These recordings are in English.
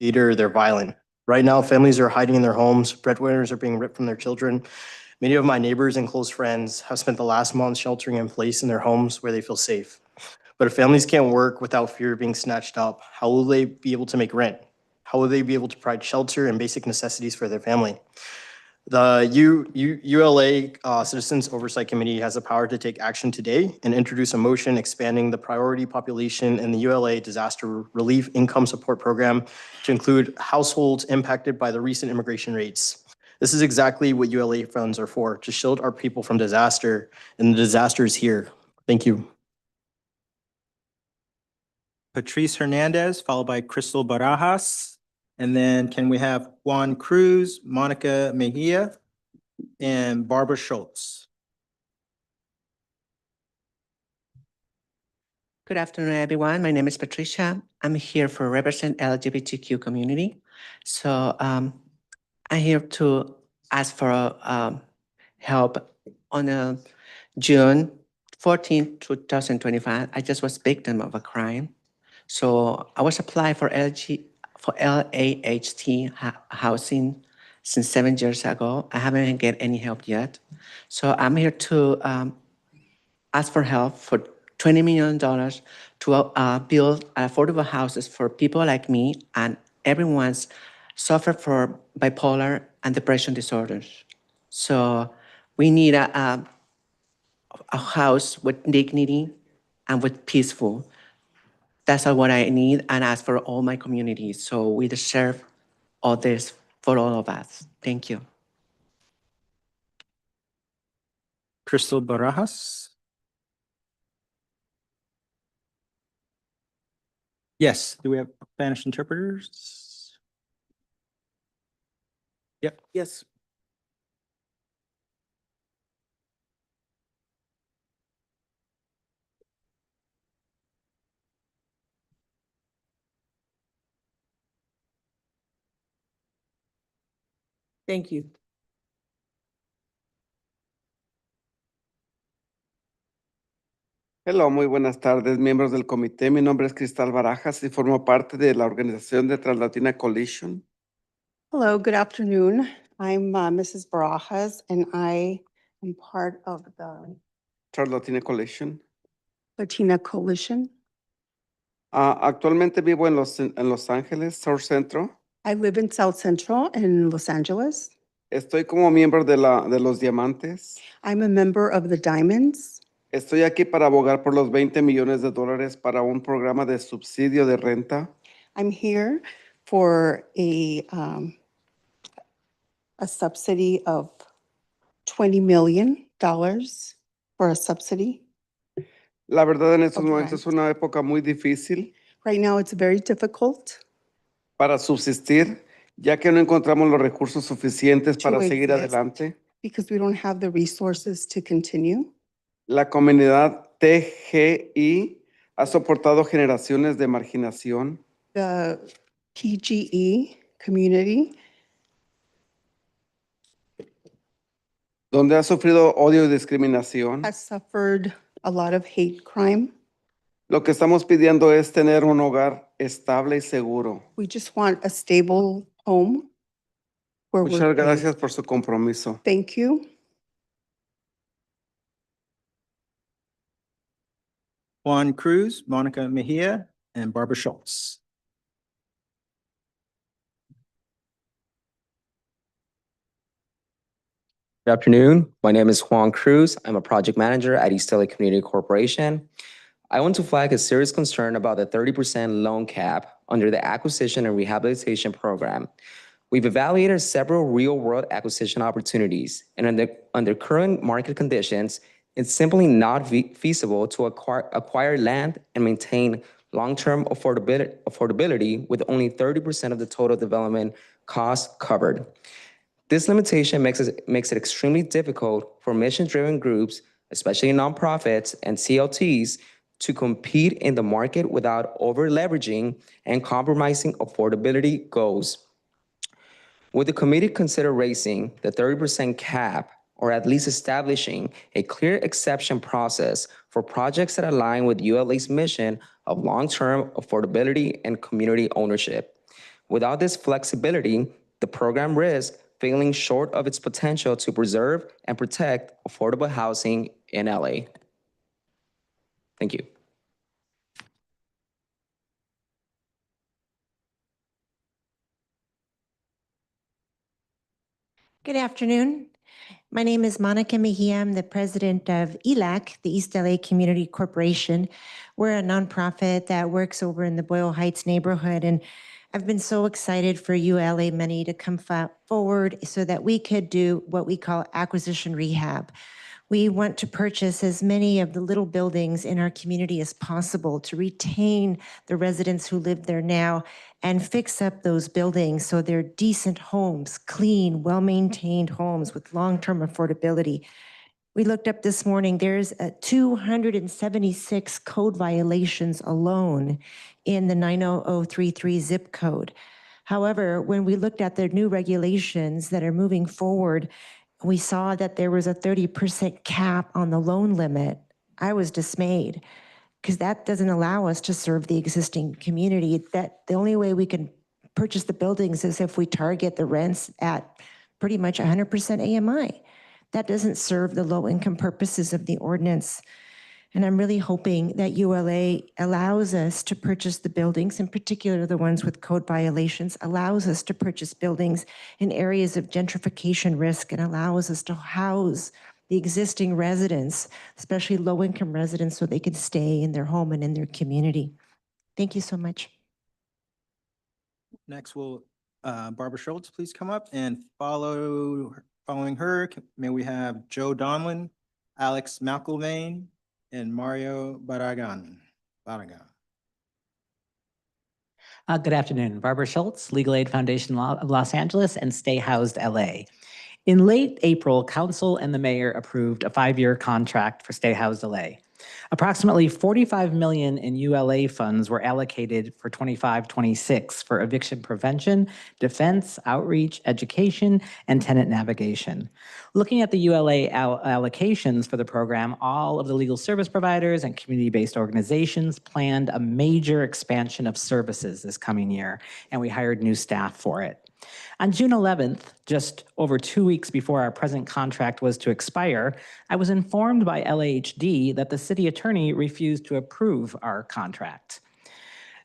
Either they're violent. Right now, families are hiding in their homes, breadwinners are being ripped from their children. Many of my neighbors and close friends have spent the last month sheltering in place in their homes where they feel safe. But if families can't work without fear of being snatched up, how will they be able to make rent? How will they be able to provide shelter and basic necessities for their family? The ULA Citizens Oversight Committee has the power to take action today and introduce a motion expanding the priority population in the ULA Disaster Relief Income Support Program to include households impacted by the recent immigration rates. This is exactly what ULA funds are for, to shield our people from disaster, and the disaster is here. Thank you. Patrice Hernandez, followed by Crystal Barajas. And then can we have Juan Cruz, Monica Mejia, and Barbara Schultz? Good afternoon, everyone. My name is Patricia. I'm here to represent LGBTQ community. So I'm here to ask for help on June 14, 2025. I just was victim of a crime. So I was applying for LAHT housing since 7 years ago. I haven't get any help yet. So I'm here to ask for help for $20 million to build affordable houses for people like me and everyone's suffer from bipolar and depression disorders. So we need a house with dignity and with peaceful. That's what I need and ask for all my community. So we deserve all this for all of us. Thank you. Crystal Barajas. Yes, do we have Spanish interpreters? Yep. Yes. Thank you. Hello, muy buenas tardes, miembros del comité. Mi nombre es Cristal Barajas y formo parte de la organización de Translatina Coalition. Hello, good afternoon. I'm Mrs. Barajas, and I am part of the Translatina Coalition. Latina Coalition. Actualmente vivo en Los Ángeles, South Centro. I live in South Central in Los Angeles. Estoy como miembro de los Diamantes. I'm a member of the Diamonds. Estoy aquí para abogar por los $20 millones para un programa de subsidio de renta. I'm here for a subsidy of $20 million for a subsidy. La verdad, en estos Of momentos es una época muy difícil Right now, it's very difficult para subsistir, ya que no encontramos los recursos suficientes para To seguir exist. adelante. because we don't have the resources to continue. La comunidad TGI ha soportado generaciones de marginación, The PGE community donde ha sufrido odio y discriminación. has suffered a lot of hate crime. Lo que estamos pidiendo es tener un hogar estable y seguro. We just want a stable home where we're Muchas safe. gracias por su compromiso. Thank you. Juan Cruz, Monica Mejia, and Barbara Schultz. Good afternoon. My name is Juan Cruz. I'm a project manager at East LA Community Corporation. I want to flag a serious concern about the 30% loan cap under the Acquisition and Rehabilitation Program. We've evaluated several real-world acquisition opportunities, and under current market conditions, it's simply not feasible to acquire land and maintain long-term affordability with only 30% of the total development costs covered. This limitation makes it extremely difficult for mission-driven groups, especially nonprofits and CLTs, to compete in the market without over-leveraging and compromising affordability goals. Would the committee consider raising the 30% cap, or at least establishing a clear exception process for projects that align with ULA's mission of long-term affordability and community ownership? Without this flexibility, the program risks failing short of its potential to preserve and protect affordable housing in LA. Thank you. Good afternoon. My name is Monica Mejia. I'm the president of ELAC, the East LA Community Corporation. We're a nonprofit that works over in the Boyle Heights neighborhood, and I've been so excited for ULA money to come forward so that we could do what we call acquisition rehab. We want to purchase as many of the little buildings in our community as possible to retain the residents who live there now and fix up those buildings so they're decent homes, clean, well-maintained homes with long-term affordability. We looked up this morning, there's 276 code violations alone in the 90033 zip code. However, when we looked at the new regulations that are moving forward, we saw that there was a 30% cap on the loan limit. I was dismayed because that doesn't allow us to serve the existing community. That the only way we can purchase the buildings is if we target the rents at pretty much 100% AMI. That doesn't serve the low income purposes of the ordinance. And I'm really hoping that ULA allows us to purchase the buildings, in particular the ones with code violations, allows us to purchase buildings in areas of gentrification risk and allows us to house the existing residents, especially low-income residents, so they can stay in their home and in their community. Thank you so much. Next will Barbara Schultz please come up, and following her, may we have Joe Donlin, Alex McIlvain, and Mario Barragan. Good afternoon. Barbara Schultz, Legal Aid Foundation of Los Angeles and Stay Housed LA. In late April, Council and the Mayor approved a 5-year contract for Stay Housed LA. Approximately $45 million in ULA funds were allocated for 25-26 for eviction prevention, defense, outreach, education, and tenant navigation. Looking at the ULA allocations for the program, all of the legal service providers and community-based organizations planned a major expansion of services this coming year, and we hired new staff for it. On June 11th, just over 2 weeks before our present contract was to expire, I was informed by LAHD that the city attorney refused to approve our contract.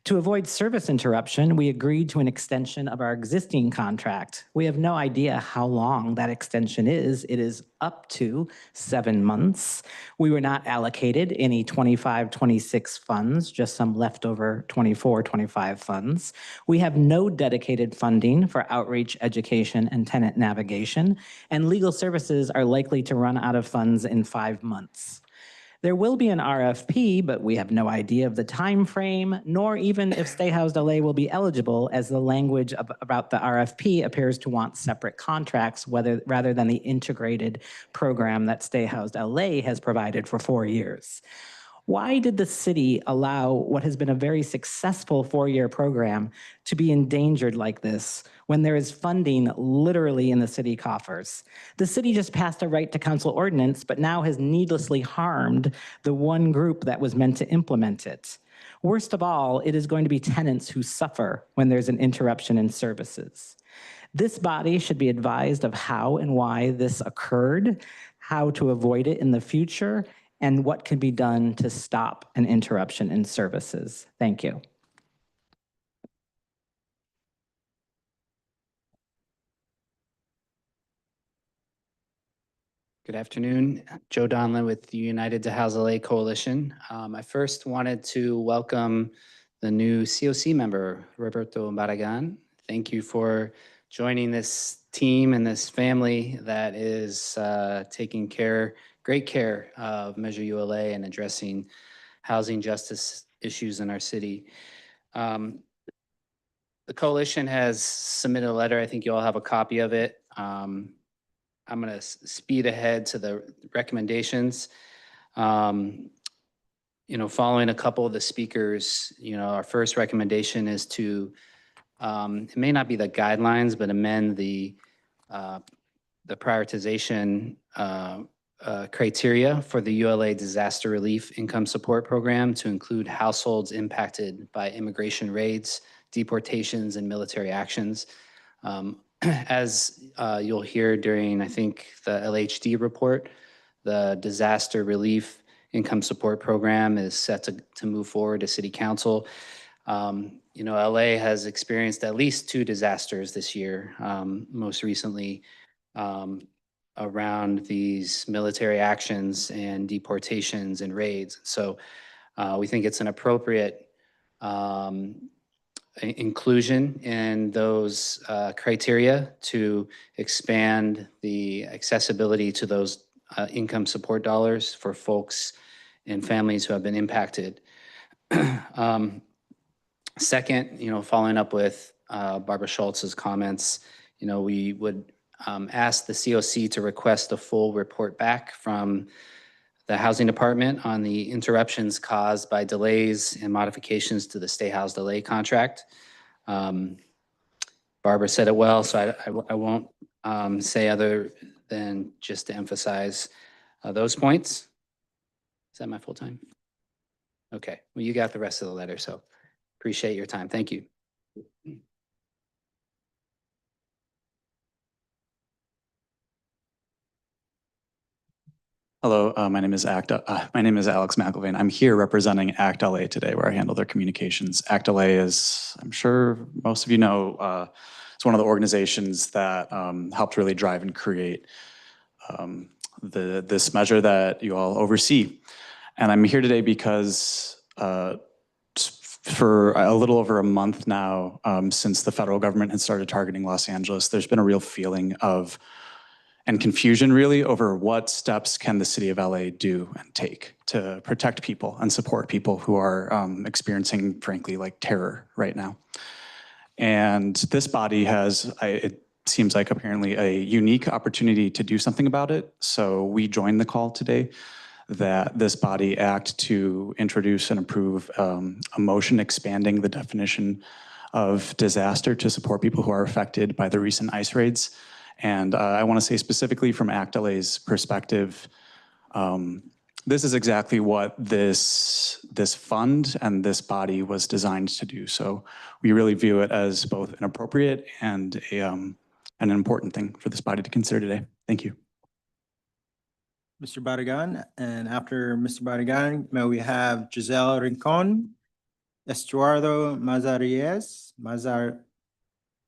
To avoid service interruption, we agreed to an extension of our existing contract. We have no idea how long that extension is. It is up to 7 months. We were not allocated any 25-26 funds, just some leftover 24-25 funds. We have no dedicated funding for outreach, education, and tenant navigation, and legal services are likely to run out of funds in 5 months. There will be an RFP, but we have no idea of the time frame, nor even if Stay Housed LA will be eligible, as the language about the RFP appears to want separate contracts rather than the integrated program that Stay Housed LA has provided for 4 years. Why did the city allow what has been a very successful 4-year program to be endangered like this when there is funding literally in the city coffers? The city just passed a right to counsel ordinance, but now has needlessly harmed the one group that was meant to implement it. Worst of all, it is going to be tenants who suffer when there's an interruption in services. This body should be advised of how and why this occurred, how to avoid it in the future, and what can be done to stop an interruption in services. Thank you. Good afternoon. Joe Donlin with the United to House LA Coalition. I first wanted to welcome the new COC member, Roberto Barragan. Thank you for joining this team and this family that is taking great care of Measure ULA and addressing housing justice issues in our city. The coalition has submitted a letter. I think you all have a copy of it. I'm going to speed ahead to the recommendations. Following a couple of the speakers, our first recommendation is to, it may not be the guidelines, but amend the prioritization criteria for the ULA Disaster Relief Income Support Program to include households impacted by immigration raids deportations and military actions. As you'll hear during, I think, the LHD report, the disaster relief income support program is set to move forward to City Council. You know, LA has experienced at least 2 disasters this year, most recently around these military actions and deportations and raids. So we think it's an appropriate inclusion in those criteria to expand the accessibility to those income support dollars for folks and families who have been impacted. Second, you know, following up with Barbara Schultz's comments, you know, we would ask the COC to request a full report back from the Housing Department on the interruptions caused by delays and modifications to the Stay Housed LA contract. Barbara said it well, so I won't say other than just to emphasize those points. Is that my full time? Okay, well, you got the rest of the letter, so appreciate your time. Thank you. Hello, my name is Alex McElvain. I'm here representing ACT LA today, where I handle their communications. ACT LA is, I'm sure most of you know, it's one of the organizations that helped really drive and create this measure that you all oversee. And I'm here today because for a little over a month now, since the federal government had started targeting Los Angeles, there's been a real feeling of and confusion really over what steps can the city of LA do and take to protect people and support people who are experiencing, frankly, like terror right now. And this body has, it seems like apparently a unique opportunity to do something about it. So we joined the call today that this body act to introduce and approve a motion expanding the definition of disaster to support people who are affected by the recent ICE raids. And I want to say specifically from ACT LA's perspective, this is exactly what this fund and this body was designed to do. So we really view it as both an appropriate and an important thing for this body to consider today. Thank you. Mr. Barragan, and after Mr. Barragan, may we have Giselle Rincon, Estuardo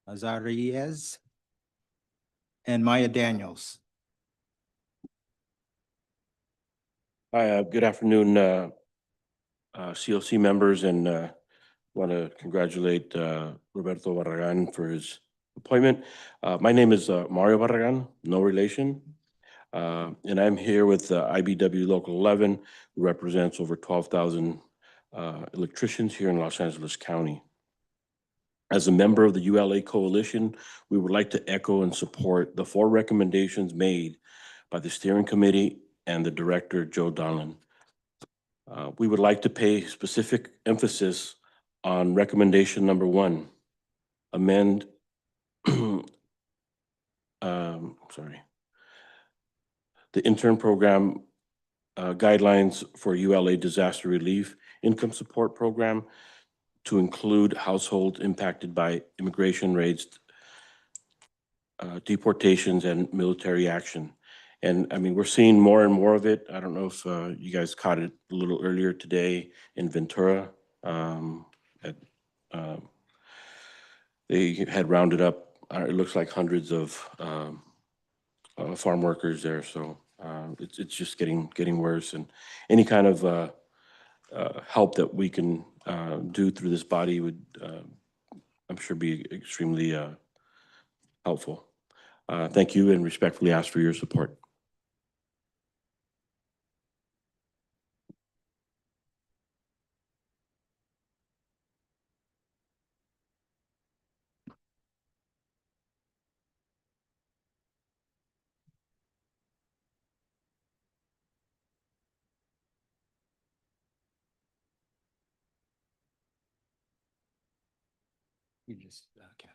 Mazariez, and Maya Daniels. Hi, good afternoon, COC members, and want to congratulate Roberto Barragan for his appointment. My name is Mario Barragan, no relation, and I'm here with IBW Local 11, who represents over 12,000 electricians here in Los Angeles County. As a member of the ULA coalition, we would like to echo and support the 4 recommendations made by the steering committee and the director, Joe Donlan. We would like to pay specific emphasis on recommendation number 1, amend, the intern program guidelines for ULA disaster relief income support program to include households impacted by immigration raids, deportations, and military action. And I mean, we're seeing more and more of it. I don't know if you guys caught it a little earlier today in Ventura. They had rounded up, it looks like hundreds of farm workers there. So it's just getting worse. And any kind of help that we can do through this body would, I'm sure, be extremely helpful. Thank you, and respectfully ask for your support. You just, okay.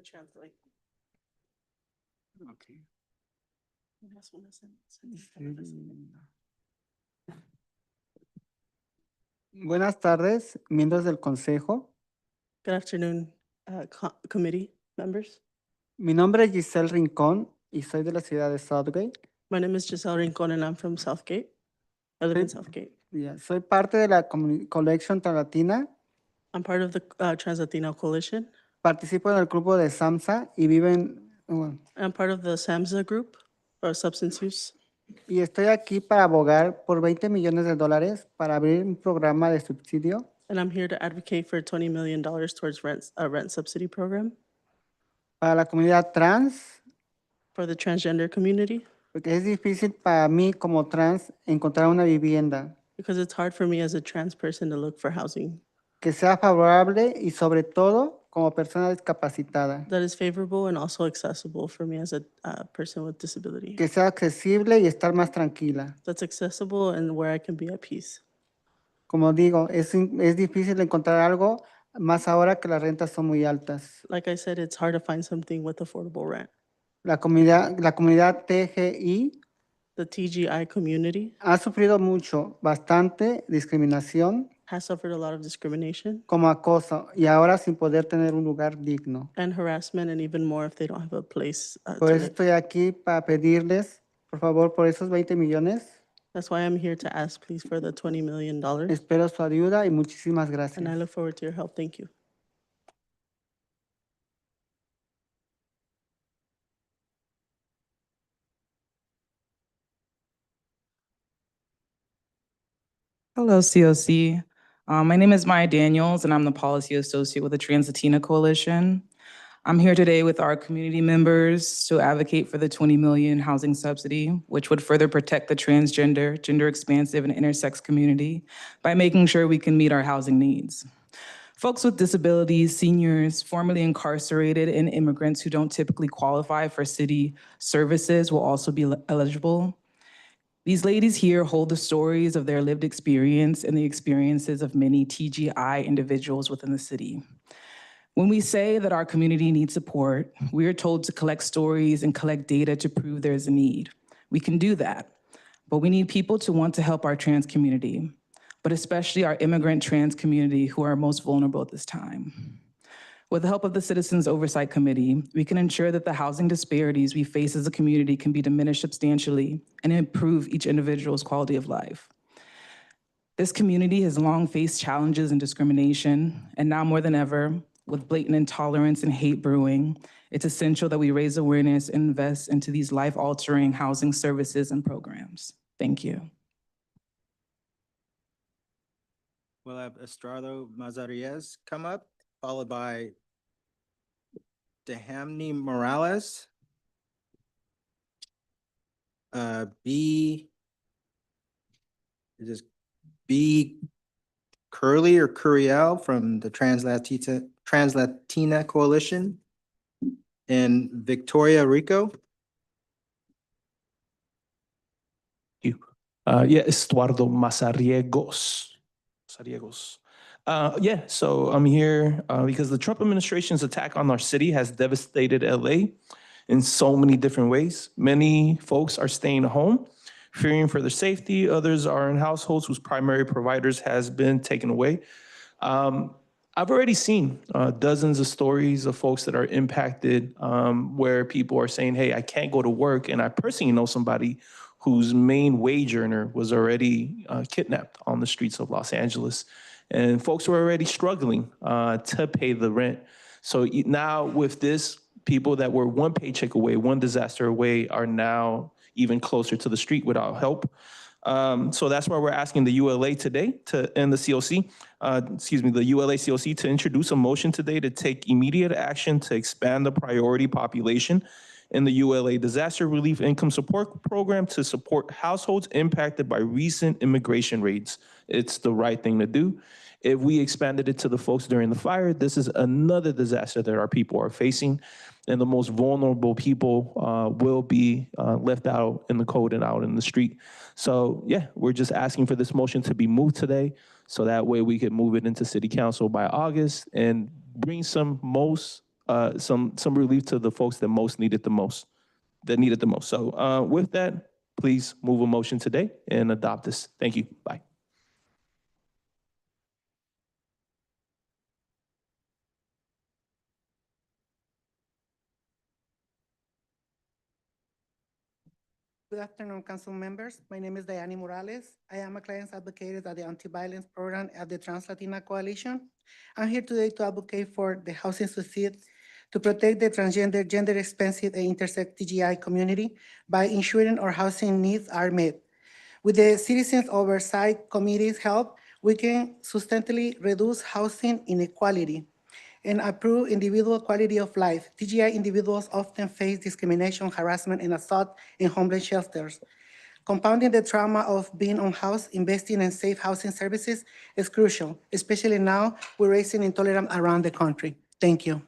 Translate. Okay. Buenas tardes, miembros del Consejo. Good afternoon, committee members. Mi nombre es Giselle Rincón y soy de la ciudad de Southgate. My name is Giselle Rincon and I'm from Southgate. I live in Soy- Southgate. Soy parte de la Collection Latina. I'm part of the Trans-Latino Coalition. Participo en el grupo de SAMSA y vivo I'm part of the SAMSA group, or substance use. y estoy aquí para abogar por $20 millones para abrir un programa de subsidio And I'm here to advocate for $20 million towards a rent subsidy program para la comunidad trans, for the transgender community, porque es difícil para mí como trans encontrar una vivienda because it's hard for me as a trans person to look for housing que sea favorable y sobre todo como persona discapacitada, that is favorable and also accessible for me as a person with disability. que sea accesible y estar más tranquila. That's accessible and where I can be at peace. Como digo, es difícil encontrar algo, más ahora que las rentas son muy altas. Like I said, it's hard to find something with affordable rent. La comunidad TGI The TGI community ha sufrido mucho, bastante discriminación has suffered a lot of discrimination como acoso y ahora sin poder tener un lugar digno. and harassment, and even more if they don't have a place to Por eso live. estoy aquí para pedirles, por favor, por esos 20 millones. That's why I'm here to ask, please, for the $20 million. Espero su ayuda y muchísimas And I gracias. look forward to your help. Thank you. Hello, COC. My name is Maya Daniels, and I'm the Policy Associate with the Trans-Latina Coalition. I'm here today with our community members to advocate for the 20 million housing subsidy, which would further protect the transgender, gender expansive, and intersex community by making sure we can meet our housing needs. Folks with disabilities, seniors, formerly incarcerated, and immigrants who don't typically qualify for city services will also be eligible. These ladies here hold the stories of their lived experience and the experiences of many TGI individuals within the city. When we say that our community needs support, we are told to collect stories and collect data to prove there's a need. We can do that, but we need people to want to help our trans community, but especially our immigrant trans community who are most vulnerable at this time. With the help of the Citizens Oversight Committee, we can ensure that the housing disparities we face as a community can be diminished substantially and improve each individual's quality of life. This community has long faced challenges and discrimination, and now more than ever, with blatant intolerance and hate brewing, it's essential that we raise awareness and invest into these life-altering housing services and programs. Thank you. We'll have Estrado Mazariez come up, followed by Dehamni Morales. B. Curley or Curiel from the Trans-Latina Coalition. And Victoria Rico. Estuardo Mazariegos. So I'm here because the Trump administration's attack on our city has devastated LA in so many different ways. Many folks are staying home, fearing for their safety. Others are in households whose primary providers has been taken away. I've already seen dozens of stories of folks that are impacted where people are saying, hey, I can't go to work. And I personally know somebody whose main wage earner was already kidnapped on the streets of Los Angeles. And folks were already struggling to pay the rent. So now with this, people that were one paycheck away, one disaster away, are now even closer to the street without help. So that's why we're asking the ULA today and the COC, the ULA COC to introduce a motion today to take immediate action to expand the priority population and the ULA Disaster Relief Income Support Program to support households impacted by recent immigration raids. It's the right thing to do. If we expanded it to the folks during the fire, this is another disaster that our people are facing, and the most vulnerable people will be left out in the cold and out in the street. So yeah, we're just asking for this motion to be moved today, so that way we can move it into City Council by August and bring some relief to the folks that need it the most. So with that, please move a motion today and adopt this. Thank you. Bye. Good afternoon, council members. My name is Diane Morales. I am a client's advocate at the Anti-Violence Program at the Trans-Latina Coalition. I'm here today to advocate for the Housing Succeed to protect the transgender, gender expensive, and intersex TGI community by ensuring our housing needs are met. With the Citizens Oversight Committee's help, we can sustainably reduce housing inequality and improve individual quality of life. TGI individuals often face discrimination, harassment, and assault in homeless shelters. Compounding the trauma of being unhoused, investing in safe housing services is crucial, especially now we're raising intolerance around the country. Thank you.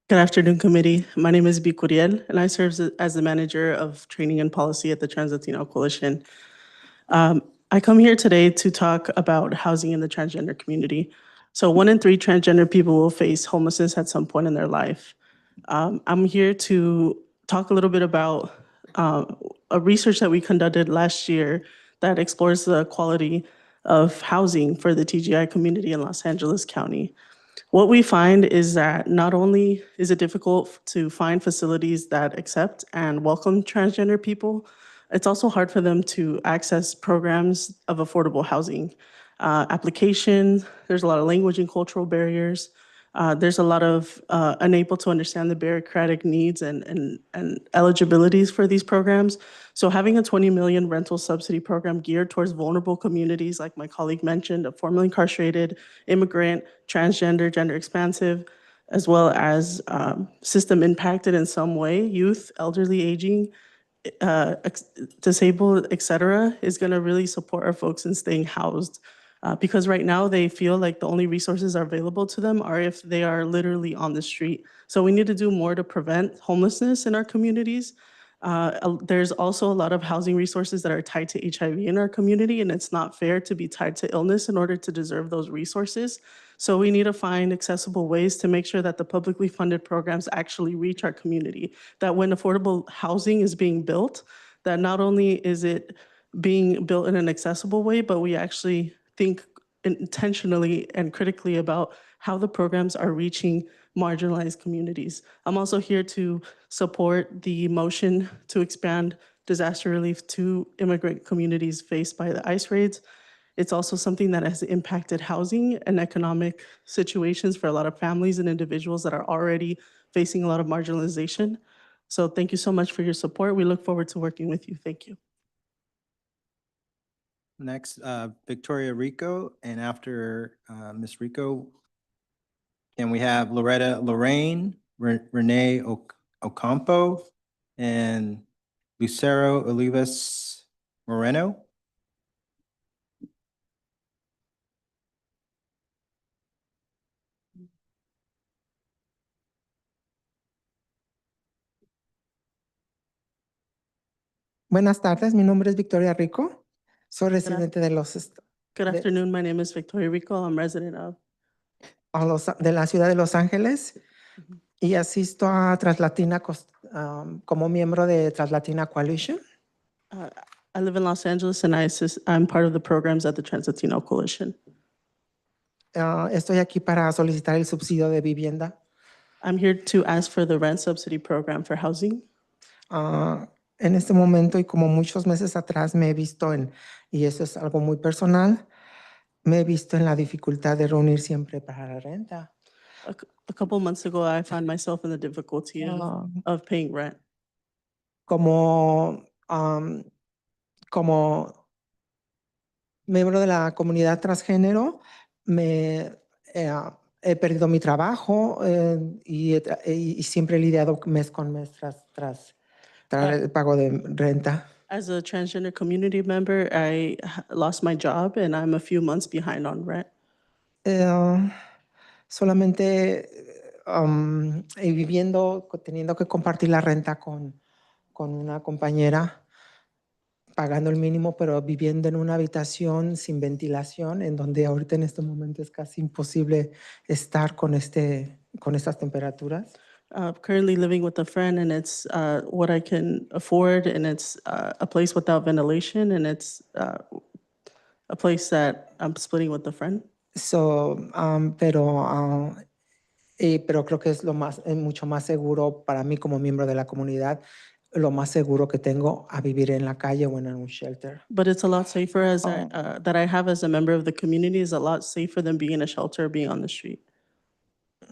Good afternoon, committee. My name is Bicuriel, and I serve as the manager of training and policy at the Trans-Latino Coalition. I come here today to talk about housing in the transgender community. So 1 in 3 transgender people will face homelessness at some point in their life. I'm here to talk a little bit about a research that we conducted last year that explores the quality of housing for the TGI community in Los Angeles County. What we find is that not only is it difficult to find facilities that accept and welcome transgender people, it's also hard for them to access programs of affordable housing. Application, there's a lot of language and cultural barriers. There's a lot of unable to understand the bureaucratic needs and eligibilities for these programs. So having a 20 million rental subsidy program geared towards vulnerable communities, like my colleague mentioned, of formerly incarcerated, immigrant, transgender, gender expansive, as well as system impacted in some way, youth, elderly, aging, disabled, et cetera, is gonna really support our folks in staying housed. Because right now they feel like the only resources are available to them are if they are literally on the street. So we need to do more to prevent homelessness in our communities. There's also a lot of housing resources that are tied to HIV in our community, and it's not fair to be tied to illness in order to deserve those resources. So we need to find accessible ways to make sure that the publicly funded programs actually reach our community, that when affordable housing is being built, that not only is it being built in an accessible way, but we actually think intentionally and critically about how the programs are reaching marginalized communities. I'm also here to support the motion to expand disaster relief to immigrant communities faced by the ICE raids. It's also something that has impacted housing and economic situations for a lot of families and individuals that are already facing a lot of marginalization. So thank you so much for your support. We look forward to working with you. Thank you. Next, Victoria Rico, and after Ms. Rico, can we have Lorraine, Renee Ocampo, and Lucero Olivas Moreno? Buenas tardes, mi nombre es Victoria Rico. Soy residente de Good afternoon, my name is Victoria Rico. I'm resident of de la ciudad de Los Ángeles y asisto a Translatina como miembro de Translatina Coalition. I live in Los Angeles and I'm part of the programs at the Trans-Latino Coalition. Estoy aquí para solicitar el subsidio de vivienda. I'm here to ask for the rent subsidy program for housing. En este momento y como muchos meses atrás me he visto y eso es algo muy personal, me he visto en la dificultad de reunir siempre para la renta. A couple months ago, I found myself in the difficulty of paying rent. Como miembro de la comunidad transgénero, he perdido mi trabajo y siempre he lidiado mes con mes tras el pago de renta. As a transgender community member, I lost my job and I'm a few months behind on rent. Solamente y viviendo, teniendo que compartir la renta con una compañera, pagando el mínimo, pero viviendo en una habitación sin ventilación, en donde ahorita en este momento es casi imposible estar con estas temperaturas. Currently living with a friend and it's what I can afford and it's a place without ventilation and it's a place that I'm splitting with a friend. Pero creo que es mucho más seguro para mí como miembro de la comunidad, lo más seguro que tengo a vivir en la calle o en un shelter. But it's a lot safer that I have as a member of the community is a lot safer than being in a shelter or being on the street.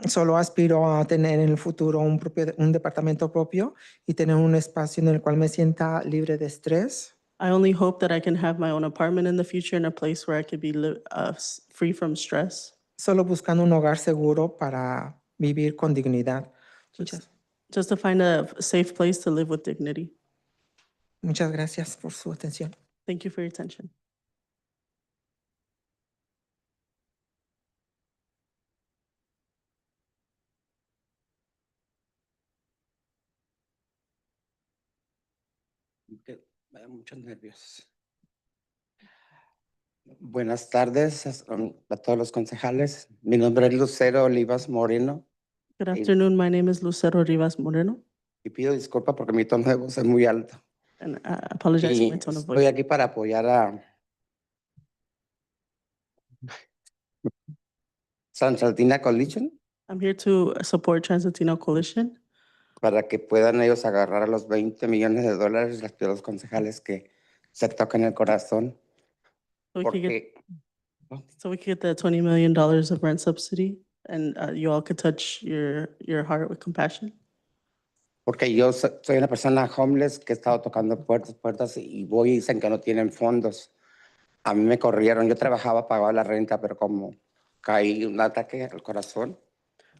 Solo aspiro a tener en el futuro un departamento propio y tener un espacio en el cual me sienta libre de estrés. I only hope that I can have my own apartment in the future in a place where I could be free from stress. Solo buscando un hogar seguro para vivir con dignidad. Just to find a safe place to live with dignity. Muchas gracias por su atención. Thank you for your attention. Me da muchos nervios. Buenas tardes a todos los concejales. Mi nombre es Lucero Olivas Moreno. Good afternoon. My name is Lucero Rivas Moreno. Y pido disculpas porque mi tono de voz es muy alto. And I apologize for Y my tone of estoy voice. aquí para apoyar a Translatina Coalition I'm here to support Translatino Coalition para que puedan ellos agarrar a los 20 millones de dólares. Les pido a los concejales que se toquen el corazón. so we could get, Porque so we could get the $20 million of rent subsidy and you all could touch your heart with compassion. Porque yo soy una persona homeless que he estado tocando puertas y voy y dicen que no tienen fondos. A mí me corrieron, yo trabajaba, pagaba la renta, pero como caí un ataque al corazón,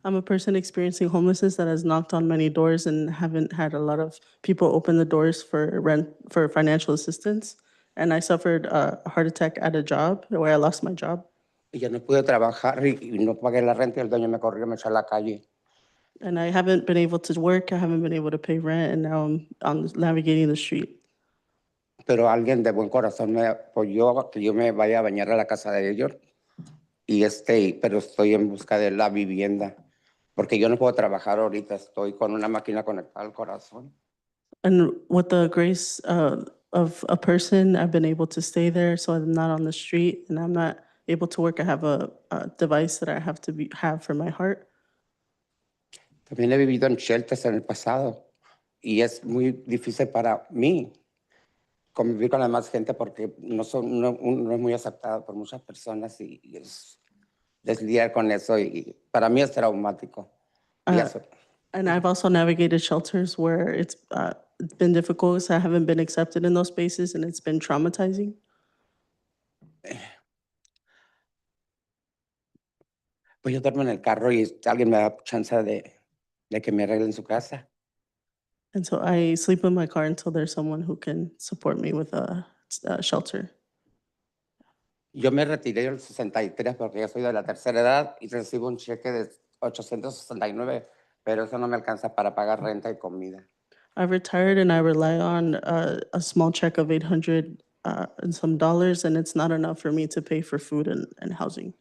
I'm a person experiencing homelessness that has knocked on many doors and haven't had a lot of people open the doors for financial assistance. And I suffered a heart attack at a job where I lost my job. y ya no pude trabajar y no pagué la renta y el dueño me corrió, me echó a la calle. And I haven't been able to work, I haven't been able to pay rent, and now I'm navigating the street. Pero alguien de buen corazón me apoyó que yo me vaya a bañar a la casa de ellos. Pero estoy en busca de la vivienda. Porque yo no puedo trabajar ahorita, estoy con una máquina conectada al corazón. And with the grace of a person, I've been able to stay there, so I'm not on the street, and I'm not able to work. I have a device that I have to have for my heart. También he vivido en shelters en el pasado y es muy difícil para mí convivir con la demás gente porque no es muy aceptado por muchas personas y es lidiar con eso y para mí es traumático. And I've also navigated shelters where it's been difficult, so I haven't been accepted in those spaces, and it's been traumatizing. Pues yo duermo en el carro y alguien me da chance de que me arreglen su casa. And so I sleep in my car until there's someone who can support me with a shelter. Yo me retiré a los 63 porque ya soy de la tercera edad y recibo un cheque de 869, pero eso no me alcanza para pagar renta y comida. I've retired and I rely on a small check of 800 and some dollars, and it's not enough for me to pay for food and housing.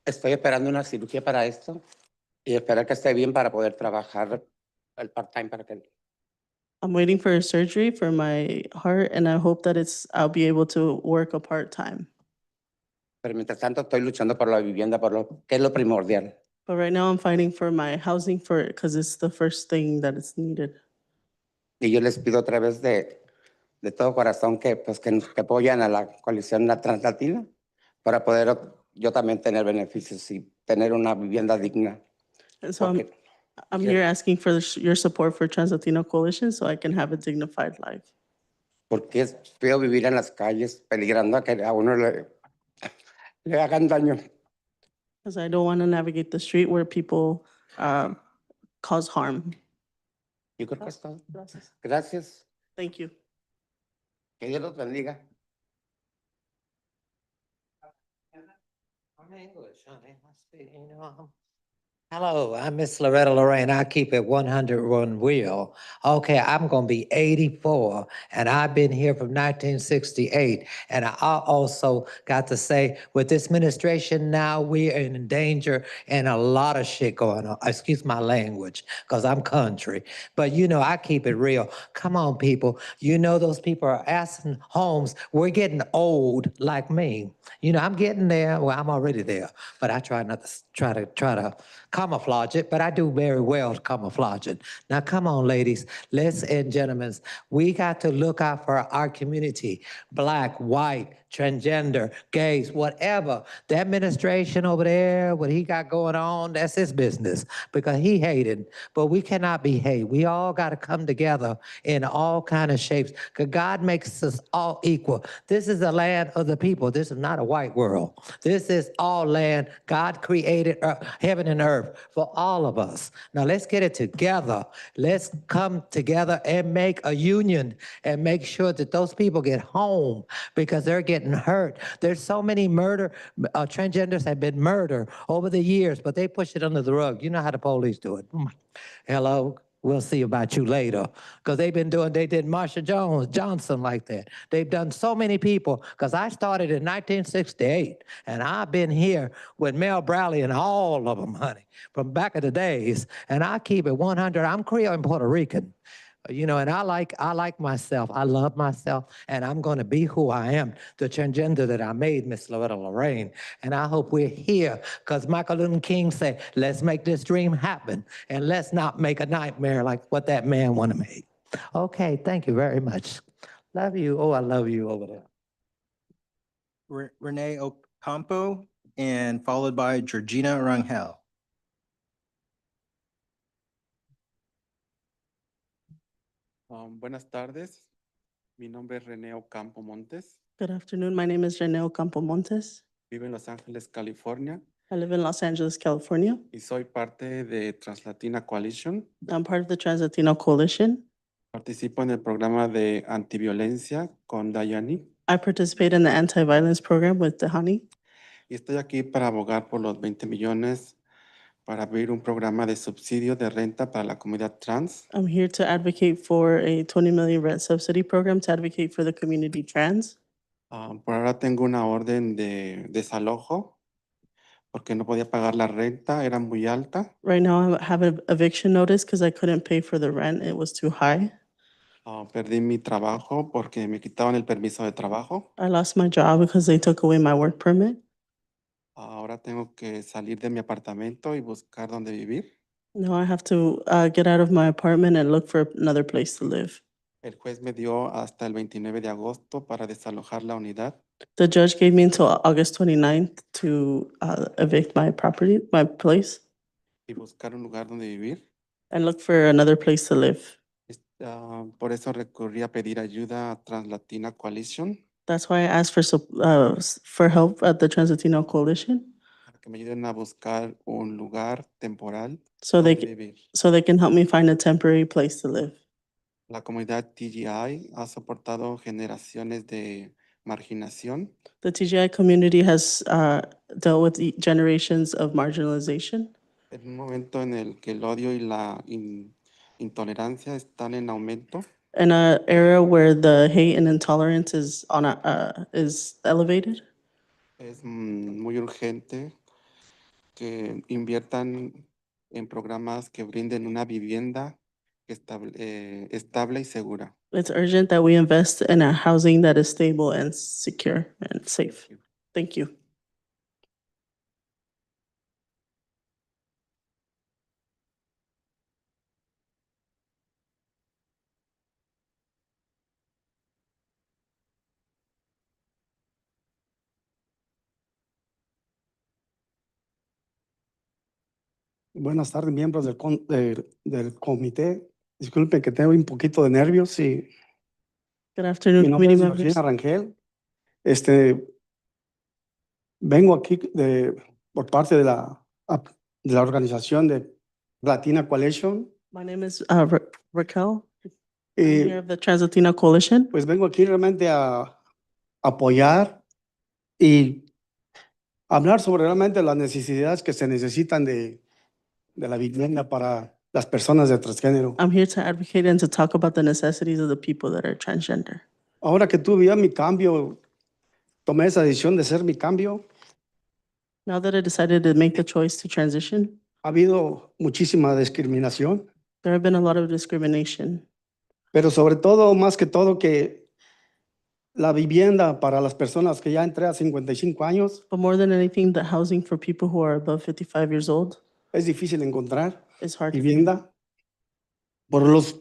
Estoy esperando una cirugía para esto y esperar que esté bien para poder trabajar el part-time para que I'm waiting for a surgery for my heart, and I hope that I'll be able to work a part-time. Pero mientras tanto estoy luchando por la vivienda, que es lo primordial. But right now I'm fighting for my housing because it's the first thing that is needed. Y yo les pido a través de todo corazón que apoyan a la coalición translatina para poder yo también tener beneficios y tener una vivienda digna. And so I'm here asking for your support for Translatino Coalition so I can have a dignified life. porque es feo vivir en las calles peligrando a que a uno le hagan daño. Because I don't want to navigate the street where people cause harm. Yo creo que es todo. Gracias. Gracias. Thank you. Que Dios los bendiga. I'm English, honey. I speak, hello, I'm Miss Loretta Lorraine. I keep it 101 wheel. Okay, I'm gonna be 84, and I've been here from 1968. And I also got to say, with this administration now, we are in danger and a lot of shit going on. Excuse my language, because I'm country. But I keep it real. Come on, people. Those people are asking homes. We're getting old like me. I'm getting there. Well, I'm already there, but I try not to try to camouflage it, but I do very well to camouflage it. Now, come on, ladies, and gentlemen, we got to look out for our community, Black, white, transgender, gays, whatever. The administration over there, what he got going on, that's his business because he hated. But we cannot be hate. We all got to come together in all kind of shapes because God makes us all equal. This is the land of the people. This is not a white world. This is all land. God created heaven and earth for all of us. Now let's get it together. Let's come together and make a union and make sure that those people get home because they're getting hurt. There's so many transgenders have been murdered over the years, but they push it under the rug. You know how the police do it. Hello? We'll see about you later. Because they did Marsha Johnson like that. They've done so many people, because I started in 1968, and I've been here with Mel Bradley and all of them, honey, from back in the days. And I keep it 100. I'm Creole and Puerto Rican. And I like myself. I love myself, and I'm going to be who I am, the transgender that I made, Miss Loretta Lorraine. And I hope we're here, because Michael Luther King said, let's make this dream happen, and let's not make a nightmare like what that man want to make. Okay, thank you very much. Love you. Oh, I love you over there. Renee Ocampo, and followed by Georgina Rangel. Buenas tardes. Mi nombre es René Ocampo Montes. Good afternoon. My name is Janelle Campo Montes. Vivo en Los Ángeles, California. I live in Los Angeles, California. Y soy parte de Translatina Coalition. I'm part of the Trans-Latino Coalition. Participo en el programa de antiviolencia con Dayani. I participate in the anti-violence program with Dahani. Y estoy aquí para abogar por los 20 millones para abrir un programa de subsidio de renta para la comunidad trans. I'm here to advocate for a 20 million rent subsidy program to advocate for the community trans. Por ahora tengo una orden de desalojo porque no podía pagar la renta, era muy alta. Right now I have an eviction notice because I couldn't pay for the rent. It was too high. Perdí mi trabajo porque me quitaban el permiso de trabajo. I lost my job because they took away my work permit. Ahora tengo que salir de mi apartamento y buscar dónde vivir. Now I have to get out of my apartment and look for another place to live. El juez me dio hasta el 29 de agosto para desalojar la unidad. The judge gave me until August 29th to evict my property, my place, Y buscar un lugar donde vivir. and look for another place to live. Por eso recurrí a pedir ayuda a Translatina Coalition That's why I asked for help at the Trans-Latino Coalition para que me ayuden a buscar un lugar temporal so they donde vivir. so they can help me find a temporary place to live. La comunidad TGI ha soportado generaciones de marginación. The TGI community has dealt with generations of marginalization. En un momento en el que el odio y la intolerancia están en aumento. In an era where the hate and intolerance is elevated, Es muy urgente que inviertan en programas que brinden una vivienda estable y segura. it's urgent that we invest in a housing that is stable and secure and safe. Thank you. Buenas tardes, miembros del comité. Disculpen que tengo un poquito de nervios y Good Mi afternoon, nombre committee es members. Martín Arrangel. Vengo aquí por parte de la organización de Latina Coalition. My name is Raquel. I'm Y here of the Trans-Latina Coalition. pues vengo aquí realmente a apoyar y hablar sobre realmente las necesidades que se necesitan de la vivienda para las personas de transgénero. I'm here to advocate and to talk about the necessities of the people that are transgender. Ahora que tuve ya mi cambio, tomé esa decisión de ser mi cambio, Now that I decided to make the choice to transition, ha habido muchísima discriminación, there have been a lot of discrimination. pero sobre todo, más que todo, que la vivienda para las personas que ya entré a 55 años But more than anything, the housing for people who are above 55 years old es difícil encontrar is hard to vivienda por los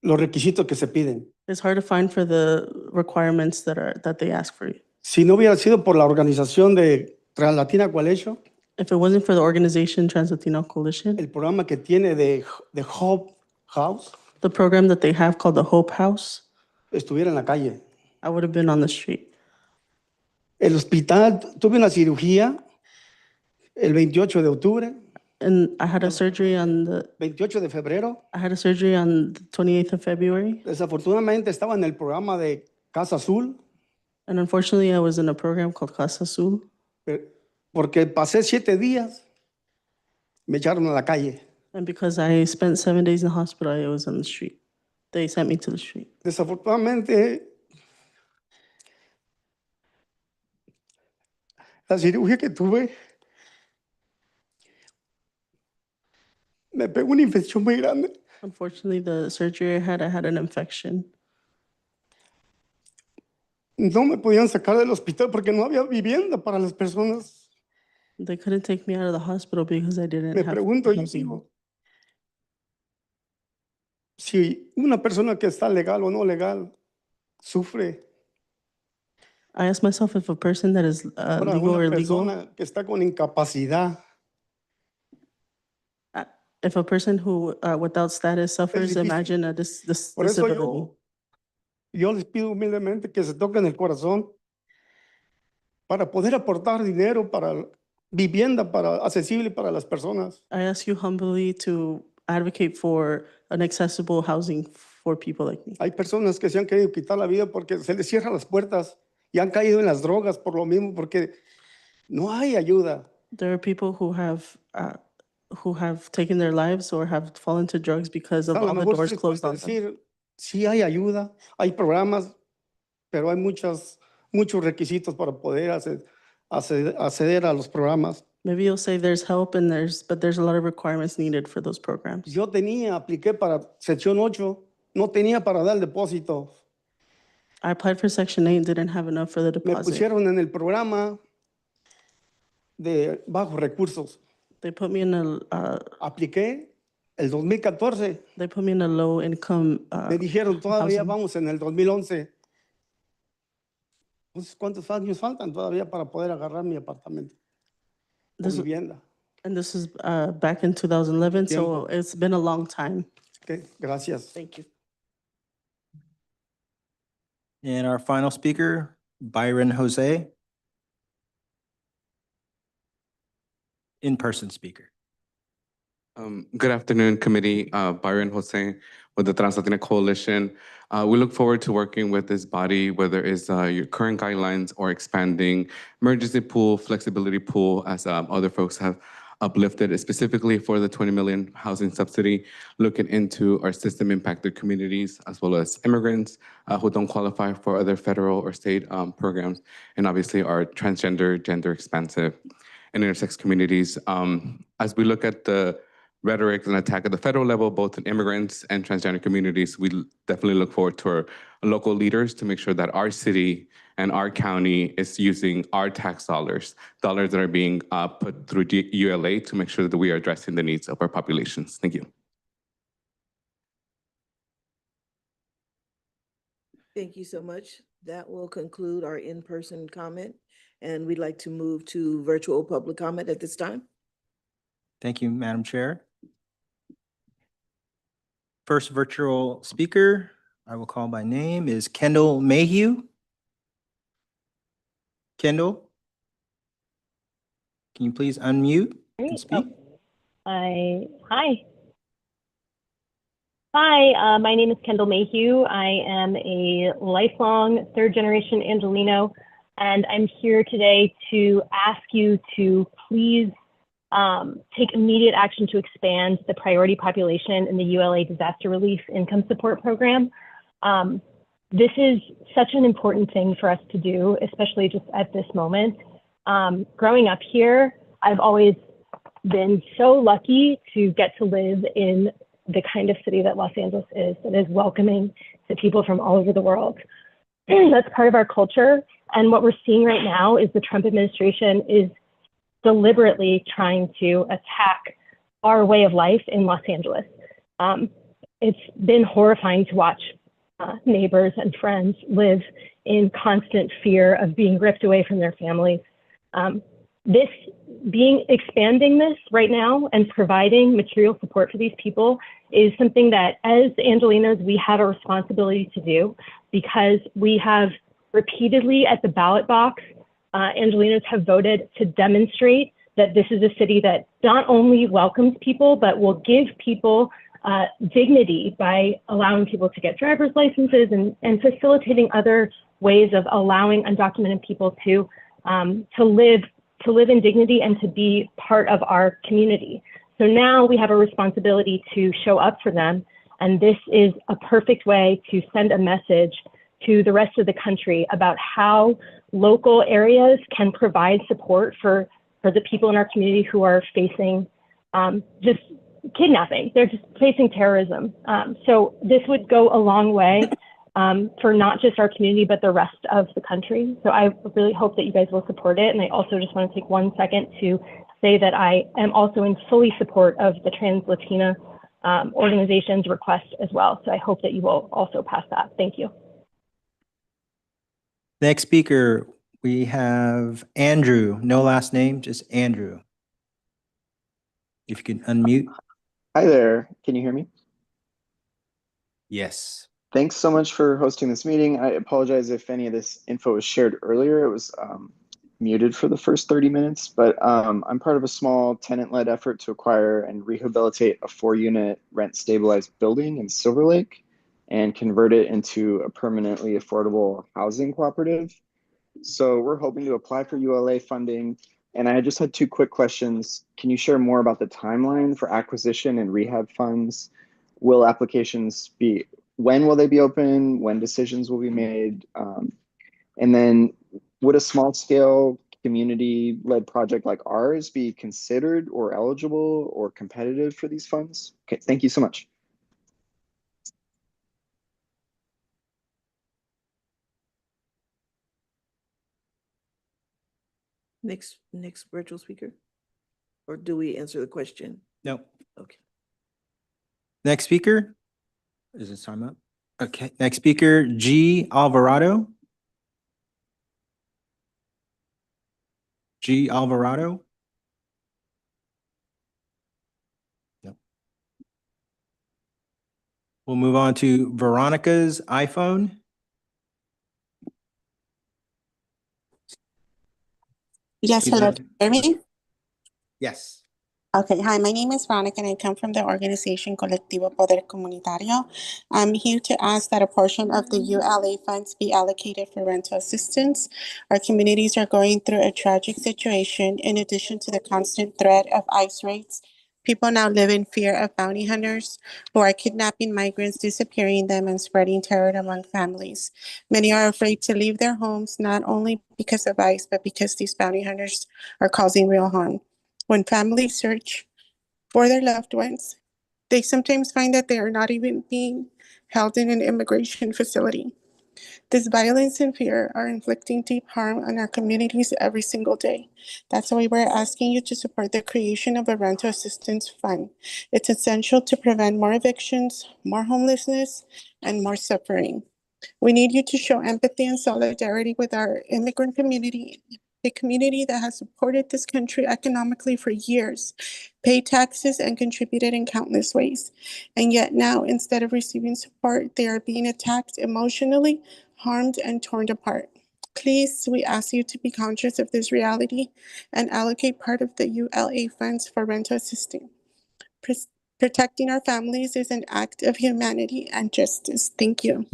requisitos que se piden. It's hard to find for the requirements that they ask for you. Si no hubiera sido por la organización de Trans-Latina Coalition, If it wasn't for the organization Trans-Latino Coalition, el programa que tiene de Hope House, the program that they have called the Hope House, estuviera en la calle. I would have been on the street. El hospital, tuve una cirugía el 28 de octubre, And I had a surgery on the 28 de febrero. I had a surgery on the 28th of February. Desafortunadamente estaba en el programa de Casa Azul, And unfortunately, I was in a program called Casa Azul. porque pasé 7 días, me echaron a la calle. And because I spent 7 days in the hospital, I was on the street. They sent me to the street. Desafortunadamente, la cirugía que tuve me pegó una infección muy grande. Unfortunately, the surgery I had an infection. No me podían sacar del hospital porque no había vivienda para las personas. They couldn't take me out of the hospital because I didn't Me have pregunto yo, housing. digo, si una persona que está legal o no legal sufre, I ask myself if a person that is ahora legal or una illegal, persona que está con incapacidad, if a person who without status suffers, difícil. imagine a por eso disability. yo les pido humildemente que se toquen el corazón para poder aportar dinero para vivienda accesible para las personas. I ask you humbly to advocate for an accessible housing for people like me. Hay personas que se han querido quitar la vida porque se les cierran las puertas y han caído en las drogas por lo mismo, porque no hay ayuda. There are people who have taken their lives or have fallen to drugs because of A lo all the mejor doors sí closed pueden on them. decir, sí hay ayuda, hay programas, pero hay muchos requisitos para poder acceder a los programas. Maybe you'll say there's help and but there's a lot of requirements needed for those programs. Yo apliqué para sección 8, no tenía para dar el depósito. I applied for Section 8 and didn't have enough for the Me deposit. pusieron en el programa de bajos recursos. They put me in Apliqué el 2014. They put me in a low income. Me dijeron, todavía housing. vamos en el 2011. Entonces, ¿cuántos años faltan todavía para poder agarrar mi apartamento? O This- vivienda. And this is back in 2011, so Tiempo. it's been a long time. Okay, gracias. Thank you. And our final speaker, Byron Jose. In-person speaker. Good afternoon, committee. Byron Jose with the Trans-Latina Coalition. We look forward to working with this body, whether it's your current guidelines or expanding emergency pool, flexibility pool, as other folks have uplifted, specifically for the 20 million housing subsidy, looking into our system impacted communities, as well as immigrants who don't qualify for other federal or state programs, and obviously our transgender, gender expansive, and intersex communities. As we look at the rhetoric and attack at the federal level, both in immigrants and transgender communities, we definitely look forward to our local leaders to make sure that our city and our county is using our tax dollars that are being put through ULA to make sure that we are addressing the needs of our populations. Thank you. Thank you so much. That will conclude our in-person comment, and we'd like to move to virtual public comment at this time. Thank you, Madam Chair. First virtual speaker, I will call by name, is Kendall Mayhew. Kendall? Can you please unmute and speak? Hi. My name is Kendall Mayhew. I am a lifelong third-generation Angelino, and I'm here today to ask you to please take immediate action to expand the priority population in the ULA Disaster Relief Income Support Program. This is such an important thing for us to do, especially just at this moment. Growing up here, I've always been so lucky to get to live in the kind of city that Los Angeles is, that is welcoming to people from all over the world. That's part of our culture. And what we're seeing right now is the Trump administration is deliberately trying to attack our way of life in Los Angeles. It's been horrifying to watch neighbors and friends live in constant fear of being ripped away from their families. Expanding this right now and providing material support for these people is something that, as Angelinos, we have a responsibility to do, because we have repeatedly at the ballot box, Angelinos have voted to demonstrate that this is a city that not only welcomes people, but will give people dignity by allowing people to get driver's licenses and facilitating other ways of allowing undocumented people to live in dignity and to be part of our community. So now we have a responsibility to show up for them. And this is a perfect way to send a message to the rest of the country about how local areas can provide support for the people in our community who are facing just kidnapping. They're just facing terrorism. So this would go a long way for not just our community, but the rest of the country. So I really hope that you guys will support it. And I also just want to take 1 second to say that I am also in fully support of the Trans Latina organization's request as well. So I hope that you will also pass that. Thank you. Next speaker, we have Andrew, no last name, just Andrew. If you can unmute. Hi there, can you hear me? Yes. Thanks so much for hosting this meeting. I apologize if any of this info was shared earlier. It was muted for the first 30 minutes, but I'm part of a small tenant-led effort to acquire and rehabilitate a 4-unit rent-stabilized building in Silver Lake and convert it into a permanently affordable housing cooperative. So we're hoping to apply for ULA funding. And I just had 2 quick questions. Can you share more about the timeline for acquisition and rehab funds? Will applications be, when will they be open? When decisions will be made? And then would a small scale community-led project like ours be considered or eligible or competitive for these funds? Okay, thank you so much. Next virtual speaker? Or do we answer the question? No. Okay. Next speaker? Is this time up? Okay, next speaker, G. Alvarado. G. Alvarado. Yep. We'll move on to Veronica's iPhone. Yes, hello, can you hear me? Yes. Okay, hi, my name is Veronica and I come from the organization Colectivo Poder Comunitario. I'm here to ask that a portion of the ULA funds be allocated for rental assistance. Our communities are going through a tragic situation. In addition to the constant threat of ICE raids, people now live in fear of bounty hunters who are kidnapping migrants, disappearing them, and spreading terror among families. Many are afraid to leave their homes, not only because of ICE, but because these bounty hunters are causing real harm. When families search for their loved ones, they sometimes find that they are not even being held in an immigration facility. This violence and fear are inflicting deep harm on our communities every single day. That's why we're asking you to support the creation of a rental assistance fund. It's essential to prevent more evictions, more homelessness, and more suffering. We need you to show empathy and solidarity with our immigrant community a community that has supported this country economically for years, paid taxes, and contributed in countless ways. And yet now, instead of receiving support, they are being attacked emotionally, harmed, and torn apart. Please, we ask you to be conscious of this reality and allocate part of the ULA funds for rental assistance. Protecting our families is an act of humanity and justice. Thank you.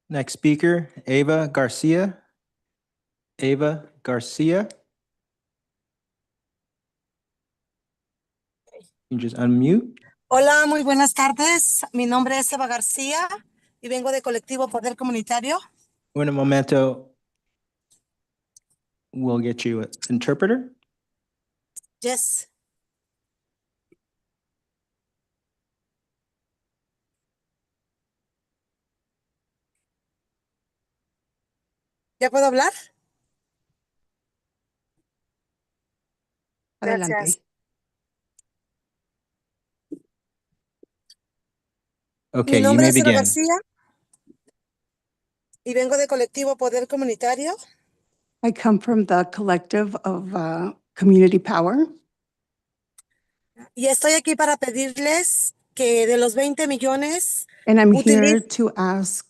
Next speaker, Ava Garcia. Ava Garcia. You can just unmute. Hola, muy buenas tardes. Mi nombre es Eva García y vengo de Colectivo Poder Comunitario. In a momento, we'll get you an interpreter. Yes. ¿Ya puedo hablar? Adelante. Gracias. Okay, Mi you nombre may es Eva begin. García y vengo de Colectivo Poder Comunitario. I come from the collective of Community Power. Y estoy aquí para pedirles que de los 20 millones And I'm here to ask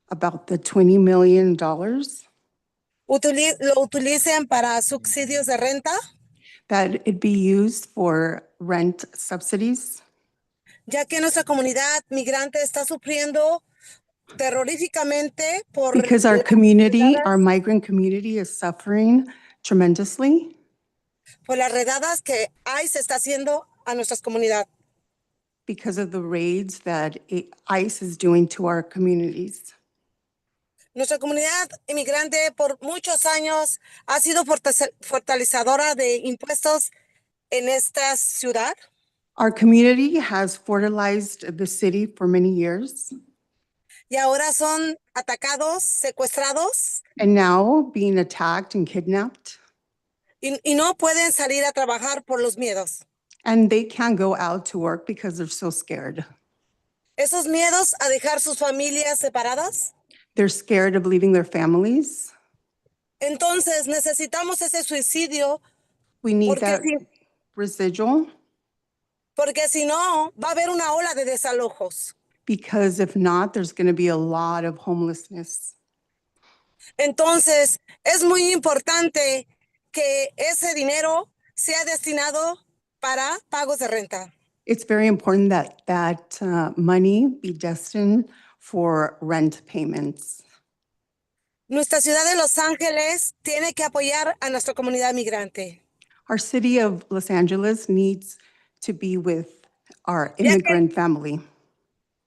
about the $20 million lo utilicen para subsidios de renta, that it be used for rent subsidies ya que nuestra comunidad migrante está sufriendo terroríficamente because our community, our migrant community is suffering tremendously por las redadas que ICE está haciendo a nuestras comunidades. because of the raids that ICE is doing to our communities. Nuestra comunidad inmigrante por muchos años ha sido fortalecedora de impuestos en esta ciudad. Our community has fertilized the city for many years. Y ahora son atacados, secuestrados And now being attacked and kidnapped. y no pueden salir a trabajar por los miedos. And they can't go out to work because they're so scared. Esos miedos a dejar sus familias separadas. They're scared of leaving their families. Entonces necesitamos ese suicidio. We need that residual. Porque si no, va a haber una ola de desalojos. Because if not, there's going to be a lot of homelessness. Entonces, es muy importante que ese dinero sea destinado para pagos de renta. It's very important that that money be destined for rent payments. Nuestra ciudad de Los Ángeles tiene que apoyar a nuestra comunidad migrante. Our city of Los Angeles needs to be with our immigrant family.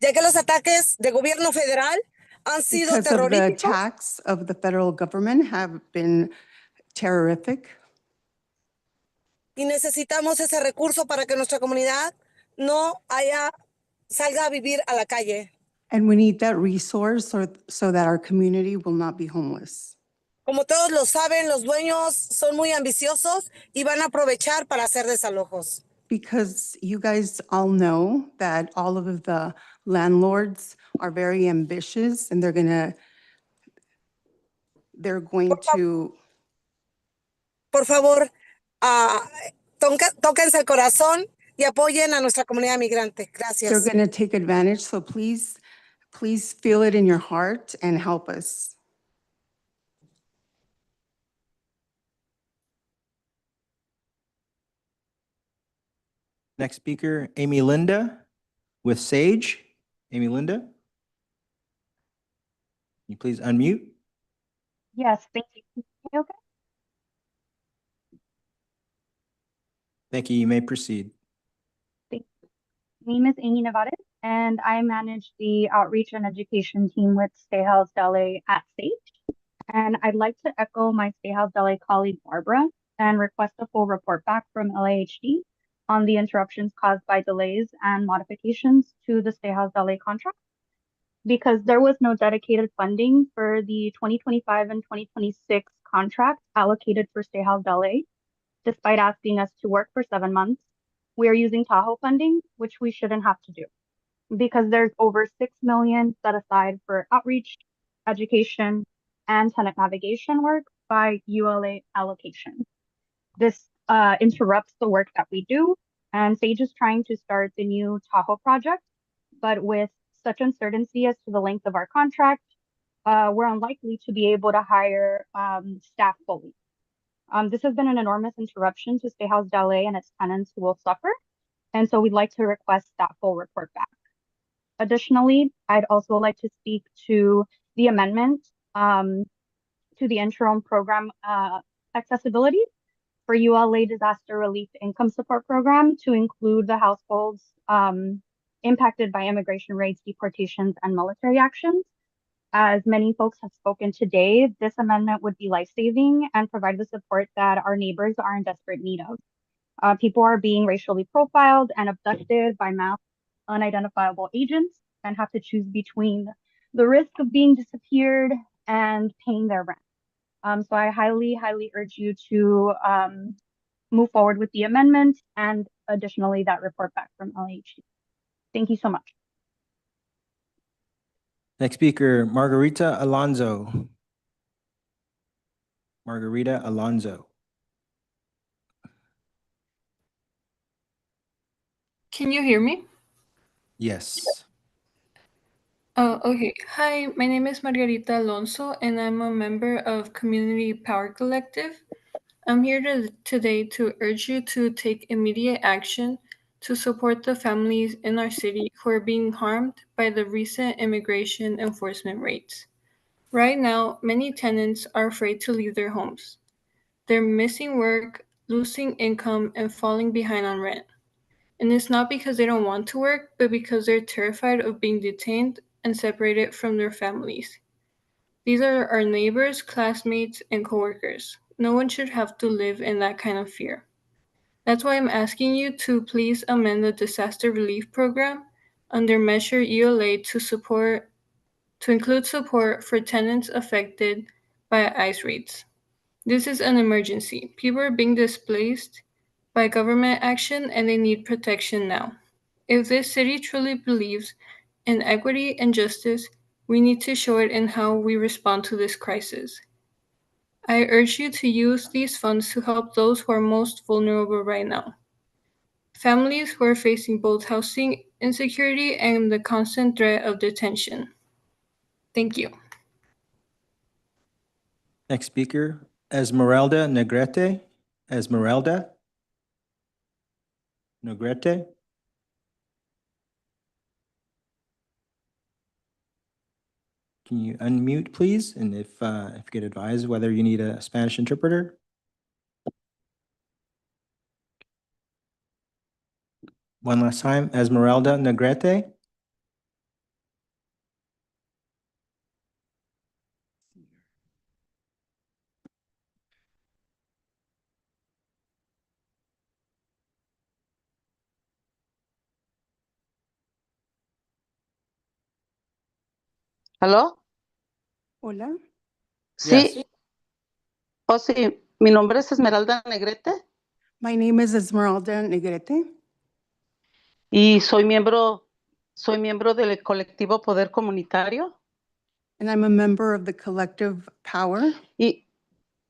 Ya que los ataques de gobierno federal han sido Because of the terroríficos. attacks of the federal government have been terrific. Y necesitamos ese recurso para que nuestra comunidad no salga a vivir a la calle. And we need that resource so that our community will not be homeless. Como todos lo saben, los dueños son muy ambiciosos y van a aprovechar para hacer desalojos. Because you guys all know that all of the landlords are very ambitious and they're going to. Por favor, tóquense el corazón y apoyen a nuestra comunidad migrante. Gracias. They're going to take advantage. So please feel it in your heart and help us. Next speaker, Amy Linda with Sage. Amy Linda. Can you please unmute? Yes, thank you. Okay. Thank you. You may proceed. Thank you. My name is Amy Nevares, and I manage the outreach and education team with Stay Housed LA at Sage. And I'd like to echo my Stay Housed LA colleague Barbara and request a full report back from LAHD on the interruptions caused by delays and modifications to the Stay Housed LA contract, because there was no dedicated funding for the 2025 and 2026 contract allocated for Stay Housed LA. Despite asking us to work for 7 months, we are using Tahoe funding, which we shouldn't have to do, because there's over $6 million set aside for outreach, education, and tenant navigation work by ULA allocation. This interrupts the work that we do, and Sage is trying to start the new Tahoe project, but with such uncertainty as to the length of our contract, we're unlikely to be able to hire staff fully. This has been an enormous interruption to Steakhouse Dele and its tenants who will suffer, and so we'd like to request that full report back. Additionally, I'd also like to speak to the amendment to the interim program accessibility for ULA Disaster Relief Income Support Program to include the households impacted by immigration raids, deportations, and military actions. As many folks have spoken today, this amendment would be life-saving and provide the support that our neighbors are in desperate need of. People are being racially profiled and abducted by masked, unidentifiable agents and have to choose between the risk of being disappeared and paying their rent. So I highly, highly urge you to move forward with the amendment and additionally that report back from LHD. Thank you so much. Next speaker, Margarita Alonso. Margarita Alonso. Can you hear me? Yes. Oh, okay. Hi, my name is Margarita Alonso, and I'm a member of Community Power Collective. I'm here today to urge you to take immediate action to support the families in our city who are being harmed by the recent immigration enforcement raids. Right now, many tenants are afraid to leave their homes. They're missing work, losing income, and falling behind on rent. And it's not because they don't want to work, but because they're terrified of being detained and separated from their families. These are our neighbors, classmates, and coworkers. No one should have to live in that kind of fear. That's why I'm asking you to please amend the disaster relief program under Measure ULA to include support for tenants affected by ICE raids. This is an emergency. People are being displaced by government action and they need protection now. If this city truly believes in equity and justice, we need to show it in how we respond to this crisis. I urge you to use these funds to help those who are most vulnerable right now. Families who are facing both housing insecurity and the constant threat of detention. Thank you. Next speaker, Esmeralda Negrete. Esmeralda Negrete. Can you unmute, please? And if you could advise whether you need a Spanish interpreter. One last time, Esmeralda Negrete. ¿Aló? Hola. Sí. Yes. Oh, sí. Mi nombre es Esmeralda Negrete My name is Esmeralda Negrete, y soy miembro del colectivo Poder Comunitario and I'm a member of the collective Power. y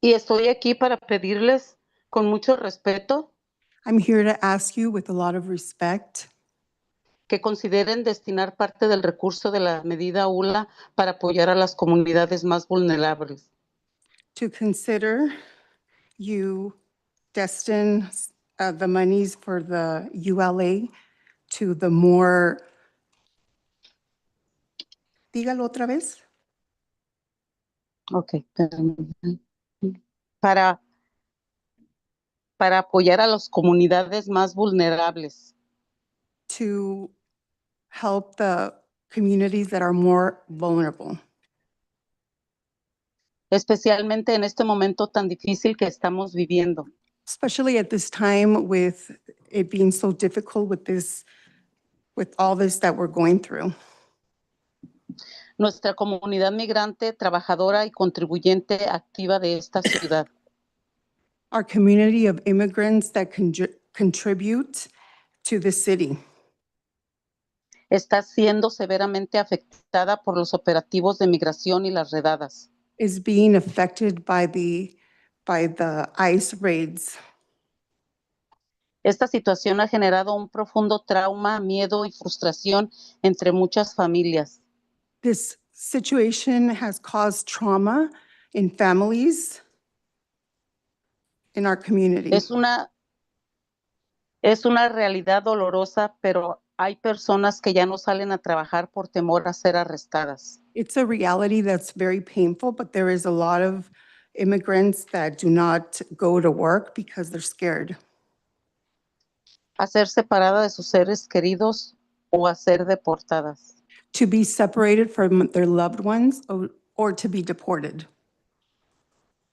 estoy aquí para pedirles con mucho respeto I'm here to ask you with a lot of respect que consideren destinar parte del recurso de la medida ULA para apoyar a las comunidades más vulnerables. to consider you destine the monies for the ULA to the more, dígalo otra vez. Okay. Para apoyar a las comunidades más vulnerables. To help the communities that are more vulnerable. Especialmente en este momento tan difícil que estamos viviendo. Especially at this time with it being so difficult with all this that we're going through. Nuestra comunidad migrante, trabajadora y contribuyente activa de esta ciudad. Our community of immigrants that contribute to the city Está siendo severamente afectada por los operativos de migración y las redadas. is being affected by the ICE raids. Esta situación ha generado un profundo trauma, miedo y frustración entre muchas familias. This situation has caused trauma in families in our community. Es una realidad dolorosa, pero hay personas que ya no salen a trabajar por temor a ser arrestadas. It's a reality that's very painful, but there is a lot of immigrants that do not go to work because they're scared. A ser separada de sus seres queridos o a ser deportadas. To be separated from their loved ones or to be deported.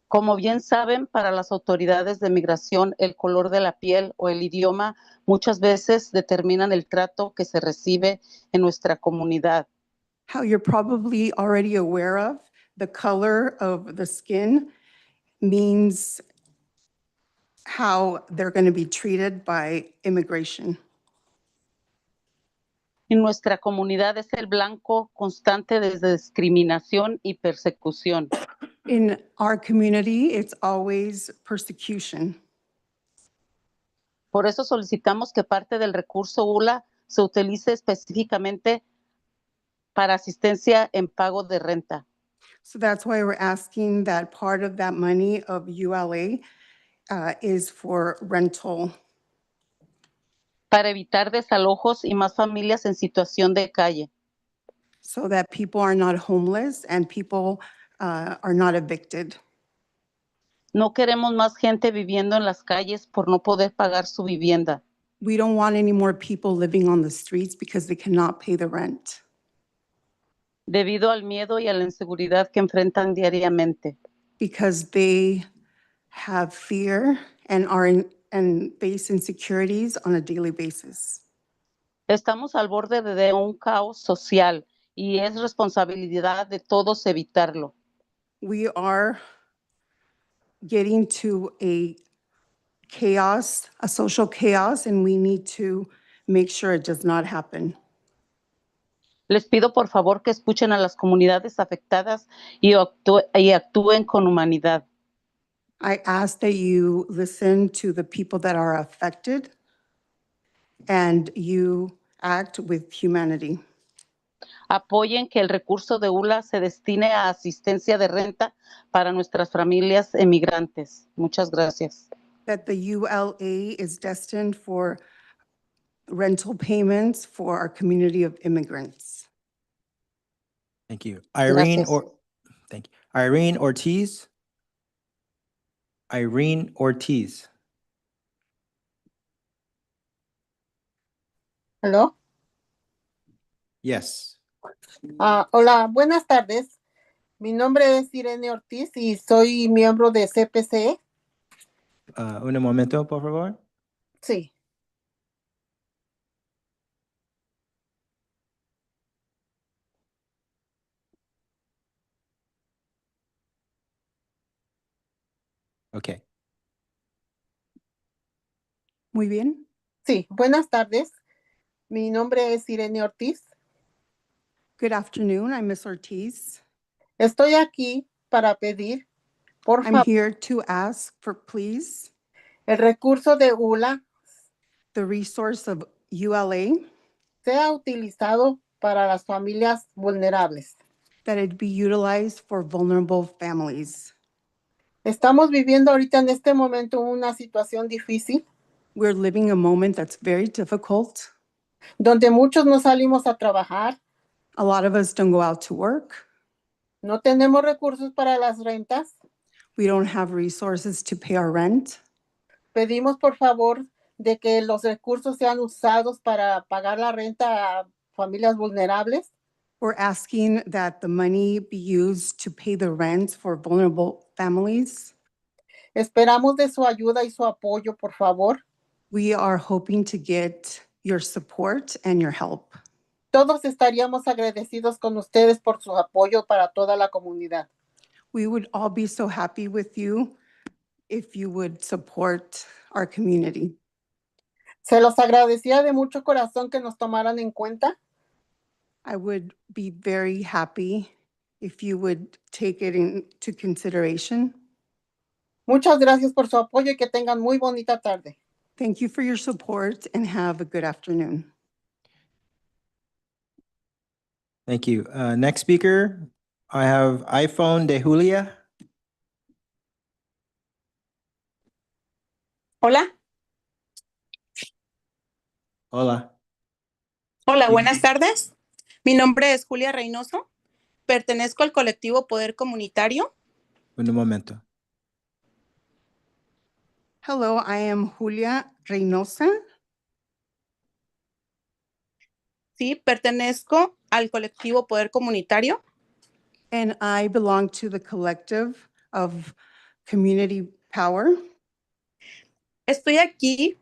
Como bien saben, para las autoridades de migración, el color de la piel o el idioma muchas veces determinan el trato que se recibe en nuestra comunidad. How you're probably already aware of, the color of the skin means how they're going to be treated by immigration. En nuestra comunidad es el blanco constante de discriminación y persecución. In our community, it's always persecution. Por eso solicitamos que parte del recurso ULA se utilice específicamente para asistencia en pago de renta. So that's why we're asking that part of that money of ULA is for rental. Para evitar desalojos y más familias en situación de calle. So that people are not homeless and people are not evicted. No queremos más gente viviendo en las calles por no poder pagar su vivienda. We don't want any more people living on the streets because they cannot pay the rent. Debido al miedo y a la inseguridad que enfrentan diariamente. Because they have fear and and face insecurities on a daily basis. Estamos al borde de un caos social y es responsabilidad de todos evitarlo. We are getting to a social chaos, and we need to make sure it does not happen. Les pido por favor que escuchen a las comunidades afectadas y actúen con humanidad. I ask that you listen to the people that are affected and you act with humanity. Apoyen que el recurso de ULA se destine a asistencia de renta para nuestras familias emigrantes. Muchas gracias. That the ULA is destined for rental payments for our community of immigrants. Thank you. Irene Ortiz. Irene Ortiz. ¿Aló? Yes. Hola, buenas tardes. Mi nombre es Irene Ortiz y soy miembro de CPC. Un momento, por favor. Sí. Okay. Muy bien. Sí, buenas tardes. Mi nombre es Irene Ortiz. Good afternoon, I'm Miss Ortiz. Estoy aquí para pedir, por I'm favor, here to ask for, please, el recurso de ULA the resource of ULA, sea utilizado para las familias vulnerables. that it be utilized for vulnerable families. Estamos viviendo ahorita en este momento una situación difícil, We're living a moment that's very difficult. donde muchos no salimos a trabajar, A lot of us don't go out to work. no tenemos recursos para las rentas. We don't have resources to pay our rent. Pedimos por favor de que los recursos sean usados para pagar la renta a familias vulnerables. We're asking that the money be used to pay the rent for vulnerable families. Esperamos de su ayuda y su apoyo, por favor. We are hoping to get your support and your help. Todos estaríamos agradecidos con ustedes por su apoyo para toda la comunidad. We would all be so happy with you if you would support our community. Se los agradecía de mucho corazón que nos tomaran en cuenta. I would be very happy if you would take it into consideration. Muchas gracias por su apoyo y que tengan muy bonita tarde. Thank you for your support and have a good afternoon. Thank you. Next speaker, I have iPhone de Julia. Hola, Hola. hola, buenas tardes. Mi nombre es Julia Reynoso. Pertenezco al colectivo Poder Comunitario. Un momento. Hello, I am Julia Reynosa. Sí, pertenezco al colectivo Poder Comunitario. And I belong to the collective of Community Power. Estoy aquí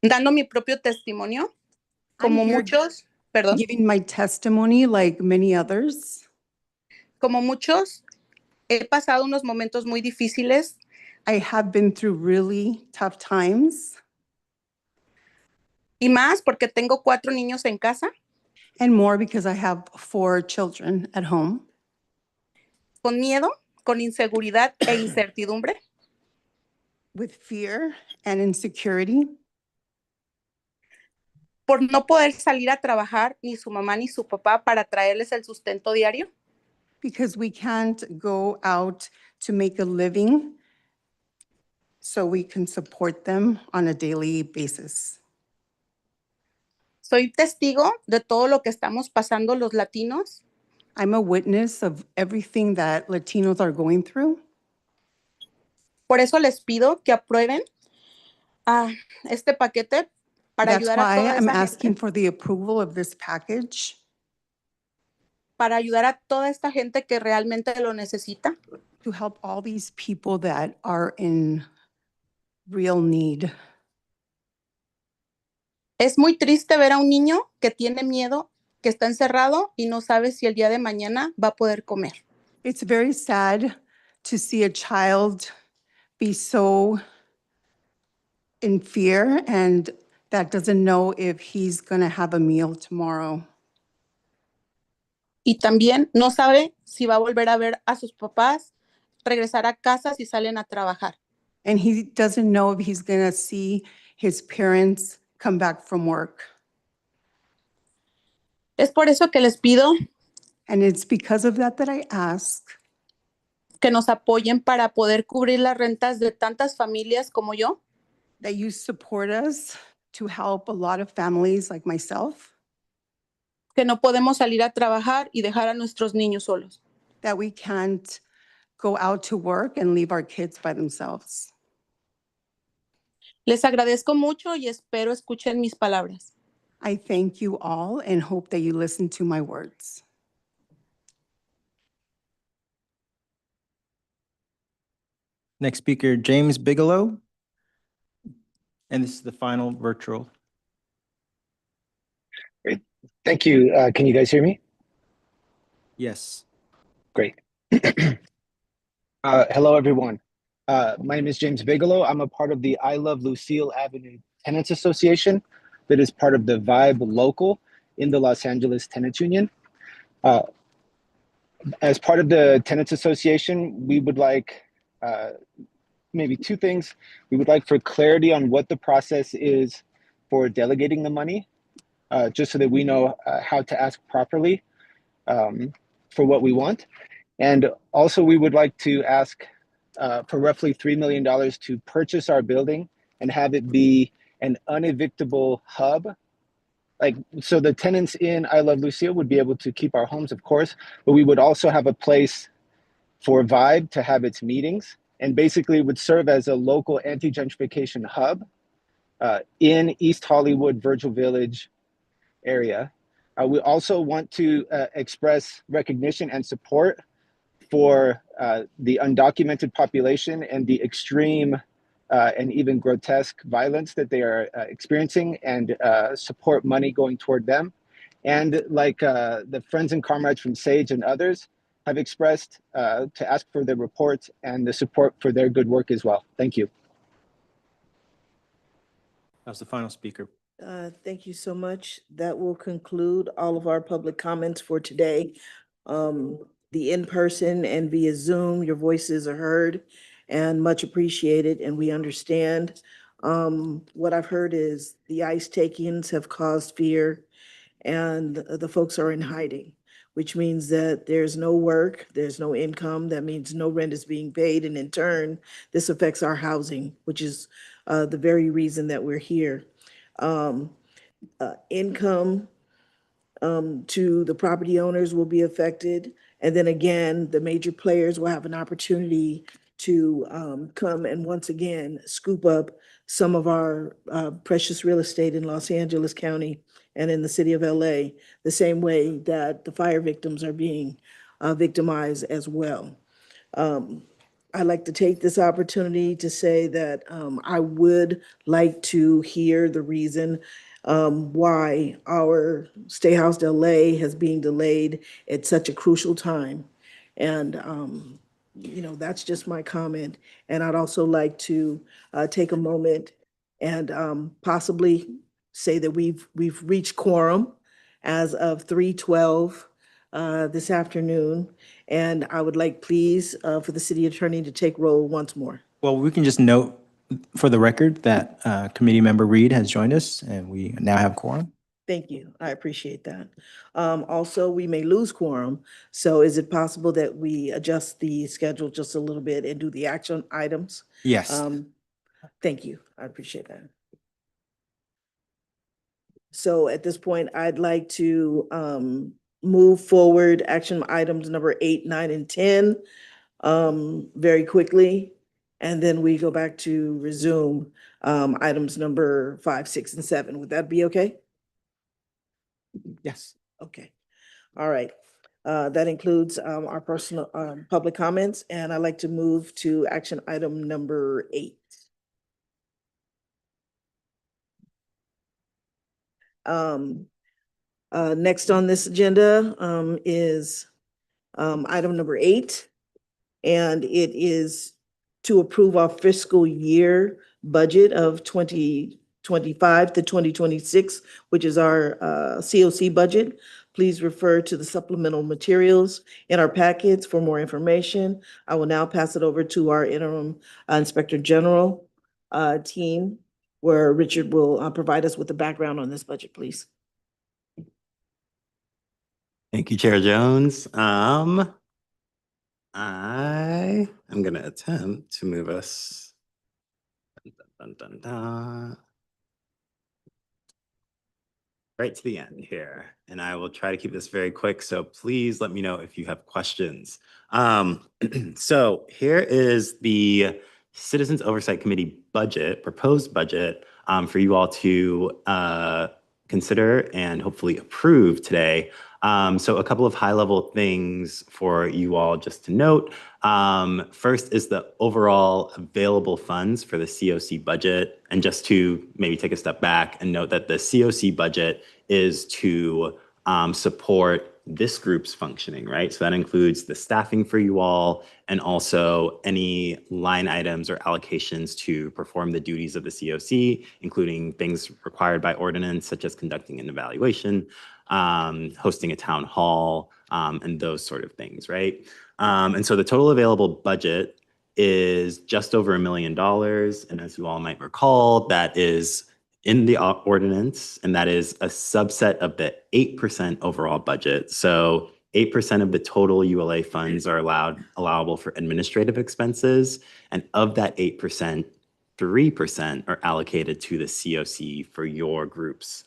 dando mi propio testimonio, como I'm here muchos, perdón, giving my testimony like many others. como muchos, he pasado unos momentos muy difíciles. I have been through really tough times. Y más porque tengo 4 niños en casa, And more because I have 4 children at home. con miedo, con inseguridad e incertidumbre. With fear and insecurity. Por no poder salir a trabajar ni su mamá ni su papá para traerles el sustento diario. Because we can't go out to make a living so we can support them on a daily basis. Soy testigo de todo lo que estamos pasando los latinos. I'm a witness of everything that Latinos are going through. Por eso les pido que aprueben este paquete para That's ayudar a why toda I'm esa asking gente, for the approval of this package para ayudar a toda esta gente que realmente lo necesita. to help all these people that are in real need. Es muy triste ver a un niño que tiene miedo, que está encerrado y no sabe si el día de mañana va a poder comer. It's very sad to see a child be so in fear and that doesn't know if he's going to have a meal tomorrow. Y también no sabe si va a volver a ver a sus papás, regresar a casa si salen a trabajar. And he doesn't know if he's going to see his parents come back from work. Es por eso que les pido And it's because of that that I ask que nos apoyen para poder cubrir las rentas de tantas familias como yo, that you support us to help a lot of families like myself, que no podemos salir a trabajar y dejar a nuestros niños solos. that we can't go out to work and leave our kids by themselves. Les agradezco mucho y espero escuchen mis palabras. I thank you all and hope that you listen to my words. Next speaker, James Bigelow. And this is the final virtual. Great. Thank you. Can you guys hear me? Yes. Great. Hello, everyone. My name is James Bigelow. I'm a part of the I Love Lucille Avenue Tenants Association that is part of the Vibe Local in the Los Angeles Tenants Union. As part of the Tenants Association, we would like maybe 2 things. We would like for clarity on what the process is for delegating the money, just so that we know how to ask properly for what we want. And also we would like to ask for roughly $3 million to purchase our building and have it be an unevictable hub. So the tenants in I Love Lucille would be able to keep our homes, of course, but we would also have a place for Vibe to have its meetings, and basically would serve as a local anti-gentrification hub in East Hollywood, Virgil Village area. We also want to express recognition and support for the undocumented population and the extreme and even grotesque violence that they are experiencing, and support money going toward them. And like the friends and comrades from SAGE and others have expressed, to ask for the reports and the support for their good work as well. Thank you. That was the final speaker. Thank you so much. That will conclude all of our public comments for today. the in-person and via Zoom. Your voices are heard and much appreciated, and we understand. What I've heard is the ICE takings have caused fear, and the folks are in hiding, which means that there's no work, there's no income. That means no rent is being paid, and in turn, this affects our housing, which is the very reason that we're here. Income to the property owners will be affected. And then again, the major players will have an opportunity to come and once again scoop up some of our precious real estate in Los Angeles County and in the city of LA, the same way that the fire victims are being victimized as well. I'd like to take this opportunity to say that I would like to hear the reason why our State House delay has been delayed at such a crucial time. And, you know, that's just my comment. And I'd also like to take a moment and possibly say that we've reached quorum as of 3:12 this afternoon. And I would like, please, for the city attorney to take roll once more. Well, we can just note for the record that Committee Member Reed has joined us, and we now have quorum. Thank you. I appreciate that. Also, we may lose quorum. So is it possible that we adjust the schedule just a little bit and do the action items? Yes. Thank you. I appreciate that. So at this point, I'd like to move forward action items number 8, 9, and 10 very quickly. And then we go back to resume items number 5, 6, and 7. Would that be okay? Yes. Okay. All right. That includes our personal public comments, and I'd like to move to action item number 8. Next on this agenda is item number 8, and it is to approve our fiscal year budget of 2025 to 2026, which is our COC budget. Please refer to the supplemental materials in our packets for more information. I will now pass it over to our interim Inspector General team, where Richard will provide us with the background on this budget, please. Thank you, Chair Jones. I am going to attempt to move us right to the end here, and I will try to keep this very quick. So please let me know if you have questions. So here is the Citizens Oversight Committee budget, proposed budget for you all to consider and hopefully approve today. So a couple of high-level things for you all just to note. First is the overall available funds for the COC budget. And just to maybe take a step back and note that the COC budget is to support this group's functioning, right? So that includes the staffing for you all and also any line items or allocations to perform the duties of the COC, including things required by ordinance, such as conducting an evaluation, hosting a town hall, and those sort of things, right? And so the total available budget is just over $1 million. And as you all might recall, that is in the ordinance, and that is a subset of the 8% overall budget. So 8% of the total ULA funds are allowable for administrative expenses. And of that 8%, 3% are allocated to the COC for your group's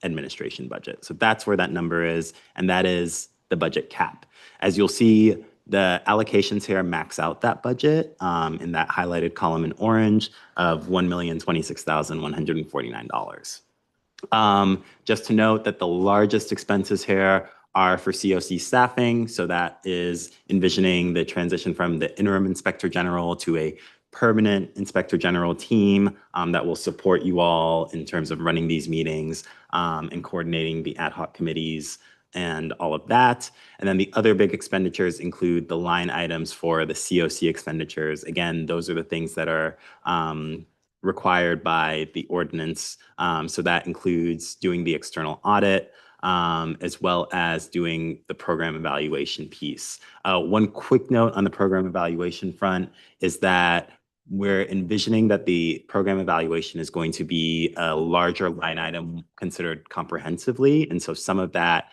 administration budget. So that's where that number is, and that is the budget cap. As you'll see, the allocations here max out that budget in that highlighted column in orange of $1,026,149. Just to note that the largest expenses here are for COC staffing. So that is envisioning the transition from the interim inspector general to a permanent inspector general team that will support you all in terms of running these meetings and coordinating the ad hoc committees and all of that. And then the other big expenditures include the line items for the COC expenditures. Again, those are the things that are required by the ordinance. So that includes doing the external audit, as well as doing the program evaluation piece. One quick note on the program evaluation front is that we're envisioning that the program evaluation is going to be a larger line item considered comprehensively. And so some of that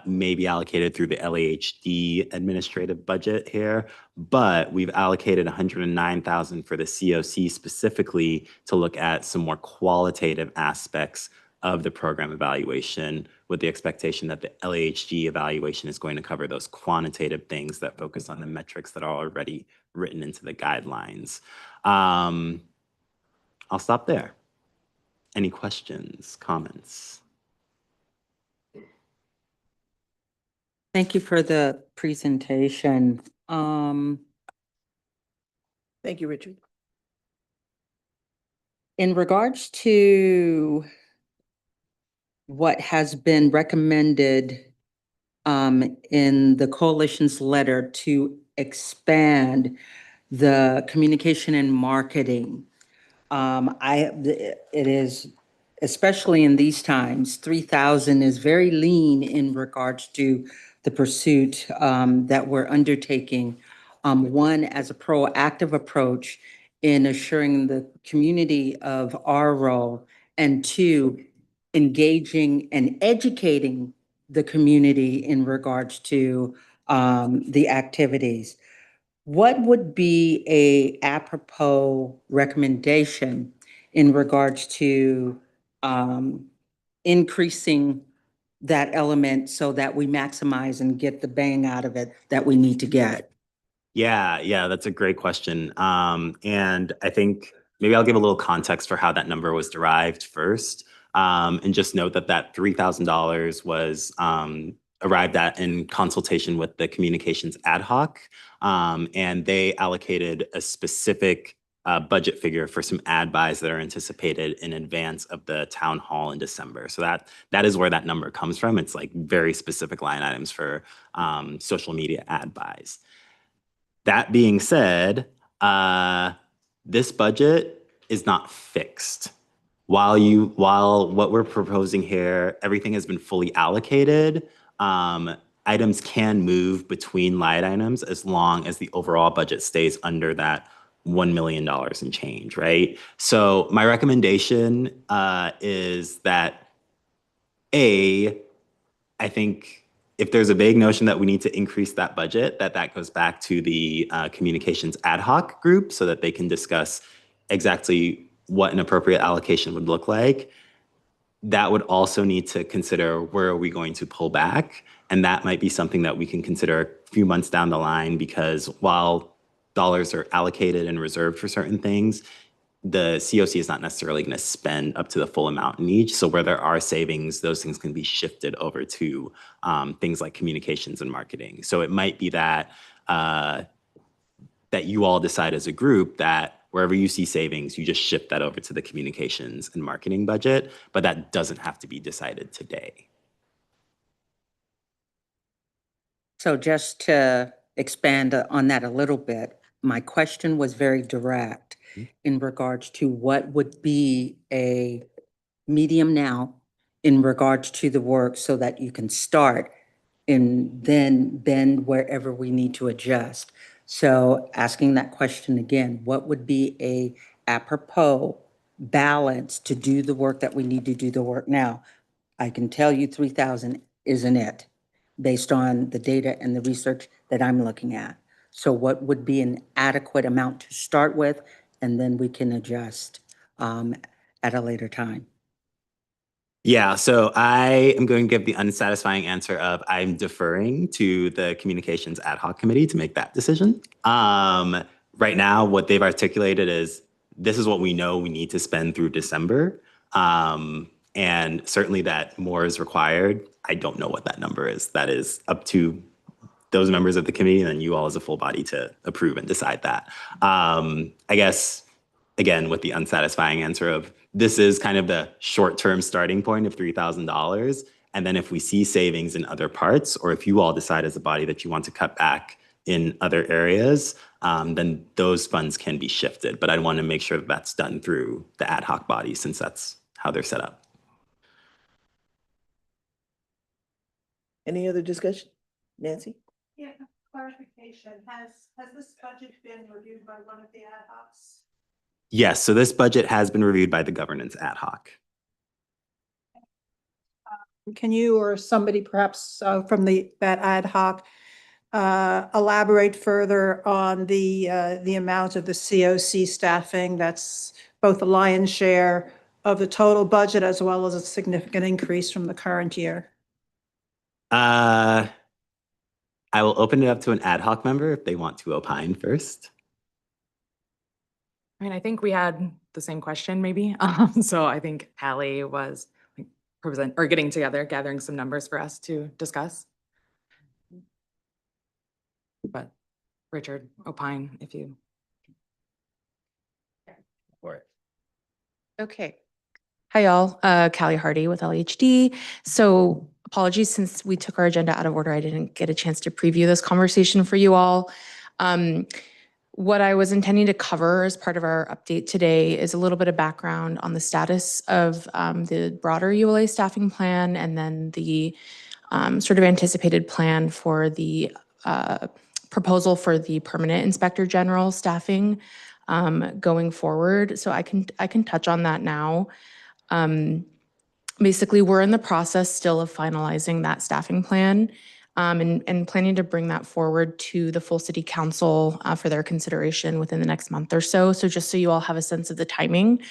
may be allocated through the LAHD administrative budget here, but we've allocated $109,000 for the COC specifically to look at some more qualitative aspects of the program evaluation, with the expectation that the LAHD evaluation is going to cover those quantitative things that focus on the metrics that are already written into the guidelines. I'll stop there. Any questions, comments? Thank you for the presentation. Thank you, Richard. In regards to what has been recommended in the coalition's letter to expand the communication and marketing, it is, especially in these times, 3,000 is very lean in regards to the pursuit that we're undertaking. One, as a proactive approach in assuring the community of our role, and two, engaging and educating the community in regards to the activities. What would be a apropos recommendation in regards to increasing that element so that we maximize and get the bang out of it that we need to get? Yeah, that's a great question. And I think maybe I'll give a little context for how that number was derived first. And just note that that $3,000 was arrived at in consultation with the communications ad hoc. And they allocated a specific budget figure for some ad buys that are anticipated in advance of the town hall in December. So that is where that number comes from. It's like very specific line items for social media ad buys. That being said, this budget is not fixed. While what we're proposing here, everything has been fully allocated, items can move between line items as long as the overall budget stays under that $1 million and change, right? So my recommendation is that, I think if there's a vague notion that we need to increase that budget, that goes back to the communications ad hoc group so that they can discuss exactly what an appropriate allocation would look like. That would also need to consider where are we going to pull back? And that might be something that we can consider a few months down the line, because while dollars are allocated and reserved for certain things, the COC is not necessarily going to spend up to the full amount in each. So where there are savings, those things can be shifted over to things like communications and marketing. So it might be that that you all decide as a group that wherever you see savings, you just shift that over to the communications and marketing budget, but that doesn't have to be decided today. So just to expand on that a little bit, my question was very direct in regards to what would be a medium now in regards to the work so that you can start and then bend wherever we need to adjust. So asking that question again, what would be a apropos balance to do the work that we need to do the work now? I can tell you 3,000 isn't it, based on the data and the research that I'm looking at. So what would be an adequate amount to start with, and then we can adjust at a later time? Yeah, so I am going to give the unsatisfying answer of I'm deferring to the communications ad hoc committee to make that decision. Right now, what they've articulated is this is what we know we need to spend through December. And certainly that more is required. I don't know what that number is. That is up to those members of the committee and you all as a full body to approve and decide that. I guess, again, with the unsatisfying answer of this is kind of the short-term starting point of $3,000. And then if we see savings in other parts, or if you all decide as a body that you want to cut back in other areas, then those funds can be shifted. But I want to make sure that that's done through the ad hoc body, since that's how they're set up. Any other discussion? Nancy? Yeah, clarification. Has this budget been reviewed by one of the ad hocs? Yes, so this budget has been reviewed by the governance ad hoc. Can you or somebody perhaps from that ad hoc elaborate further on the amount of the COC staffing that's both the lion's share of the total budget as well as a significant increase from the current year? I will open it up to an ad hoc member if they want to opine first. I mean, I think we had the same question maybe. So I think Hallie was like getting together, gathering some numbers for us to discuss. But Richard, opine if you. For it. Okay. Hi, y'all. Callie Hardy with LHD. So apologies, since we took our agenda out of order, I didn't get a chance to preview this conversation for you all. What I was intending to cover as part of our update today is a little bit of background on the status of the broader ULA staffing plan, and then the sort of anticipated plan for the proposal for the permanent inspector general staffing going forward. So I can touch on that now. Basically, we're in the process still of finalizing that staffing plan and planning to bring that forward to the full city council for their consideration within the next month or so. So just so you all have a sense of the timing,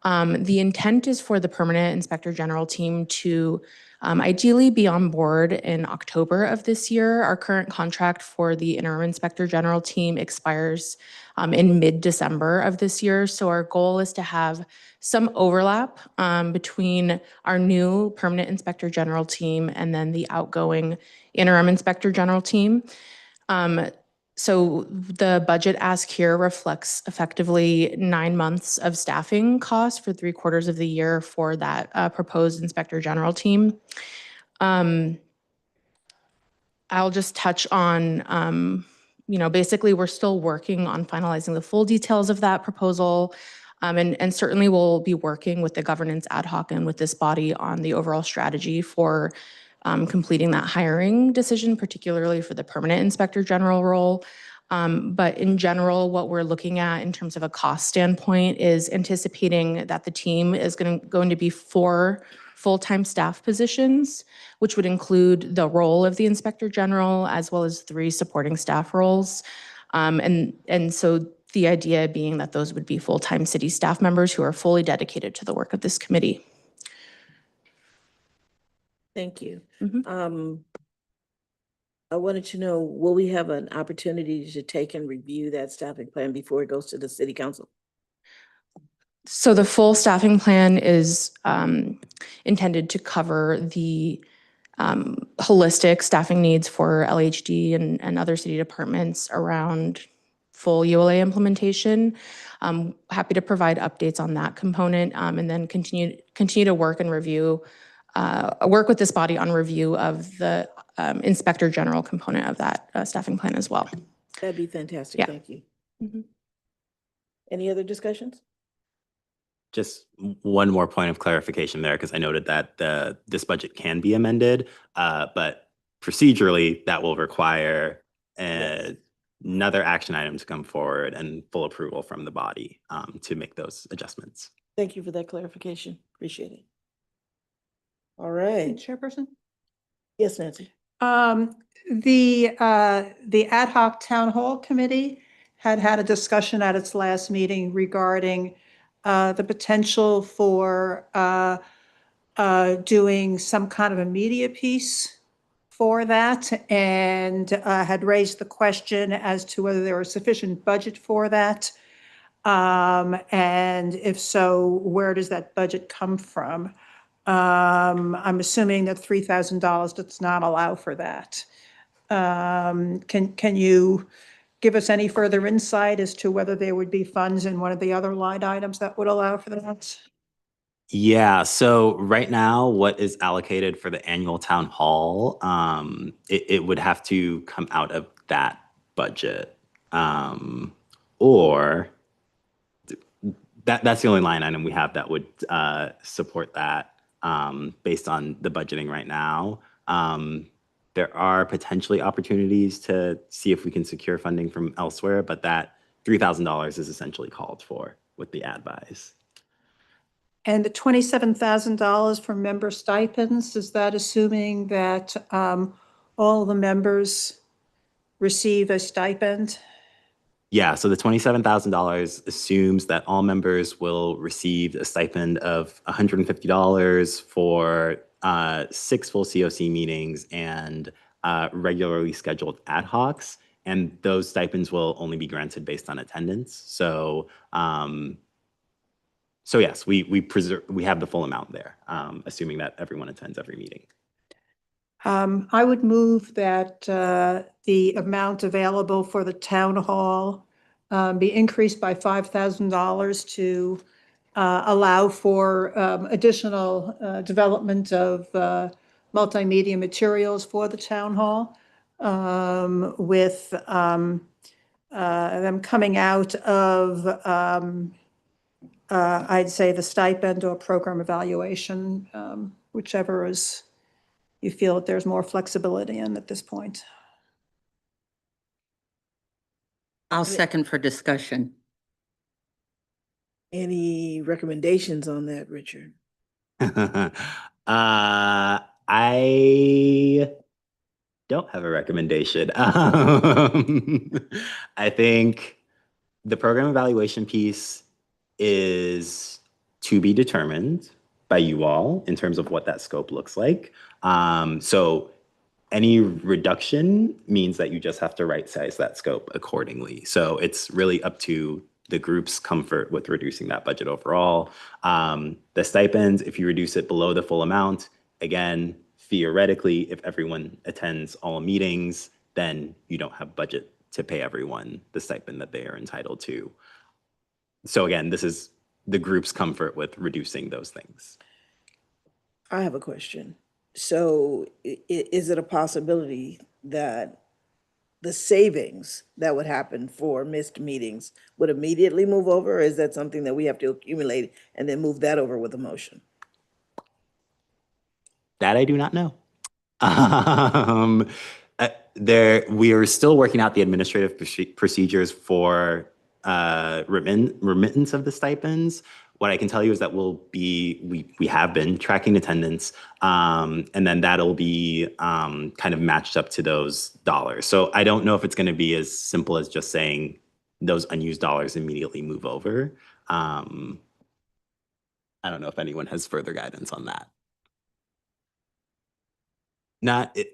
the intent is for the permanent inspector general team to ideally be on board in October of this year. Our current contract for the interim inspector general team expires in mid-December of this year. So our goal is to have some overlap between our new permanent inspector general team and then the outgoing interim inspector general team. So the budget ask here reflects effectively 9 months of staffing costs for 3/4 of the year for that proposed inspector general team. I'll just touch on, basically we're still working on finalizing the full details of that proposal. And certainly we'll be working with the governance ad hoc and with this body on the overall strategy for completing that hiring decision, particularly for the permanent inspector general role. But in general, what we're looking at in terms of a cost standpoint is anticipating that the team is going to be 4 full-time staff positions, which would include the role of the inspector general as well as 3 supporting staff roles. And so the idea being that those would be full-time city staff members who are fully dedicated to the work of this committee. Thank you. I wanted to know, will we have an opportunity to take and review that staffing plan before it goes to the city council? So the full staffing plan is intended to cover the holistic staffing needs for LHD and other city departments around full ULA implementation. Happy to provide updates on that component and then continue to work and review, work with this body on review of the inspector general component of that staffing plan as well. That'd be fantastic. Yeah. Thank you. Any other discussions? Just one more point of clarification there, because I noted that this budget can be amended, but procedurally that will require another action item to come forward and full approval from the body to make those adjustments. Thank you for that clarification. Appreciate it. All right. Chairperson? Yes, Nancy. The ad hoc town hall committee had a discussion at its last meeting regarding the potential for doing some kind of a media piece for that, and had raised the question as to whether there was sufficient budget for that. And if so, where does that budget come from? I'm assuming that $3,000 does not allow for that. Can you give us any further insight as to whether there would be funds in one of the other line items that would allow for that? Yeah, so right now, what is allocated for the annual town hall, it would have to come out of that budget. Or that's the only line item we have that would support that based on the budgeting right now. There are potentially opportunities to see if we can secure funding from elsewhere, but that $3,000 is essentially called for with the ad buys. And the $27,000 for member stipends, is that assuming that all the members receive a stipend? Yeah, so the $27,000 assumes that all members will receive a stipend of $150 for 6 full COC meetings and regularly scheduled ad hocs. And those stipends will only be granted based on attendance. So, so yes, we have the full amount there, assuming that everyone attends every meeting. I would move that the amount available for the town hall be increased by $5,000 to allow for additional development of multimedia materials for the town hall, with them coming out of, I'd say, the stipend or program evaluation, whichever is you feel that there's more flexibility in at this point. I'll second for discussion. Any recommendations on that, Richard? I don't have a recommendation. I think the program evaluation piece is to be determined by you all in terms of what that scope looks like. So any reduction means that you just have to right size that scope accordingly. So it's really up to the group's comfort with reducing that budget overall. The stipends, if you reduce it below the full amount, again, theoretically, if everyone attends all meetings, then you don't have budget to pay everyone the stipend that they are entitled to. So again, this is the group's comfort with reducing those things. I have a question. So is it a possibility that the savings that would happen for missed meetings would immediately move over? Or is that something that we have to accumulate and then move that over with a motion? That I do not know. We are still working out the administrative procedures for remittance of the stipends. What I can tell you is that we have been tracking attendance, and then that'll be kind of matched up to those dollars. So I don't know if it's going to be as simple as just saying those unused dollars immediately move over. I don't know if anyone has further guidance on that.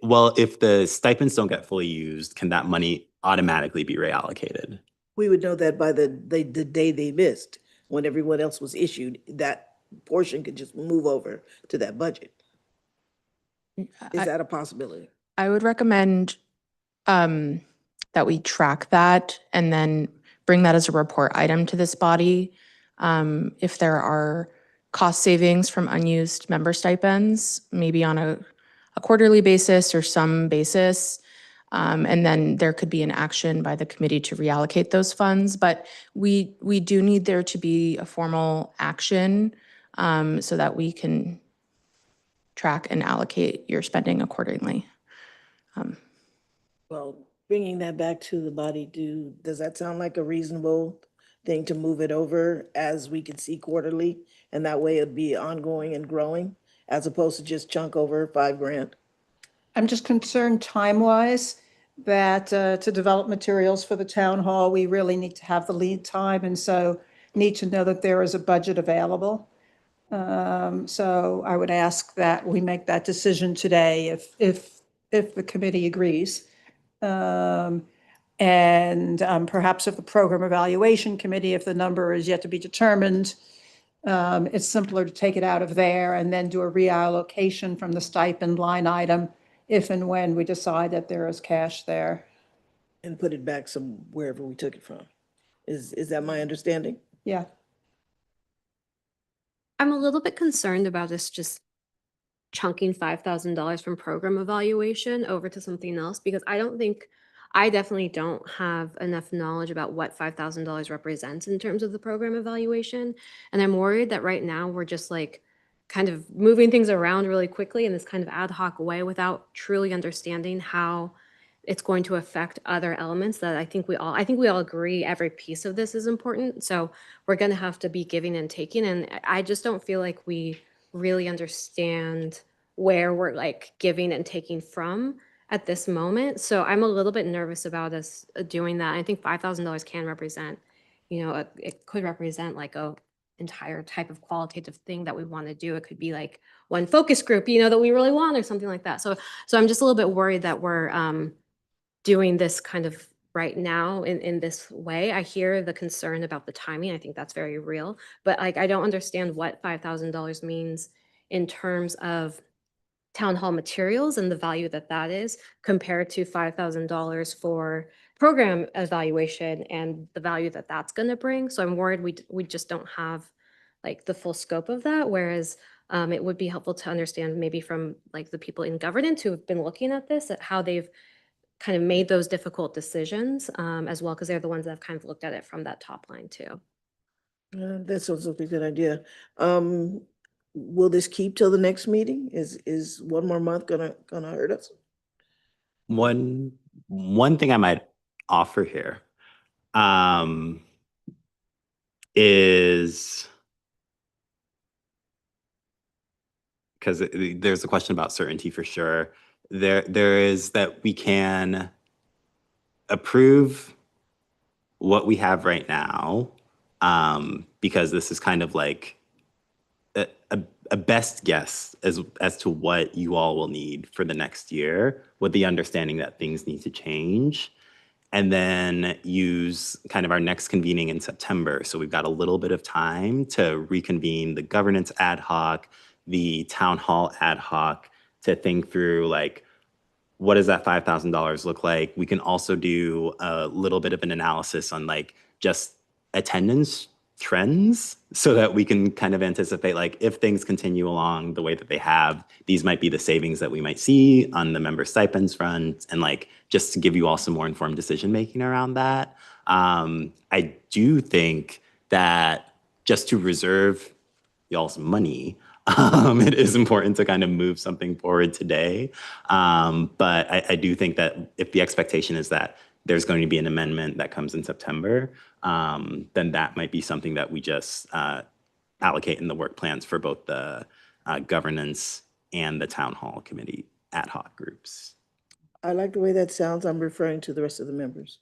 Well, if the stipends don't get fully used, can that money automatically be reallocated? We would know that by the day they missed, when everyone else was issued, that portion could just move over to that budget. Is that a possibility? I would recommend that we track that and then bring that as a report item to this body. If there are cost savings from unused member stipends, maybe on a quarterly basis or some basis, and then there could be an action by the committee to reallocate those funds. But we do need there to be a formal action so that we can track and allocate your spending accordingly. Well, bringing that back to the body, does that sound like a reasonable thing to move it over as we can see quarterly? And that way it'd be ongoing and growing as opposed to just chunk over $5,000? I'm just concerned time-wise that to develop materials for the town hall, we really need to have the lead time, and so need to know that there is a budget available. So I would ask that we make that decision today if the committee agrees. And perhaps if the program evaluation committee, if the number is yet to be determined, it's simpler to take it out of there and then do a reallocation from the stipend line item if and when we decide that there is cash there. And put it back wherever we took it from. Is that my understanding? Yeah. I'm a little bit concerned about this just chunking $5,000 from program evaluation over to something else, because I definitely don't have enough knowledge about what $5,000 represents in terms of the program evaluation. And I'm worried that right now we're just like kind of moving things around really quickly in this kind of ad hoc way without truly understanding how it's going to affect other elements that I think we all agree every piece of this is important. So we're going to have to be giving and taking. And I just don't feel like we really understand where we're like giving and taking from at this moment. So I'm a little bit nervous about us doing that. I think $5,000 can represent, it could represent like a entire type of qualitative thing that we want to do. It could be like one focus group, that we really want or something like that. So I'm just a little bit worried that we're doing this kind of right now in this way. I hear the concern about the timing. I think that's very real, but like, I don't understand what $5,000 means in terms of town hall materials and the value that is compared to $5,000 for program evaluation and the value that that's going to bring. So I'm worried we just don't have like the full scope of that. Whereas it would be helpful to understand maybe from like the people in governance who have been looking at this, at how they've kind of made those difficult decisions as well, because they're the ones that have kind of looked at it from that top line too. That sounds like a good idea. Will this keep till the next meeting? Is one more month gonna hurt us? One thing I might offer here is, because there's a question about certainty for sure. There is that we can approve what we have right now, because this is kind of like a best guess as to what you all will need for the next year, with the understanding that things need to change, and then use kind of our next convening in September. So we've got a little bit of time to reconvene the governance ad hoc, the town hall ad hoc, to think through like, what does that $5,000 look like? We can also do a little bit of an analysis on like just attendance trends, so that we can kind of anticipate like, if things continue along the way that they have, these might be the savings that we might see on the member stipends front, and like just to give you all some more informed decision making around that. I do think that just to reserve y'all's money, it is important to kind of move something forward today. But I do think that if the expectation is that there's going to be an amendment that comes in September, then that might be something that we just allocate in the work plans for both the governance and the town hall committee ad hoc groups. I like the way that sounds. I'm referring to the rest of the members.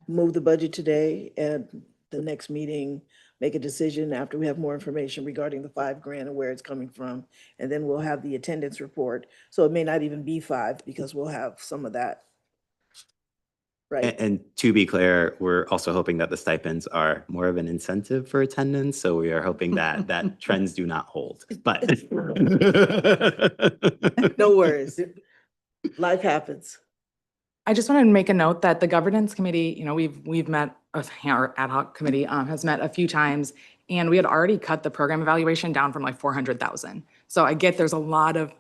Move the budget today, and the next meeting, make a decision after we have more information regarding the $5,000 and where it's coming from. And then we'll have the attendance report. So it may not even be 5, because we'll have some of that. Right. And to be clear, we're also hoping that the stipends are more of an incentive for attendance. So we are hoping that trends do not hold. But no worries. Life happens. I just wanted to make a note that the governance committee, we've met, our ad hoc committee has met a few times, and we had already cut the program evaluation down from like 400,000. So I get there's a lot of,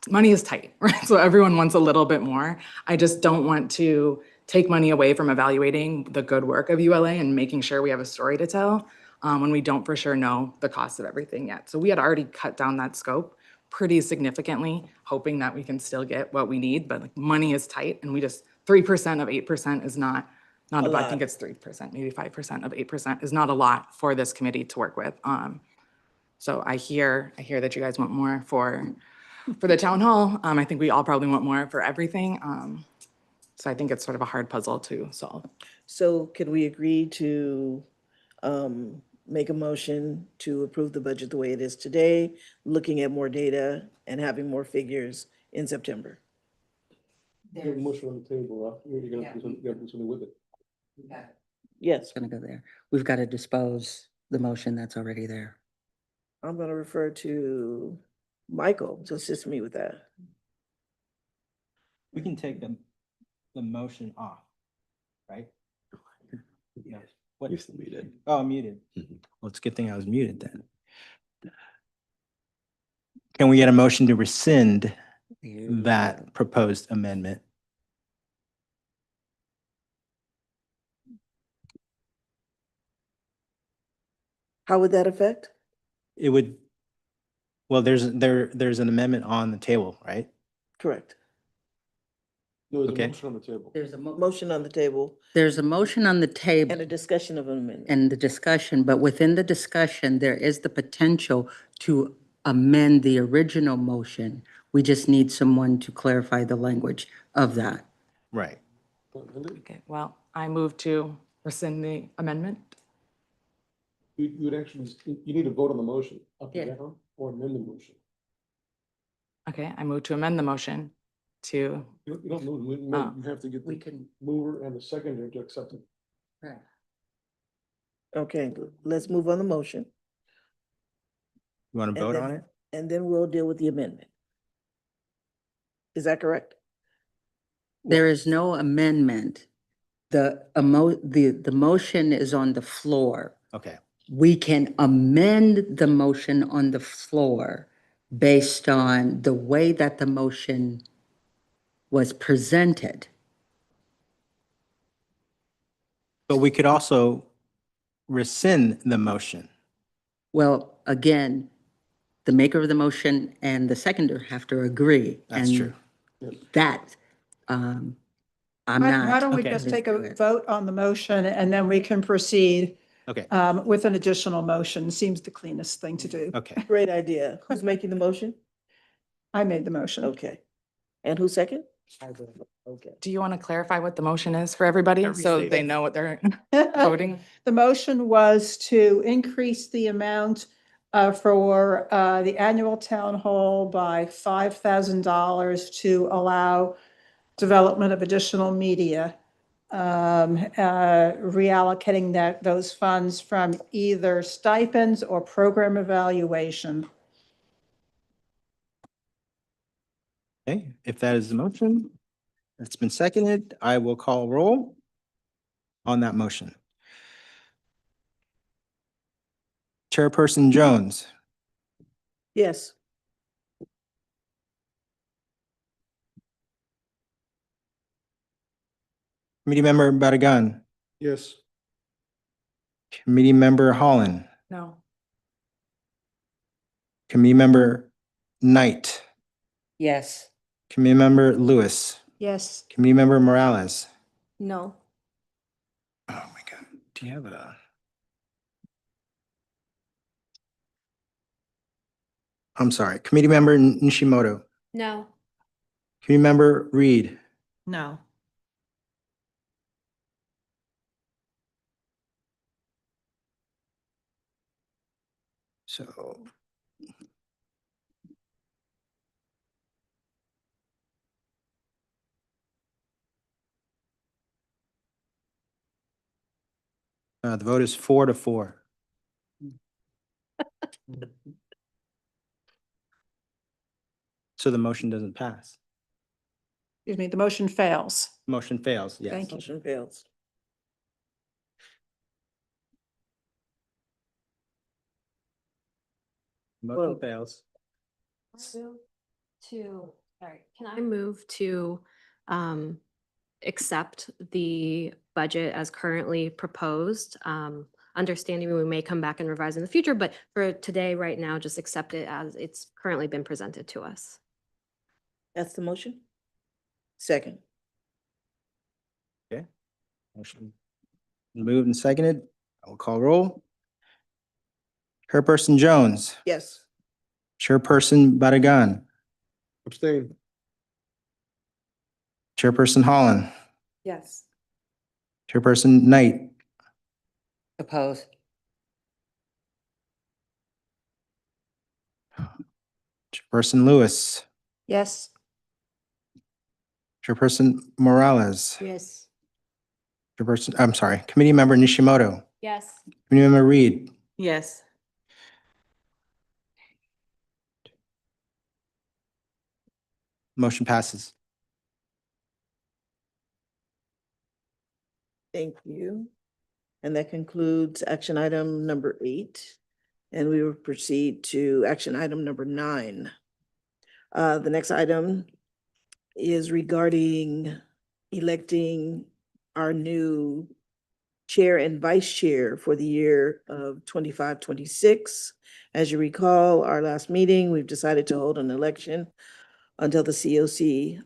money is tight, right? So everyone wants a little bit more. I just don't want to take money away from evaluating the good work of ULA and making sure we have a story to tell when we don't for sure know the cost of everything yet. So we had already cut down that scope pretty significantly, hoping that we can still get what we need, but like money is tight, and we just, 3% of 8% is not a lot. I think it's 3%, maybe 5% of 8% is not a lot for this committee to work with. So I hear that you guys want more for the town hall. I think we all probably want more for everything. So I think it's sort of a hard puzzle to solve. So can we agree to make a motion to approve the budget the way it is today, looking at more data and having more figures in September? There's a motion on the table, you're gonna do something with it. Yes. Gonna go there. We've got to dispose the motion that's already there. I'm gonna refer to Michael to assist me with that. We can take the motion off, right? Yeah. You're still muted. Oh, I'm muted. Well, it's a good thing I was muted then. Can we get a motion to rescind that proposed amendment? How would that affect? It would Well, there's an amendment on the table, right? Correct. No, there's a Okay. motion on the table. There's a motion on the table There's a motion on the table. and a discussion of an amendment. And the discussion, but within the discussion, there is the potential to amend the original motion. We just need someone to clarify the language of that. Right. Okay, well, I move to rescind the amendment. You would actually, you need to vote on the motion, up Yeah. and down, or amend the motion. Okay, I move to amend the motion to, You don't move, Oh. you have to get We the can, mover and the seconder to accept it. right. Okay, let's move on the motion. You want And to vote then- on it? And then we'll deal with the amendment. Is that correct? There is no amendment. The motion is on the floor. Okay. We can amend the motion on the floor based on the way that the motion was presented. But we could also rescind the motion. Well, again, the maker of the motion and the seconder have to agree. That's and true. That, I'm not. Why don't we Okay. just take a vote on the motion and then we can proceed Okay. with an additional motion? Seems the cleanest thing to do. Okay. Great idea. Who's making the motion? I made the motion. Okay. And who's second? Okay. do you want to clarify what the motion is for everybody so Restate they it. know what they're voting? The motion was to increase the amount for the annual town hall by $5,000 to allow development of additional media, reallocating those funds from either stipends or program evaluation. Okay, if that is the motion, it's been seconded, I will call roll on that motion. Chairperson Jones, Yes. Committee Member Barragan, Yes. Committee Member Holland, No. Committee Member Knight, Yes. Committee Member Lewis, Yes. Committee Member Morales. No. Oh my God, do you have a? I'm sorry, Committee Member Nishimoto, No. Committee Member Reed, No. so. The vote is 4-4. So the motion doesn't pass. Excuse me, the motion fails. Motion fails, yes. Thank you. Motion fails. Motion Well- fails. Can I move to accept the budget as currently proposed? Understanding we may come back and revise in the future, but for today, right now, just accept it as it's currently been presented to us. That's the motion? Second. Motion moved and seconded. I will call roll. Chairperson Jones, Yes. Chairperson Barragan, Abstain. Chairperson Holland, Yes. Chairperson Knight, Oppose. Chairperson Lewis, Yes. Chairperson Morales, Yes. Chairperson, I'm sorry, Committee Member Nishimoto, Yes. Committee Member Reed, Yes. motion passes. Thank you. And that concludes action item number 8. And we will proceed to action item number 9. The next item is regarding electing our new chair and vice chair for the year of 25-26. As you recall, our last meeting, we've decided to hold an election until the COC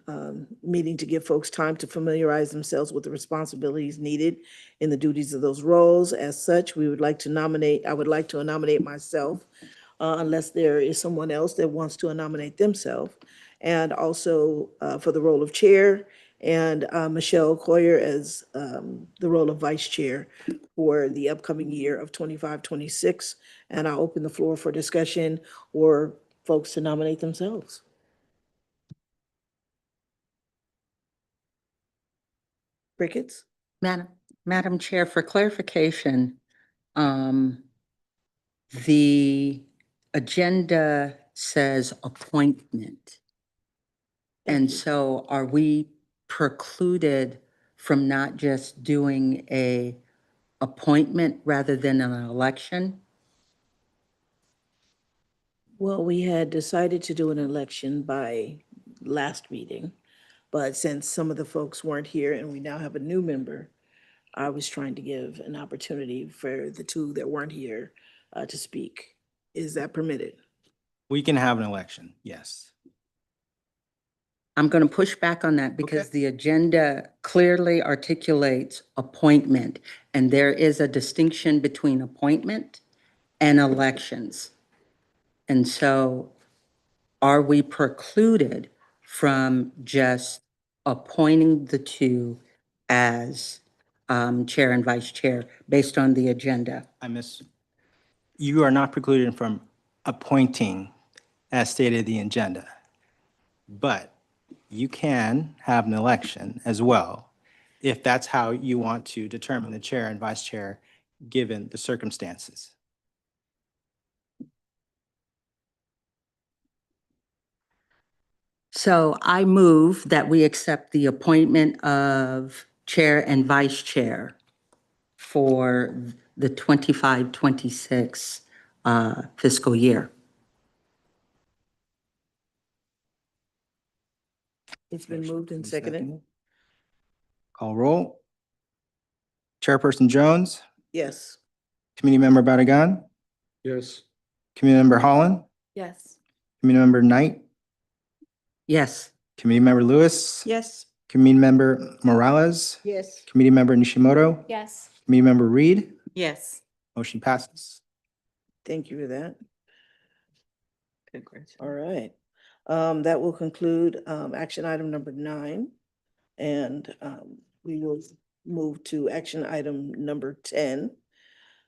meeting to give folks time to familiarize themselves with the responsibilities needed in the duties of those roles. As such, I would like to nominate myself, unless there is someone else that wants to nominate themselves, and also for the role of chair, and Michelle Coyer as the role of vice chair for the upcoming year of 25-26. And I'll open the floor for discussion or folks to nominate themselves. Crickets? Madam Chair, for clarification, the agenda says appointment. And so are we precluded from not just doing a appointment rather than an election? Well, we had decided to do an election by last meeting, but since some of the folks weren't here and we now have a new member, I was trying to give an opportunity for the two that weren't here to speak. Is that permitted? We can have an election, yes. I'm going to push back on that because the agenda clearly articulates appointment, and there is a distinction between appointment and elections. And so are we precluded from just appointing the two as chair and vice chair based on the agenda? You are not precluded from appointing as stated in the agenda, but you can have an election as well if that's how you want to determine the chair and vice chair, given the circumstances. So I move that we accept the appointment of chair and vice chair for the 25-26 fiscal year. It's been moved and seconded. Call roll. Chairperson Jones, Yes. Committee Member Barragan, Yes. Committee Member Holland, Yes. Committee Member Knight, Yes. Committee Member Lewis, Yes. Committee Member Morales, Yes. Committee Member Nishimoto, Yes. Committee Member Reed. Yes. Motion passes. Thank you for that. All right. That will conclude action item number 9. And we will move to action item number 10,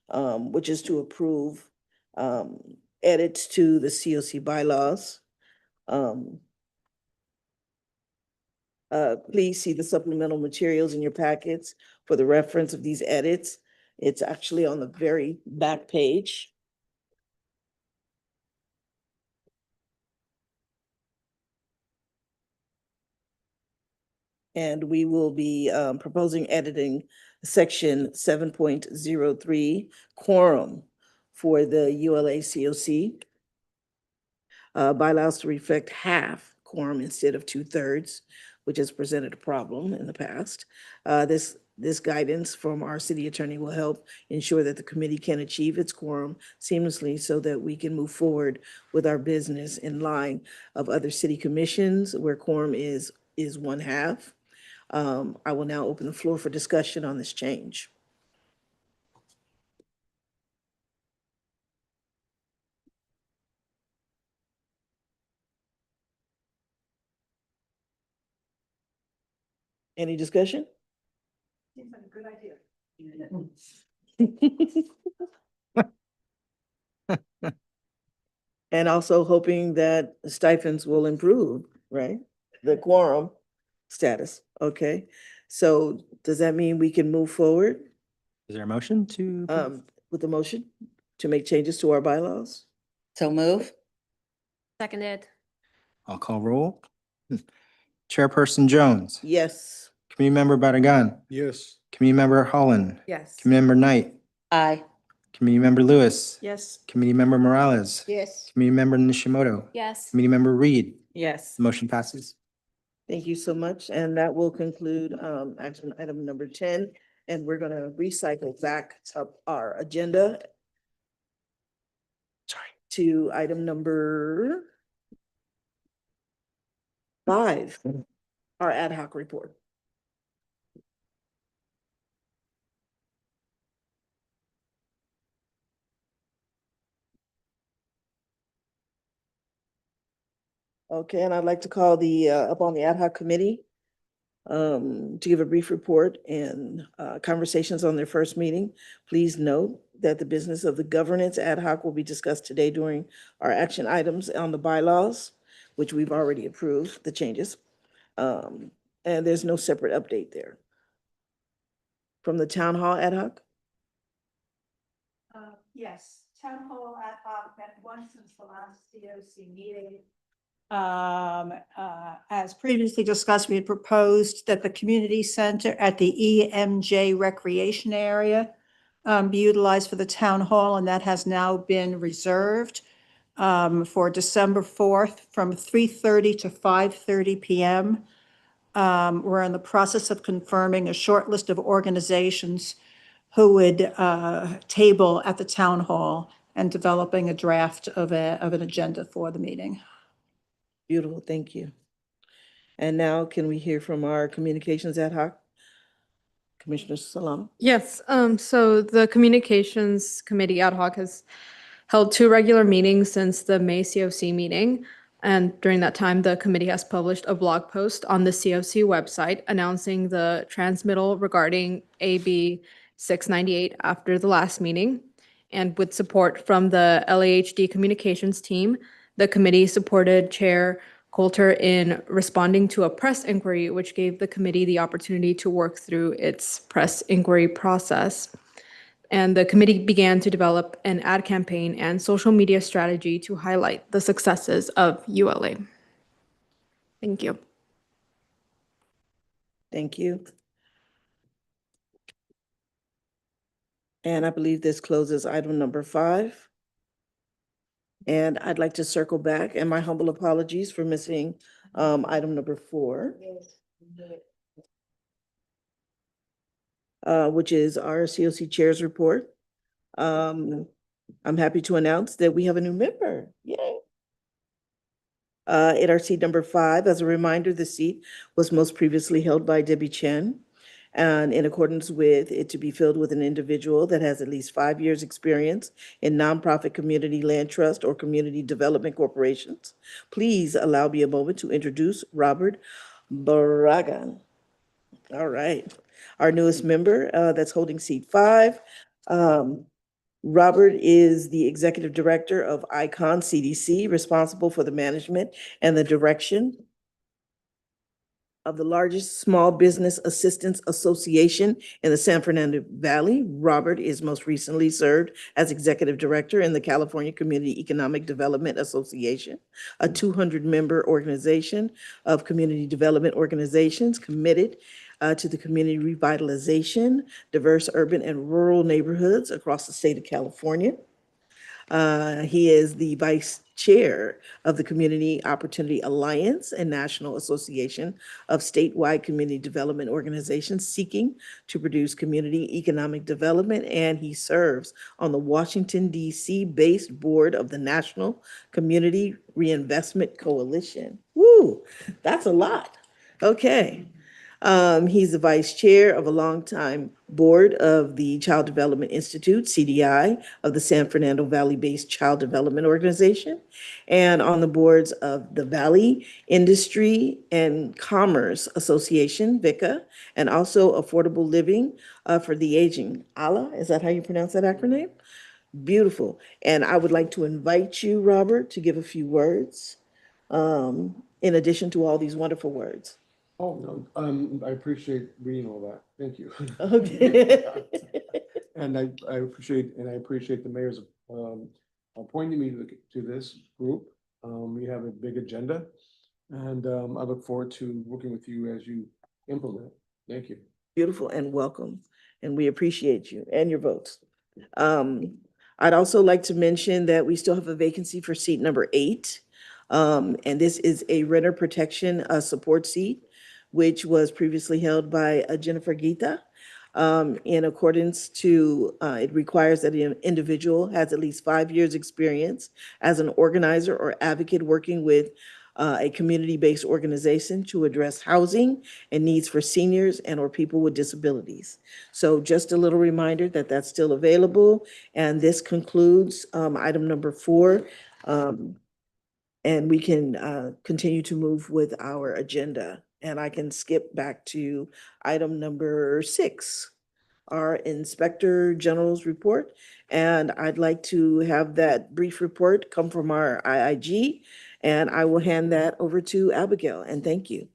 which is to approve edits to the COC bylaws. Please see the supplemental materials in your packets for the reference of these edits. It's actually on the very back page. And we will be proposing editing section 7.03 quorum for the ULA COC bylaws to reflect half quorum instead of 2/3, which has presented a problem in the past. This guidance from our city attorney will help ensure that the committee can achieve its quorum seamlessly so that we can move forward with our business in line of other city commissions where quorum is 1/2. I will now open the floor for discussion on this change. Any discussion? Seems like a good idea. And also hoping that stipends will improve, right? The quorum status, okay? So does that mean we can move forward? Is there a motion to? With the motion to make changes to our bylaws? So move. Seconded. I'll call roll. Chairperson Jones, Yes. Committee Member Barragan, Yes. Committee Member Holland, Yes. Committee Member Knight, Aye. Committee Member Lewis, Yes. Committee Member Morales, Yes. Committee Member Nishimoto, Yes. Committee Member Reed. Yes. Motion passes. Thank you so much. And that will conclude action item number 10. And we're gonna recycle back up our agenda. Sorry. to item number 5, our ad hoc report. Okay, and I'd like to call the up on the ad hoc committee to give a brief report and conversations on their first meeting. Please note that the business of the governance ad hoc will be discussed today during our action items on the bylaws, which we've already approved the changes. And there's no separate update there. From the town hall ad hoc? Yes, town hall ad hoc met once since the last COC meeting. As previously discussed, we had proposed that the community center at the EMJ recreation area be utilized for the town hall, and that has now been reserved for December 4th from 3:30 to 5:30 p.m. We're in the process of confirming a short list of organizations who would table at the town hall and developing a draft of an agenda for the meeting. Beautiful, thank you. And now can we hear from our communications ad hoc? Commissioner Salam? Yes, so the Communications Committee ad hoc has held 2 regular meetings since the May COC meeting. And during that time, the committee has published a blog post on the COC website announcing the transmittal regarding AB 698 after the last meeting. And with support from the LAHD communications team, the committee supported Chair Coulter in responding to a press inquiry, which gave the committee the opportunity to work through its press inquiry process. And the committee began to develop an ad campaign and social media strategy to highlight the successes of ULA. Thank you. Thank you. And I believe this closes item number 5. And I'd like to circle back, and my humble apologies for missing item number 4. Which is our COC Chair's report. I'm happy to announce that we have a new member. Yay. At our seat number 5, as a reminder, the seat was most previously held by Debbie Chen. And in accordance with it to be filled with an individual that has at least 5 years' experience in nonprofit community land trust or community development corporations, please allow me a moment to introduce Robert Barragan. All right, our newest member that's holding seat 5. Robert is the executive director of ICON CDC, responsible for the management and the direction of the largest small business assistance association in the San Fernando Valley. Robert is most recently served as executive director in the California Community Economic Development Association, a 200-member organization of community development organizations committed to the community revitalization, diverse urban and rural neighborhoods across the state of California. He is the vice chair of the Community Opportunity Alliance and National Association of Statewide Community Development Organizations seeking to produce community economic development, and he serves on the Washington, D.C.-based board of the National Community Reinvestment Coalition. Woo, that's a lot. Okay. He's the vice chair of a longtime board of the Child Development Institute, CDI, of the San Fernando Valley-based Child Development Organization, and on the boards of the Valley Industry and Commerce Association, VICA, and also Affordable Living for the Aging. ALA, is that how you pronounce that acronym? Beautiful. And I would like to invite you, Robert, to give a few words in addition to all these wonderful words. Oh, no, I appreciate reading all that. Thank you. Okay. And I appreciate the mayor's appointing me to this group. We have a big agenda, and I look forward to working with you as you implement. Thank you. Beautiful, and welcome. And we appreciate you and your votes. I'd also like to mention that we still have a vacancy for seat number 8. And this is a renter protection support seat, which was previously held by Jennifer Gita. In accordance to, it requires that an individual has at least 5 years' experience as an organizer or advocate working with a community-based organization to address housing and needs for seniors and or people with disabilities. So just a little reminder that that's still available. And this concludes item number 4. And we can continue to move with our agenda. And I can skip back to item number 6, our Inspector General's report. And I'd like to have that brief report come from our IIG. And I will hand that over to Abigail, and thank you.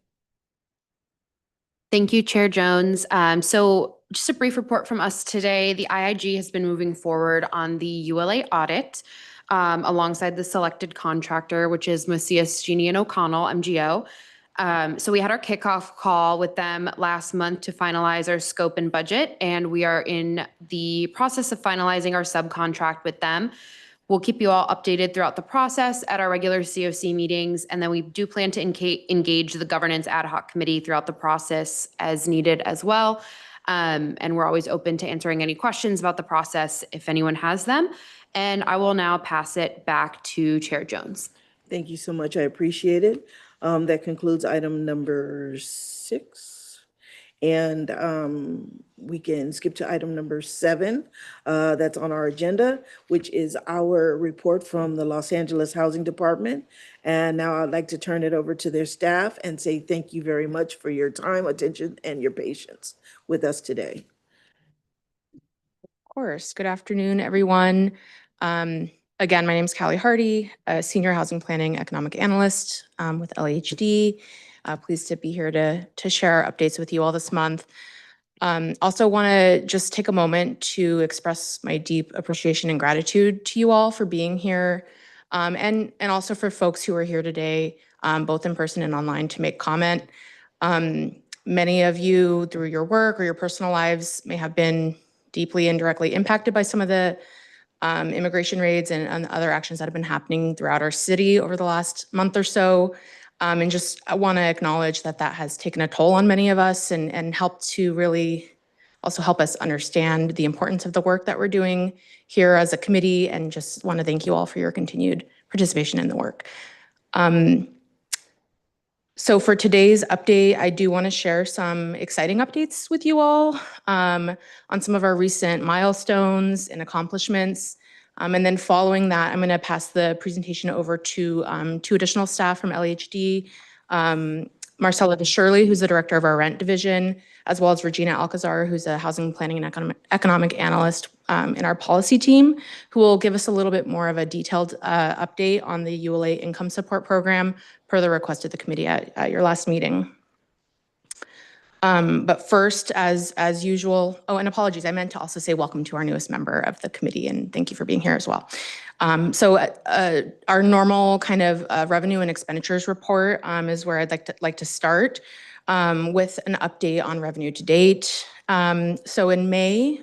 Thank you, Chair Jones. So just a brief report from us today. The IIG has been moving forward on the ULA audit alongside the selected contractor, which is Macias, Genie, and O'Connell, MGO. So we had our kickoff call with them last month to finalize our scope and budget, and we are in the process of finalizing our subcontract with them. We'll keep you all updated throughout the process at our regular COC meetings, and then we do plan to engage the governance ad hoc committee throughout the process as needed as well. And we're always open to answering any questions about the process if anyone has them. And I will now pass it back to Chair Jones. Thank you so much. I appreciate it. That concludes item number 6. And we can skip to item number 7 that's on our agenda, which is our report from the Los Angeles Housing Department. And now I'd like to turn it over to their staff and say thank you very much for your time, attention, and your patience with us today. Of course. Good afternoon, everyone. Again, my name is Callie Hardy, a Senior Housing Planning Economic Analyst with LHD. Pleased to be here to share our updates with you all this month. Also want to just take a moment to express my deep appreciation and gratitude to you all for being here, and also for folks who are here today, both in person and online, to make comment. Many of you, through your work or your personal lives, may have been deeply and directly impacted by some of the immigration raids and other actions that have been happening throughout our city over the last month or so. And just I want to acknowledge that that has taken a toll on many of us and helped to really also help us understand the importance of the work that we're doing here as a committee, and just want to thank you all for your continued participation in the work. So for today's update, I do want to share some exciting updates with you all on some of our recent milestones and accomplishments. And then following that, I'm going to pass the presentation over to 2 additional staff from LHD, Marcella DeShirley, who's the director of our rent division, as well as Regina Alcazar, who's a housing planning and economic analyst in our policy team, who will give us a little bit more of a detailed update on the ULA income support program per the request of the committee at your last meeting. But first, as usual, oh, and apologies, I meant to also say welcome to our newest member of the committee, and thank you for being here as well. So our normal kind of revenue and expenditures report is where I'd like to start with an update on revenue to date. So in May,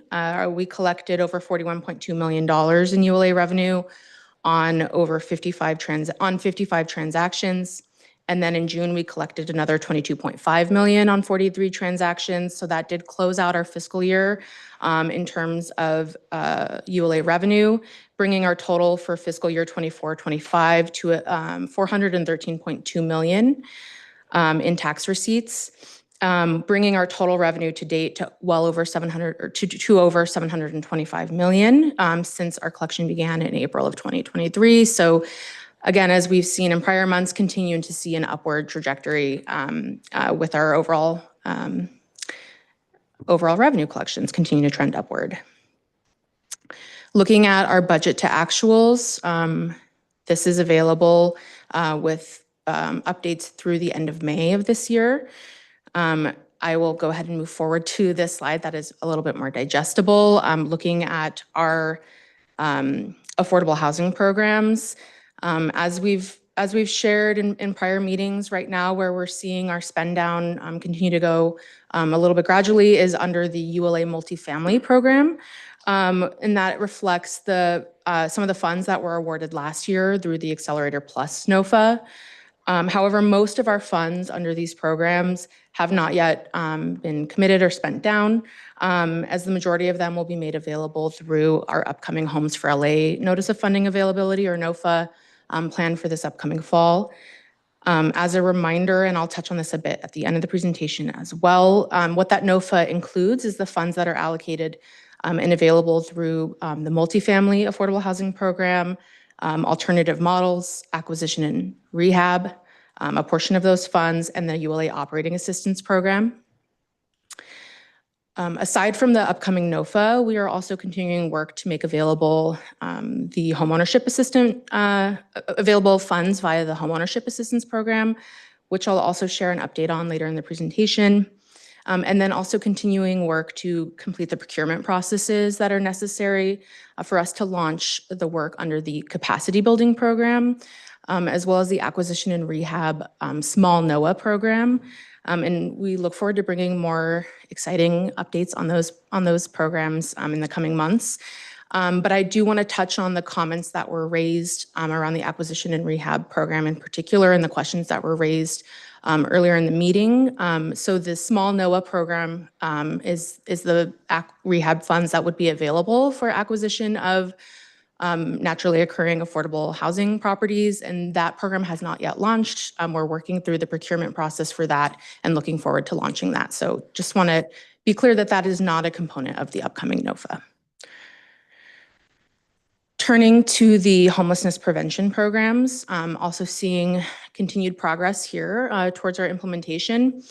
we collected over $41.2 million in ULA revenue on over 55 transactions. And then in June, we collected another $22.5 million on 43 transactions. So that did close out our fiscal year in terms of ULA revenue, bringing our total for fiscal year 24-25 to $413.2 million in tax receipts, bringing our total revenue to date to well over over $725 million since our collection began in April of 2023. So again, as we've seen in prior months, continuing to see an upward trajectory with our overall revenue collections continue to trend upward. Looking at our budget to actuals, this is available with updates through the end of May of this year. I will go ahead and move forward to this slide that is a little bit more digestible. Looking at our affordable housing programs, as we've shared in prior meetings, right now where we're seeing our spend down continue to go a little bit gradually is under the ULA multifamily program. And that reflects some of the funds that were awarded last year through the Accelerator Plus NOFA. However, most of our funds under these programs have not yet been committed or spent down, as the majority of them will be made available through our upcoming Homes for LA Notice of Funding Availability, or NOFA, plan for this upcoming fall. As a reminder, and I'll touch on this a bit at the end of the presentation as well, what that NOFA includes is the funds that are allocated and available through the multifamily affordable housing program, alternative models, acquisition and rehab, a portion of those funds, and the ULA operating assistance program. Aside from the upcoming NOFA, we are also continuing work to make available the homeownership assistant, available funds via the homeownership assistance program, which I'll also share an update on later in the presentation. And then also continuing work to complete the procurement processes that are necessary for us to launch the work under the capacity building program, as well as the acquisition and rehab small NOAA program. And we look forward to bringing more exciting updates on those programs in the coming months. But I do want to touch on the comments that were raised around the acquisition and rehab program in particular, and the questions that were raised earlier in the meeting. So the small NOAA program is the rehab funds that would be available for acquisition of naturally occurring affordable housing properties, and that program has not yet launched. We're working through the procurement process for that and looking forward to launching that. So just want to be clear that that is not a component of the upcoming NOFA. Turning to the homelessness prevention programs, also seeing continued progress here towards our implementation.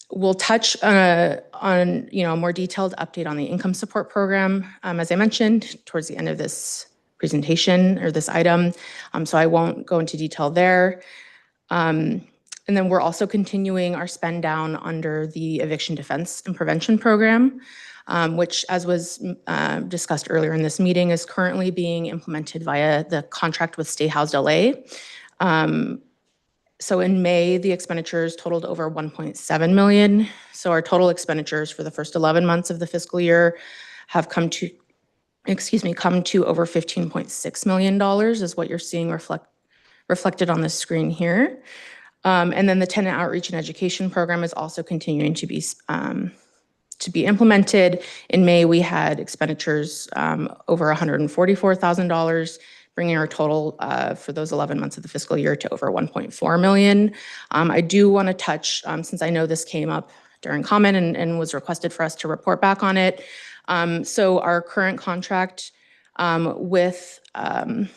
We'll touch on a more detailed update on the income support program, as I mentioned, towards the end of this presentation or this item. So I won't go into detail there. And then we're also continuing our spend down under the eviction defense and prevention program, which, as was discussed earlier in this meeting, is currently being implemented via the contract with Stay Housed LA. So in May, the expenditures totaled over 1.7 million. So our total expenditures for the first 11 months of the fiscal year have come to over $15.6 million is what you're seeing reflected on the screen here. And then the tenant outreach and education program is also continuing to be implemented. In May, we had expenditures over $144,000, bringing our total for those 11 months of the fiscal year to over 1.4 million. I do want to touch, since I know this came up during comment and was requested for us to report back on it. So our current contract with the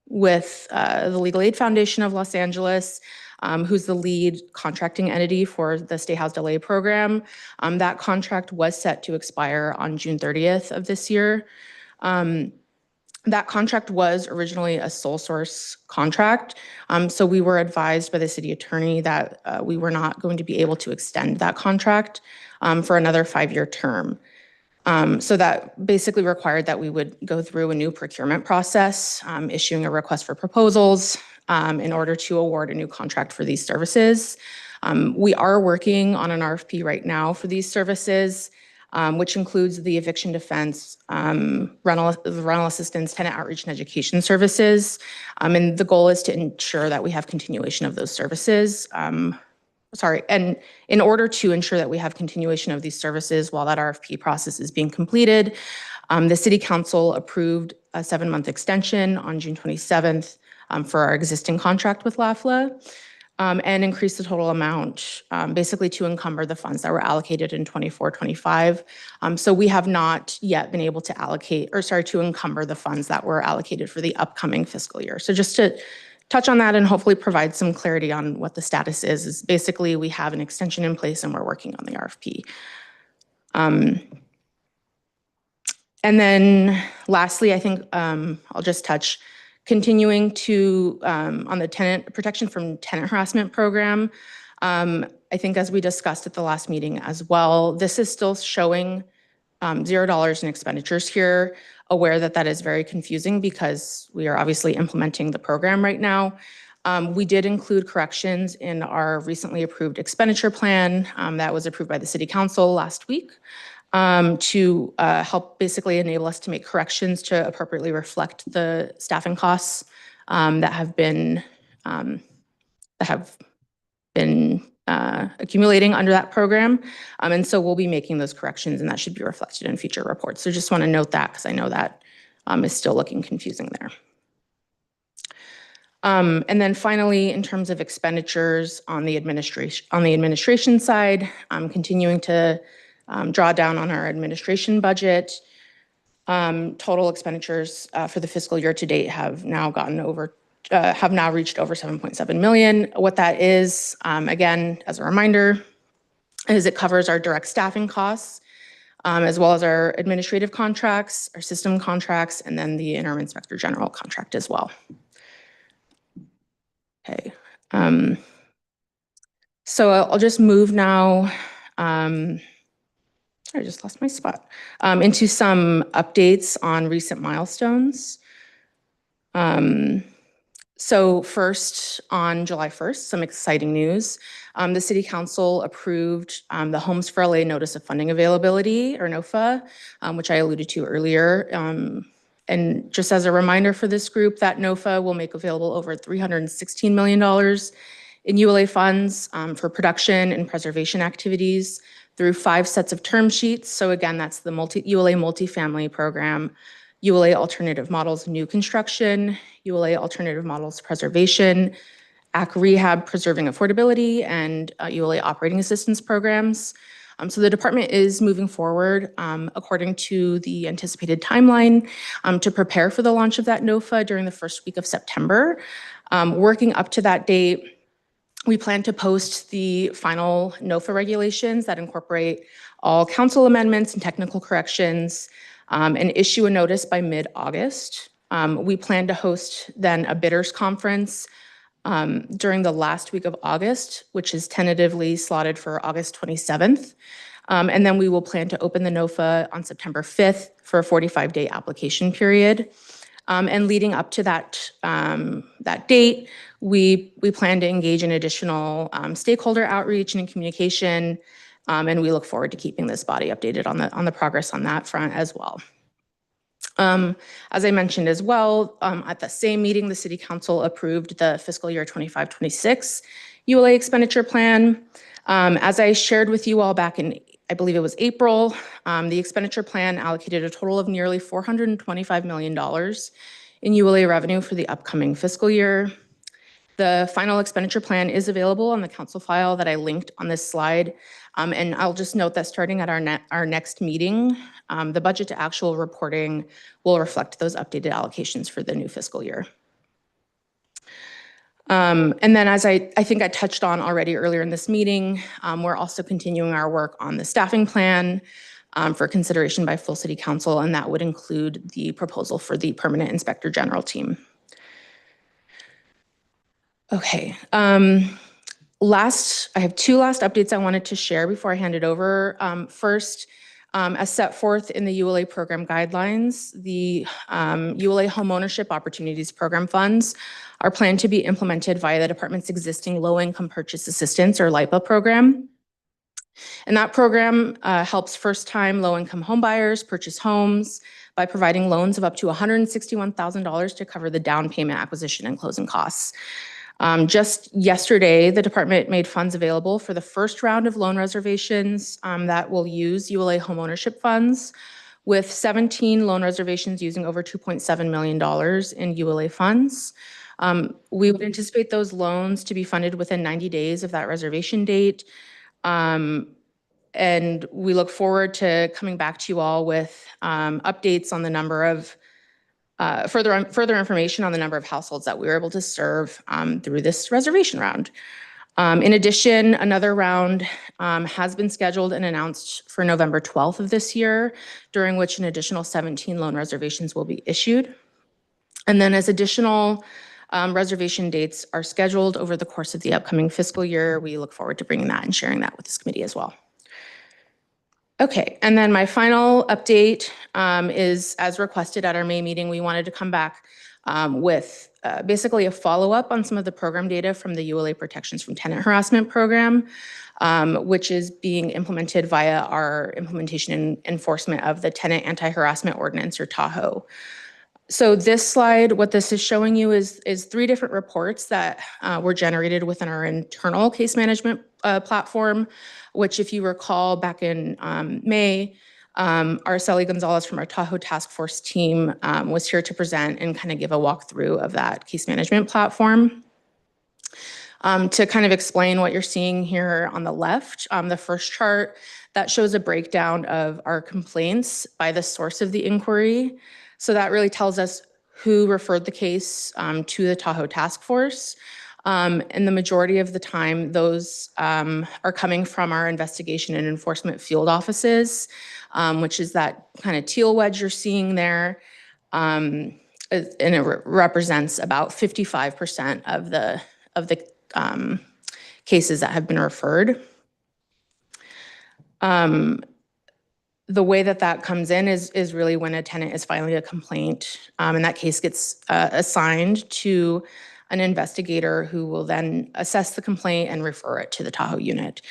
Legal Aid Foundation of Los Angeles, who's the lead contracting entity for the Stay Housed LA program. That contract was set to expire on June 30th of this year. That contract was originally a sole source contract. So we were advised by the city attorney that we were not going to be able to extend that contract for another 5-year term. So that basically required that we would go through a new procurement process, issuing a request for proposals in order to award a new contract for these services. We are working on an RFP right now for these services, which includes the eviction defense, rental assistance, tenant outreach and education services. And the goal is to ensure that we have continuation of those services. And in order to ensure that we have continuation of these services while that RFP process is being completed, the City Council approved a 7-month extension on June 27th for our existing contract with LAFLA, and increased the total amount basically to encumber the funds that were allocated in 24-25. So we have not yet been able to to encumber the funds that were allocated for the upcoming fiscal year. So just to touch on that and hopefully provide some clarity on what the status is basically we have an extension in place and we're working on the RFP. And then lastly, I think I'll just touch continuing to on the tenant protection from tenant harassment program. I think as we discussed at the last meeting as well, this is still showing $0 in expenditures here. Aware that that is very confusing because we are obviously implementing the program right now. We did include corrections in our recently approved expenditure plan that was approved by the City Council last week to help basically enable us to make corrections to appropriately reflect the staffing costs that have been that have been accumulating under that program. And so we'll be making those corrections, and that should be reflected in future reports. So just want to note that because I know that is still looking confusing there. And then finally, in terms of expenditures on the administration side, continuing to draw down on our administration budget. Total expenditures for the fiscal year to date have now reached over 7.7 million. What that is, again, as a reminder, is it covers our direct staffing costs, as well as our administrative contracts, our system contracts, and then the interim inspector general contract as well. Okay. So I'll just move now. I just lost my spot. Into some updates on recent milestones. So first, on July 1st, some exciting news. The City Council approved the Homes for LA Notice of Funding Availability, or NOFA, which I alluded to earlier. And just as a reminder for this group, that NOFA will make available over $316 million in ULA funds for production and preservation activities through 5 sets of term sheets. So again, that's the ULA multifamily program, ULA alternative models new construction, ULA alternative models preservation, AC rehab preserving affordability, and ULA operating assistance programs. So the department is moving forward according to the anticipated timeline to prepare for the launch of that NOFA during the first week of September. Working up to that date, we plan to post the final NOFA regulations that incorporate all council amendments and technical corrections and issue a notice by mid-August. We plan to host then a bidders conference during the last week of August, which is tentatively slotted for August 27th. And then we will plan to open the NOFA on September 5th for a 45-day application period. And leading up to that, that date, we plan to engage in additional stakeholder outreach and communication, and we look forward to keeping this body updated on the progress on that front as well. As I mentioned as well, at the same meeting, the City Council approved the fiscal year 25-26 ULA expenditure plan. As I shared with you all back in, I believe it was April, the expenditure plan allocated a total of nearly $425 million in ULA revenue for the upcoming fiscal year. The final expenditure plan is available on the council file that I linked on this slide. And I'll just note that starting at our next meeting, the budget to actual reporting will reflect those updated allocations for the new fiscal year. And then as I think I touched on already earlier in this meeting, we're also continuing our work on the staffing plan for consideration by full City Council, and that would include the proposal for the permanent inspector general team. Okay. I have 2 last updates I wanted to share before I hand it over. First, as set forth in the ULA program guidelines, the ULA Homeownership Opportunities Program funds are planned to be implemented via the department's existing Low-Income Purchase Assistance, or LIPA program. And that program helps first-time low-income homebuyers purchase homes by providing loans of up to $161,000 to cover the down payment, acquisition, and closing costs. Just yesterday, the department made funds available for the first round of loan reservations that will use ULA homeownership funds, with 17 loan reservations using over $2.7 million in ULA funds. We would anticipate those loans to be funded within 90 days of that reservation date. And we look forward to coming back to you all with updates on the number of further information on the number of households that we were able to serve through this reservation round. In addition, another round has been scheduled and announced for November 12th of this year, during which an additional 17 loan reservations will be issued. And then as additional reservation dates are scheduled over the course of the upcoming fiscal year, we look forward to bringing that and sharing that with this committee as well. Okay, and then my final update is, as requested at our May meeting, we wanted to come back with basically a follow-up on some of the program data from the ULA Protections from Tenant Harassment program, which is being implemented via our implementation and enforcement of the Tenant Anti-Harassment Ordinance, or TAHO. So this slide, what this is showing you is 3 different reports that were generated within our internal case management platform, which if you recall back in May, Araceli Gonzalez from our Tahoe Task Force team was here to present and kind of give a walkthrough of that case management platform. To kind of explain what you're seeing here on the left, the first chart, that shows a breakdown of our complaints by the source of the inquiry. So that really tells us who referred the case to the Tahoe Task Force. And the majority of the time, those are coming from our investigation and enforcement field offices, which is that kind of teal wedge you're seeing there. And it represents about 55% of the cases that have been referred. The way that comes in is really when a tenant is filing a complaint, and that case gets assigned to an investigator who will then assess the complaint and refer it to the Tahoe unit.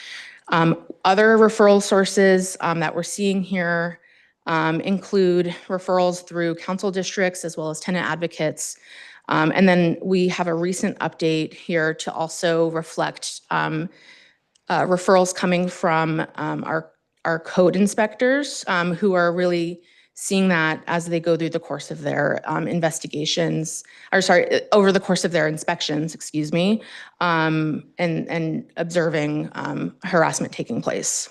Other referral sources that we're seeing here include referrals through council districts as well as tenant advocates. And then we have a recent update here to also reflect referrals coming from our code inspectors who are really seeing that as they go through the course of their investigations, or sorry, over the course of their inspections, excuse me, and observing harassment taking place.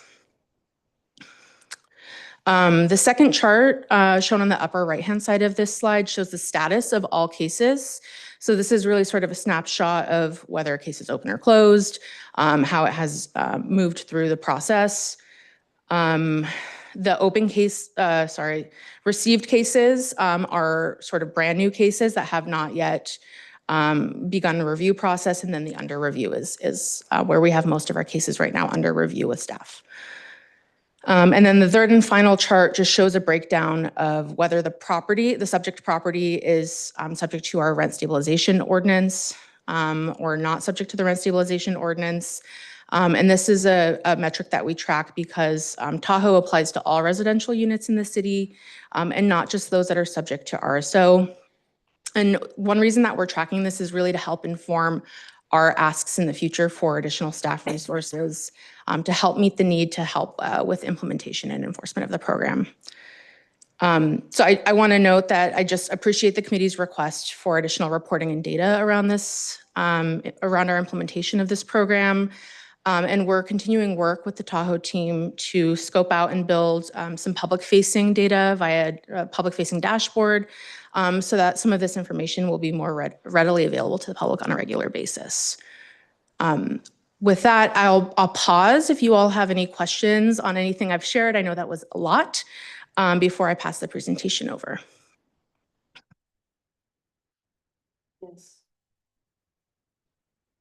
The second chart shown on the upper right-hand side of this slide shows the status of all cases. So this is really sort of a snapshot of whether a case is open or closed, how it has moved through the process. The open case, received cases are sort of brand new cases that have not yet begun the review process, and then the under review is where we have most of our cases right now under review with staff. And then the third and final chart just shows a breakdown of whether the subject property is subject to our rent stabilization ordinance or not subject to the rent stabilization ordinance. And this is a metric that we track because Tahoe applies to all residential units in the city and not just those that are subject to RSO. And one reason that we're tracking this is really to help inform our asks in the future for additional staff resources to help meet the need to help with implementation and enforcement of the program. So I want to note that I just appreciate the committee's request for additional reporting and data around this, around our implementation of this program. And we're continuing work with the Tahoe team to scope out and build some public-facing data via a public-facing dashboard so that some of this information will be more readily available to the public on a regular basis. With that, I'll pause if you all have any questions on anything I've shared. I know that was a lot before I pass the presentation over. Yes.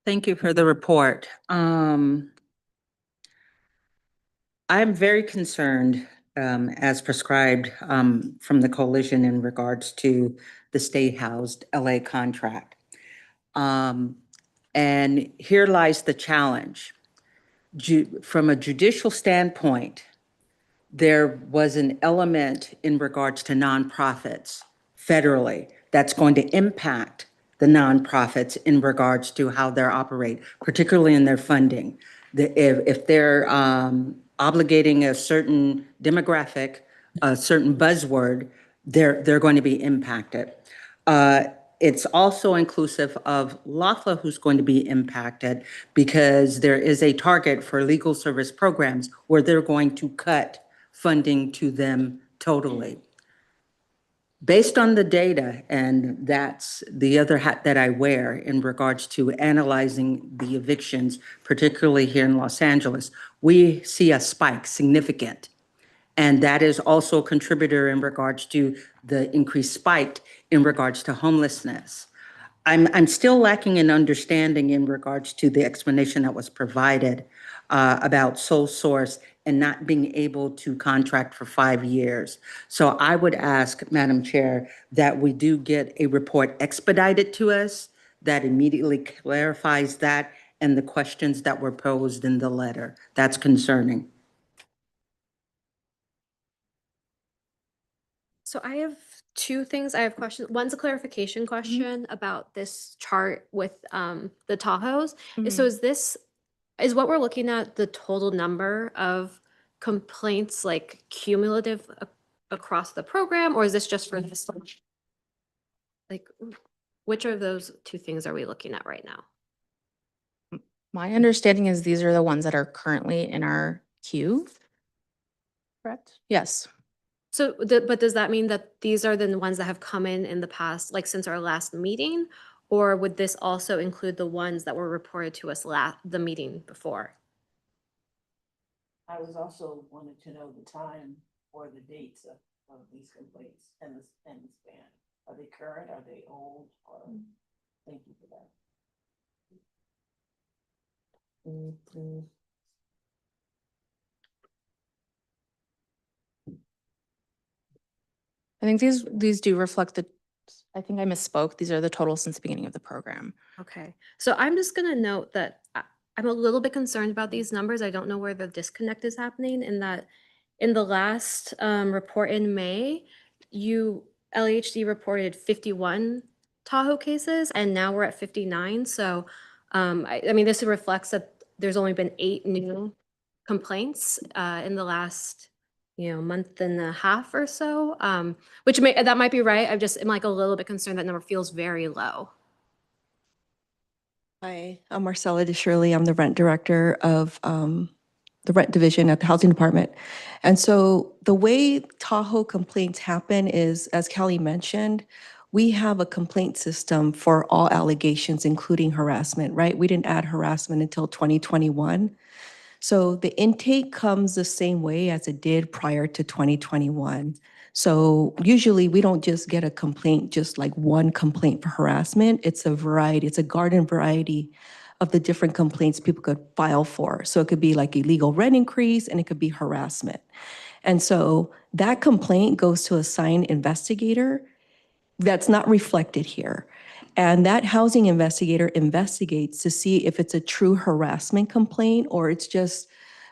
Thank you for the report. I'm very concerned, as prescribed from the coalition in regards to the state-housed LA contract. And here lies the challenge. From a judicial standpoint, there was an element in regards to nonprofits federally that's going to impact the nonprofits in regards to how they operate, particularly in their funding. If they're obligating a certain demographic, a certain buzzword, they're going to be impacted. It's also inclusive of LAFLA who's going to be impacted because there is a target for legal service programs where they're going to cut funding to them totally. Based on the data, and that's the other hat that I wear in regards to analyzing the evictions, particularly here in Los Angeles, we see a spike significant. And that is also a contributor in regards to the increased spike in regards to homelessness. I'm still lacking in understanding in regards to the explanation that was provided about sole source and not being able to contract for 5 years. So I would ask, Madam Chair, that we do get a report expedited to us that immediately clarifies that and the questions that were posed in the letter. That's concerning. So I have two things I have questions. One's a clarification question about this chart with the Tahoes. So is what we're looking at the total number of complaints like cumulative across the program, or is this just for this? Like, which of those two things are we looking at right now? My understanding is these are the ones that are currently in our queue. Correct? Yes. So, but does that mean that these are the ones that have come in the past, like since our last meeting? Or would this also include the ones that were reported to us the meeting before? I was also wanted to know the time or the dates of these complaints and the span. Are they current? Are they old? Or thank you for that. I think these do reflect I think I misspoke. These are the total since the beginning of the program. Okay, so I'm just gonna note that I'm a little bit concerned about these numbers. I don't know where the disconnect is happening, in that in the last report in May, LAHD reported 51 Tahoe cases, and now we're at 59. So I mean, this reflects that there's only been 8 new complaints in the last month and a half or so, which that might be right. I'm like a little bit concerned that number feels very low. Hi, I'm Marcella DeShirley. I'm the rent director of the rent division at the housing department. And so the way Tahoe complaints happen is, as Kelly mentioned, we have a complaint system for all allegations, including harassment, right? We didn't add harassment until 2021. So the intake comes the same way as it did prior to 2021. So usually we don't just get a complaint, just like one complaint for harassment. It's a variety, it's a garden variety of the different complaints people could file for. So it could be like illegal rent increase and it could be harassment. And so that complaint goes to a assigned investigator that's not reflected here. And that housing investigator investigates to see if it's a true harassment complaint or it's just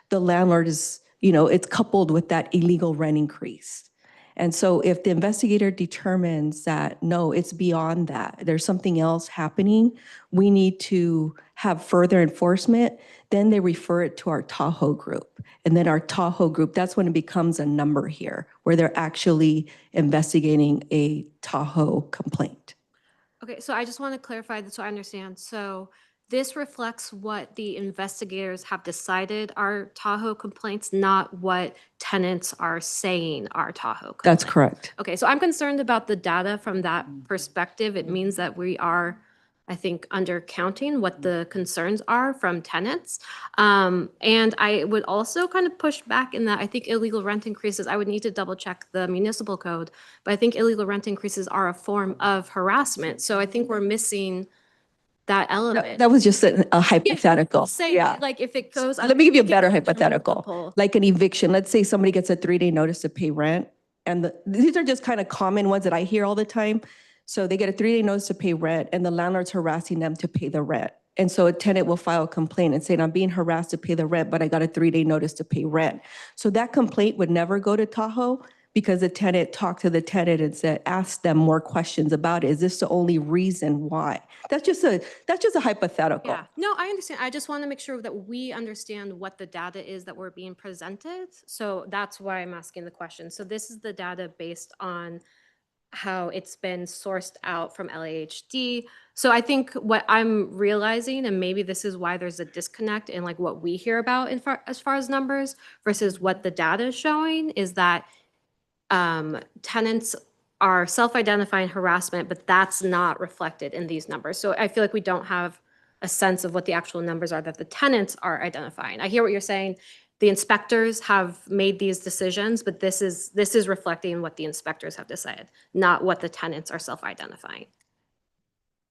the landlord is, it's coupled with that illegal rent increase. And so if the investigator determines that, no, it's beyond that, there's something else happening, we need to have further enforcement, then they refer it to our Tahoe group. And then our Tahoe group, that's when it becomes a number here, where they're actually investigating a Tahoe complaint. Okay, so I just want to clarify this so I understand. So this reflects what the investigators have decided are Tahoe complaints, not what tenants are saying are Tahoe complaints. That's correct. Okay, so I'm concerned about the data from that perspective. It means that we are, I think, undercounting what the concerns are from tenants. And I would also kind of push back in that I think illegal rent increases, I would need to double check the municipal code, but I think illegal rent increases are a form of harassment. So I think we're missing that element. That was just a hypothetical. Say, Yeah. like if it goes. Let me give you a better hypothetical. Like an eviction. Let's say somebody gets a 3-day notice to pay rent. And these are just kind of common ones that I hear all the time. So they get a 3-day notice to pay rent and the landlord's harassing them to pay the rent. And so a tenant will file a complaint and say, I'm being harassed to pay the rent, but I got a 3-day notice to pay rent. So that complaint would never go to Tahoe because the tenant talked to the tenant and said, ask them more questions about it. Is this the only reason why? That's just a hypothetical. Yeah, no, I understand. I just want to make sure that we understand what the data is that we're being presented. So that's why I'm asking the question. So this is the data based on how it's been sourced out from LAHD. So I think what I'm realizing, and maybe this is why there's a disconnect in like what we hear about as far as numbers versus what the data is showing, is that tenants are self-identifying harassment, but that's not reflected in these numbers. So I feel like we don't have a sense of what the actual numbers are that the tenants are identifying. I hear what you're saying. The inspectors have made these decisions, but this is reflecting what the inspectors have decided, not what the tenants are self-identifying.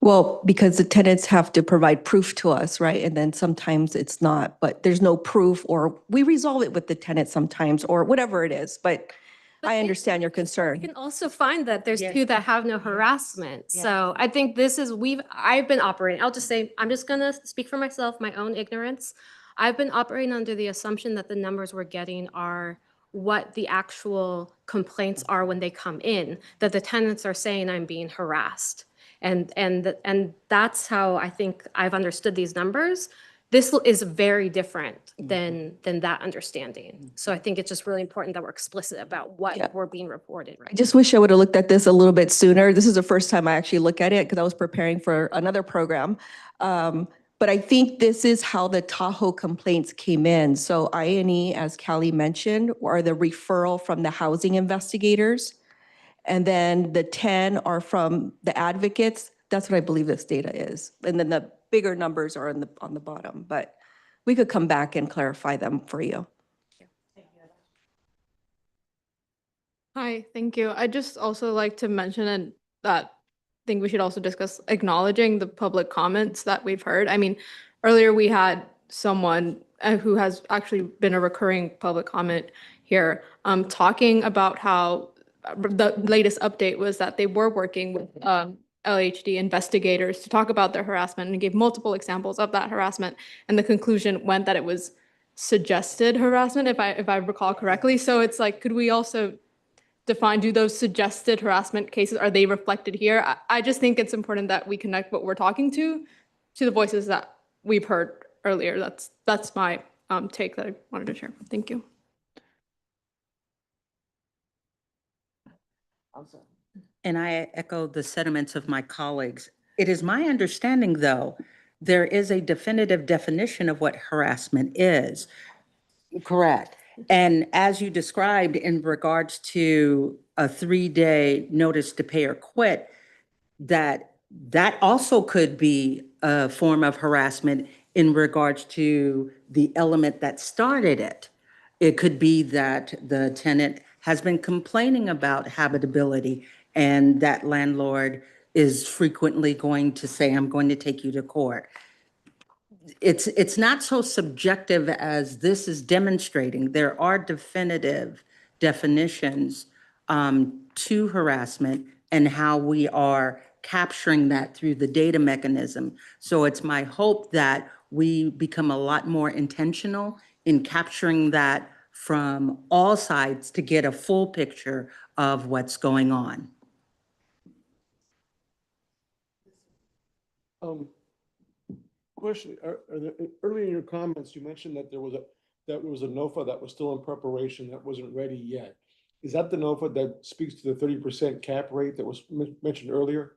Well, because the tenants have to provide proof to us, right? And then sometimes it's not, but there's no proof, or we resolve it with the tenant sometimes, or whatever it is. But I understand your concern. You can also find that there's 2 that have no harassment. So I think I've been operating, I'll just say, I'm just gonna speak for myself, my own ignorance. I've been operating under the assumption that the numbers we're getting are what the actual complaints are when they come in, that the tenants are saying I'm being harassed. And that's how I think I've understood these numbers. This is very different than that understanding. So I think it's just really important that we're explicit about what we're being reported, I right? just wish I would have looked at this a little bit sooner. This is the first time I actually look at it because I was preparing for another program. But I think this is how the Tahoe complaints came in. So I&E, as Callie mentioned, are the referral from the housing investigators. And then the 10 are from the advocates. That's what I believe this data is. And then the bigger numbers are on the bottom, but we could come back and clarify them for you. Hi, thank you. I just also like to mention that I think we should also discuss acknowledging the public comments that we've heard. I mean, earlier we had someone who has actually been a recurring public comment here, talking about how the latest update was that they were working with LHD investigators to talk about their harassment and gave multiple examples of that harassment. And the conclusion went that it was suggested harassment, if I recall correctly. So it's like, could we also define, do those suggested harassment cases, are they reflected here? I just think it's important that we connect what we're talking to the voices that we've heard earlier. That's my take that I wanted to share. Thank you. And I echo the sentiments of my colleagues. It is my understanding, though, there is a definitive definition of what harassment is. Correct. And as you described in regards to a 3-day notice to pay or quit, that also could be a form of harassment in regards to the element that started it. It could be that the tenant has been complaining about habitability and that landlord is frequently going to say, I'm going to take you to court. It's not so subjective as this is demonstrating. There are definitive definitions to harassment and how we are capturing that through the data mechanism. So it's my hope that we become a lot more intentional in capturing that from all sides to get a full picture of what's going on. Question, earlier in your comments, you mentioned that there was a NOFA that was still in preparation that wasn't ready yet. Is that the NOFA that speaks to the 30% cap rate that was mentioned earlier?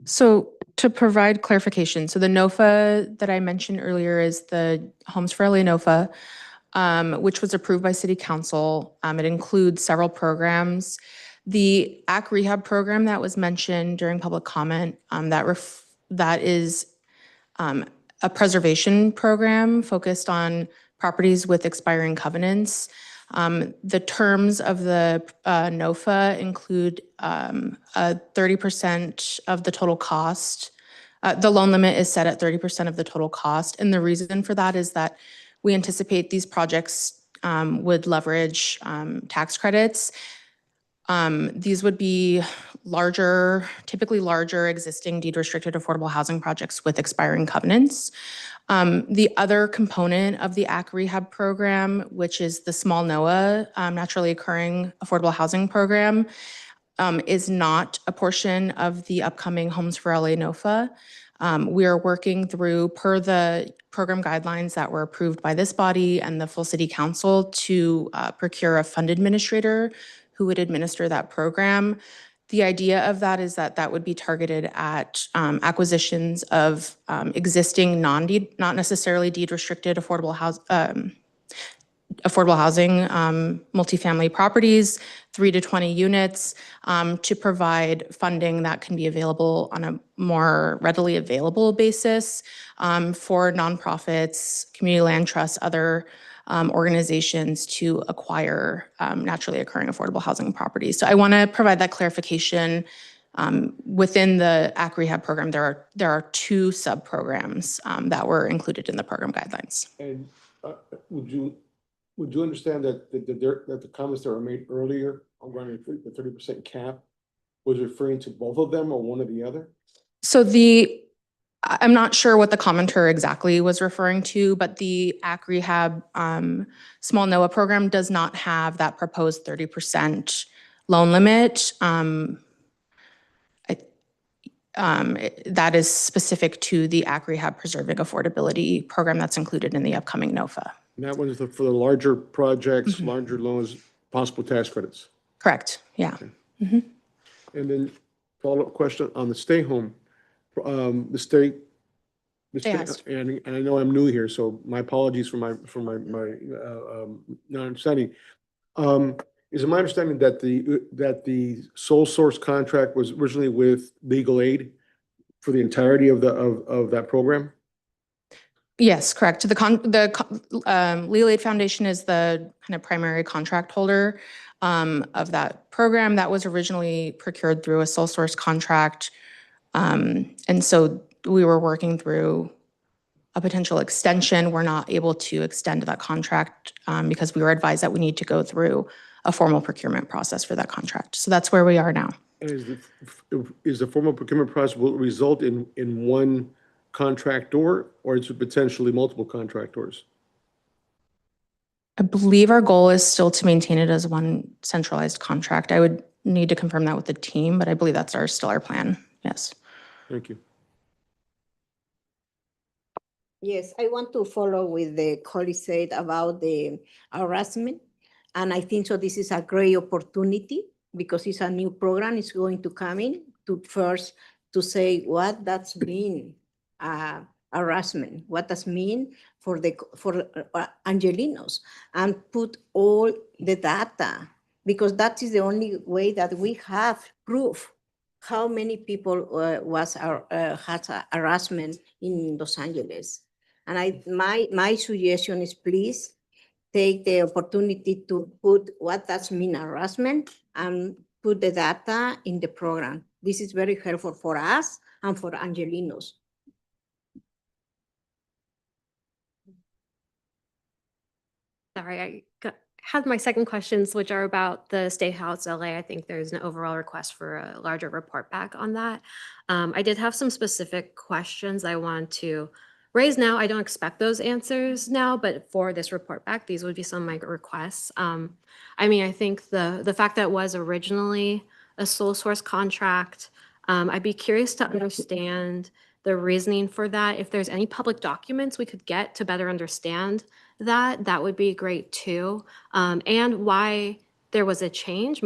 So to provide clarification, so the NOFA that I mentioned earlier is the Homes for LA NOFA, which was approved by City Council. It includes several programs. The AC Rehab program that was mentioned during public comment, that is a preservation program focused on properties with expiring covenants. The terms of the NOFA include 30% of the total cost. The loan limit is set at 30% of the total cost. And the reason for that is that we anticipate these projects would leverage tax credits. These would be typically larger existing deed-restricted affordable housing projects with expiring covenants. The other component of the AC Rehab program, which is the small NOAA, naturally occurring affordable housing program, is not a portion of the upcoming Homes for LA NOFA. We are working through, per the program guidelines that were approved by this body and the full City Council, to procure a fund administrator who would administer that program. The idea of that is that would be targeted at acquisitions of existing not necessarily deed-restricted affordable housing, multifamily properties, 3 to 20 units, to provide funding that can be available on a more readily available basis for nonprofits, community land trusts, other organizations to acquire naturally occurring affordable housing properties. So I want to provide that clarification. Within the AC Rehab program, there are 2 sub-programs that were included in the program guidelines. And would you understand that the comments that were made earlier on the 30% cap was referring to both of them or one or the other? So the I'm not sure what the commenter exactly was referring to, but the AC Rehab small NOAA program does not have that proposed 30% loan limit. That is specific to the AC Rehab Preserving Affordability program that's included in the upcoming NOFA. And that one is for the larger projects, larger loans, possible tax credits. Correct, yeah. And then follow-up question on the stay home. The state, and I know I'm new here, so my apologies for my non-understanding. Is it my understanding that the sole source contract was originally with legal aid for the entirety of that program? Yes, correct. Legal Aid Foundation is the kind of primary contract holder of that program that was originally procured through a sole source contract. And so we were working through a potential extension. We're not able to extend that contract because we were advised that we need to go through a formal procurement process for that contract. So that's where we are now. And is the formal procurement process will result in one contractor, or is it potentially multiple contractors? I believe our goal is still to maintain it as one centralized contract. I would need to confirm that with the team, but I believe that's still our plan. Yes. Thank you. Yes, I want to follow with the colleague said about the harassment. And I think so this is a great opportunity because it's a new program. It's going to come in to first to say what that's mean, harassment, what does mean for Angelinos, and put all the data, because that is the only way that we have proof how many people has harassment in Los Angeles. And my suggestion is please take the opportunity to put what does mean harassment and put the data in the program. This is very helpful for us and for Angelinos. Sorry, had my second questions, which are about the State House LA. I think there's an overall request for a larger report back on that. I did have some specific questions I want to raise now. I don't expect those answers now, but for this report back, these would be some of my requests. I mean, I think the fact that it was originally a sole source contract, I'd be curious to understand the reasoning for that. If there's any public documents we could get to better understand that would be great too. And why there was a change.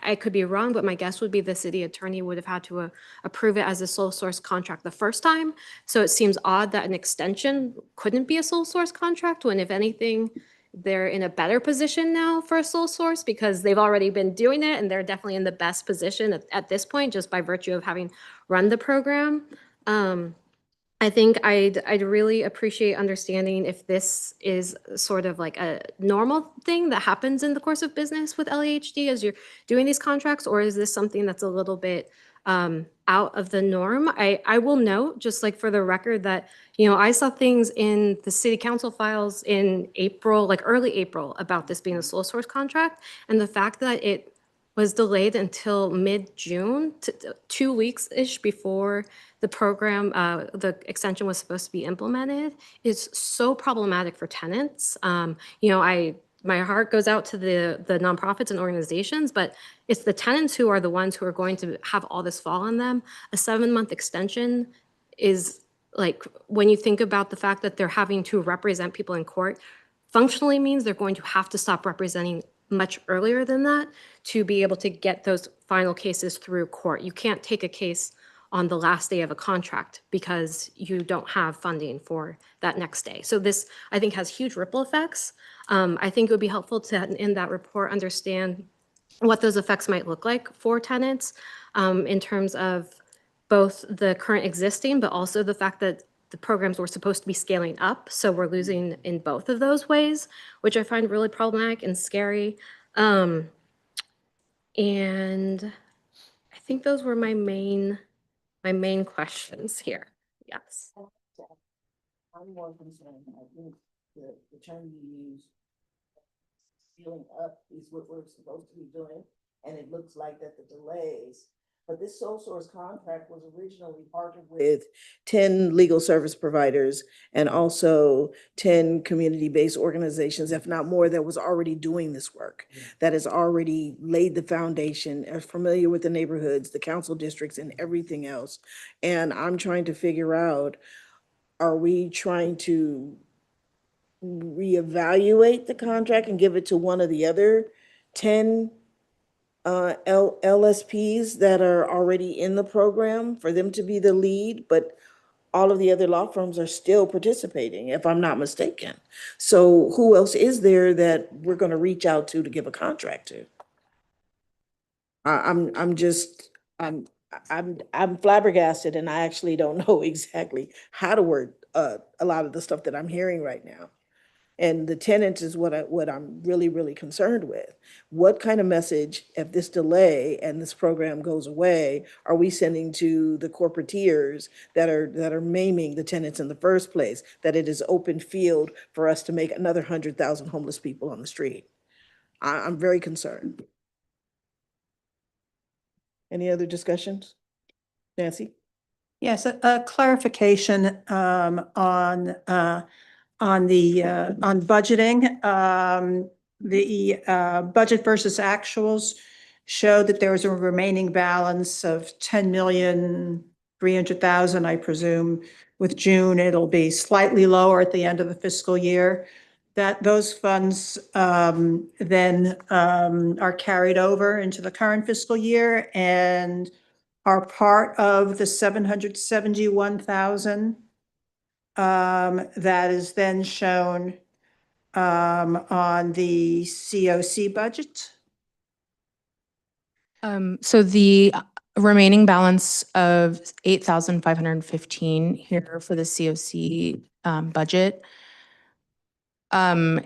I could be wrong, but my guess would be the city attorney would have had to approve it as a sole source contract the first time. So it seems odd that an extension couldn't be a sole source contract when, if anything, they're in a better position now for a sole source because they've already been doing it and they're definitely in the best position at this point just by virtue of having run the program. I think I'd really appreciate understanding if this is sort of like a normal thing that happens in the course of business with LAHD as you're doing these contracts, or is this something that's a little bit out of the norm? I will note, just like for the record, that I saw things in the city council files in April, like early April, about this being a sole source contract, and the fact that it was delayed until mid-June, 2 weeks-ish before the program, the extension was supposed to be implemented, is so problematic for tenants. My heart goes out to the nonprofits and organizations, but it's the tenants who are the ones who are going to have all this fall on them. A 7-month extension is like, when you think about the fact that they're having to represent people in court, functionally means they're going to have to stop representing much earlier than that to be able to get those final cases through court. You can't take a case on the last day of a contract because you don't have funding for that next day. So this, I think, has huge ripple effects. I think it would be helpful to, in that report, understand what those effects might look like for tenants in terms of both the current existing, but also the fact that the programs were supposed to be scaling up. So we're losing in both of those ways, which I find really problematic and scary. And I think those were my main questions here. Yes. I'm more concerned. I think the term you use, scaling up, is what we're supposed to be doing. And it looks like that the delays But this sole source contract was originally partnered with 10 legal service providers and also 10 community-based organizations, if not more, that was already doing this work, that has already laid the foundation, are familiar with the neighborhoods, the council districts, and everything else. And I'm trying to figure out, are we trying to reevaluate the contract and give it to one of the other 10 LSPs that are already in the program for them to be the lead, but all of the other law firms are still participating, if I'm not mistaken. So who else is there that we're going to reach out to give a contract to? I'm flabbergasted, and I actually don't know exactly how to word a lot of the stuff that I'm hearing right now. And the tenants is what I'm really, really concerned with. What kind of message, if this delay and this program goes away, are we sending to the corporateers that are maiming the tenants in the first place, that it is open field for us to make another 100,000 homeless people on the street? I'm very concerned. Any other discussions? Nancy? Yes, a clarification on budgeting. The budget versus actuals showed that there was a remaining balance of 10,300,000, I presume. With June, it'll be slightly lower at the end of the fiscal year. That those funds then are carried over into the current fiscal year and are part of the 771,000 that is then shown on the COC budget. So the remaining balance of 8,515 here for the COC budget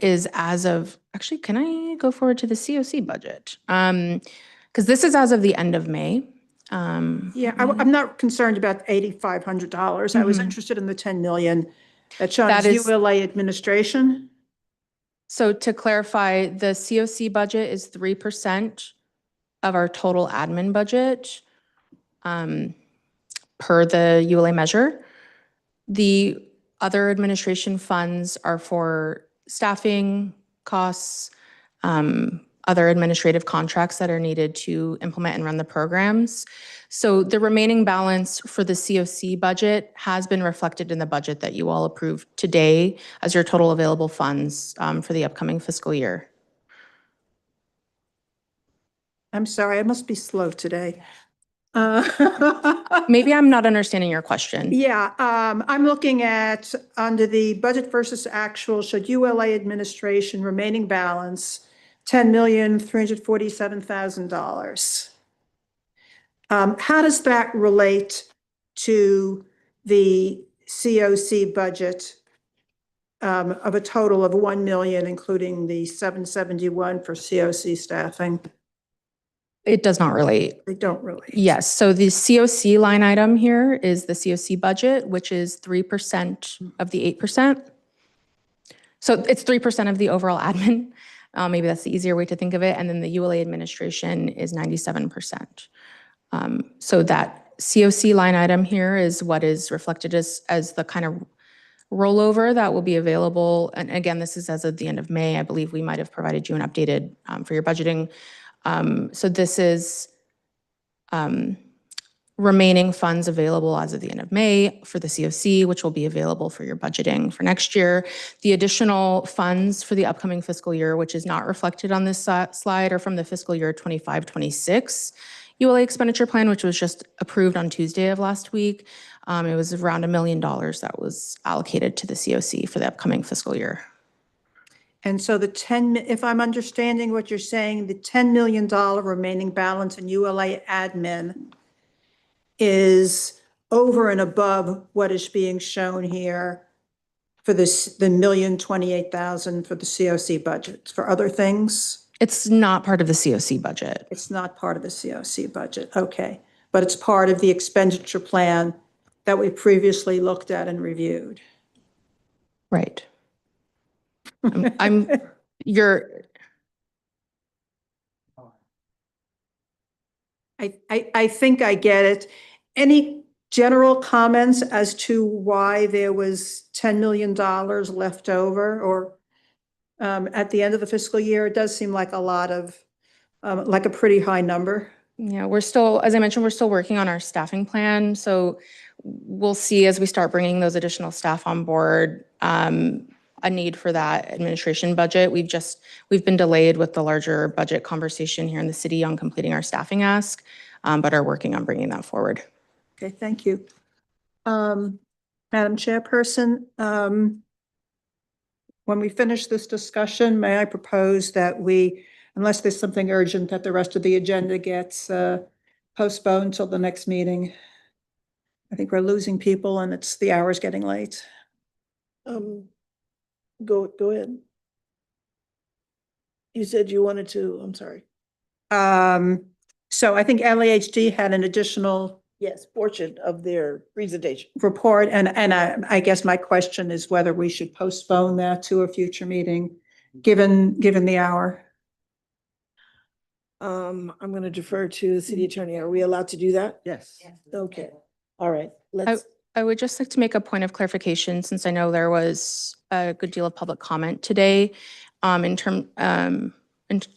is as of, actually, can I go forward to the COC budget? Because this is as of the end of May. Yeah, I'm not concerned about $8,500. I was interested in the 10 million that shows That is- ULA administration. So to clarify, the COC budget is 3% of our total admin budget per the ULA measure. The other administration funds are for staffing costs, other administrative contracts that are needed to implement and run the programs. So the remaining balance for the COC budget has been reflected in the budget that you all approved today as your total available funds for the upcoming fiscal year. I'm sorry, I must be slow today. Maybe I'm not understanding your question. Yeah, I'm looking at under the budget versus actual, should ULA administration remaining balance $10,347,000. How does that relate to the COC budget of a total of 1 million, including the 771 for COC staffing? It does not relate. They don't relate. Yes, so the COC line item here is the COC budget, which is 3% of the 8%. So it's 3% of the overall admin. Maybe that's the easier way to think of it. And then the ULA administration is 97%. So that COC line item here is what is reflected as the kind of rollover that will be available. And again, this is as of the end of May. I believe we might have provided you an updated for your budgeting. So this is remaining funds available as of the end of May for the COC, which will be available for your budgeting for next year. The additional funds for the upcoming fiscal year, which is not reflected on this slide, are from the fiscal year 25-26 ULA expenditure plan, which was just approved on Tuesday of last week. It was around $1 million that was allocated to the COC for the upcoming fiscal year. And so the 10, if I'm understanding what you're saying, the $10 million remaining balance in ULA admin is over and above what is being shown here for this, the $1,028,000 for the COC budget. For other things? It's not part of the COC budget. It's not part of the COC budget, okay. But it's part of the expenditure plan that we previously looked at and reviewed. Right. You're I think I get it. Any general comments as to why there was $10 million left over or at the end of the fiscal year? It does seem like a lot of, like a pretty high number. Yeah, we're still, as I mentioned, we're still working on our staffing plan. So we'll see as we start bringing those additional staff on board, a need for that administration budget. We've been delayed with the larger budget conversation here in the city on completing our staffing ask, but are working on bringing that forward. Okay, thank you. Madam Chairperson, when we finish this discussion, may I propose that we, unless there's something urgent, that the rest of the agenda gets postponed till the next meeting? I think we're losing people and the hour's getting late. Go ahead. You said you wanted to, I'm sorry. So I think LAHD had an additional Yes, portion of their presentation. report, and I guess my question is whether we should postpone that to a future meeting, given the hour. I'm going to defer to the city attorney. Are we allowed to do that? Yes. Okay. All right. I would just like to make a point of clarification, since I know there was a good deal of public comment today, and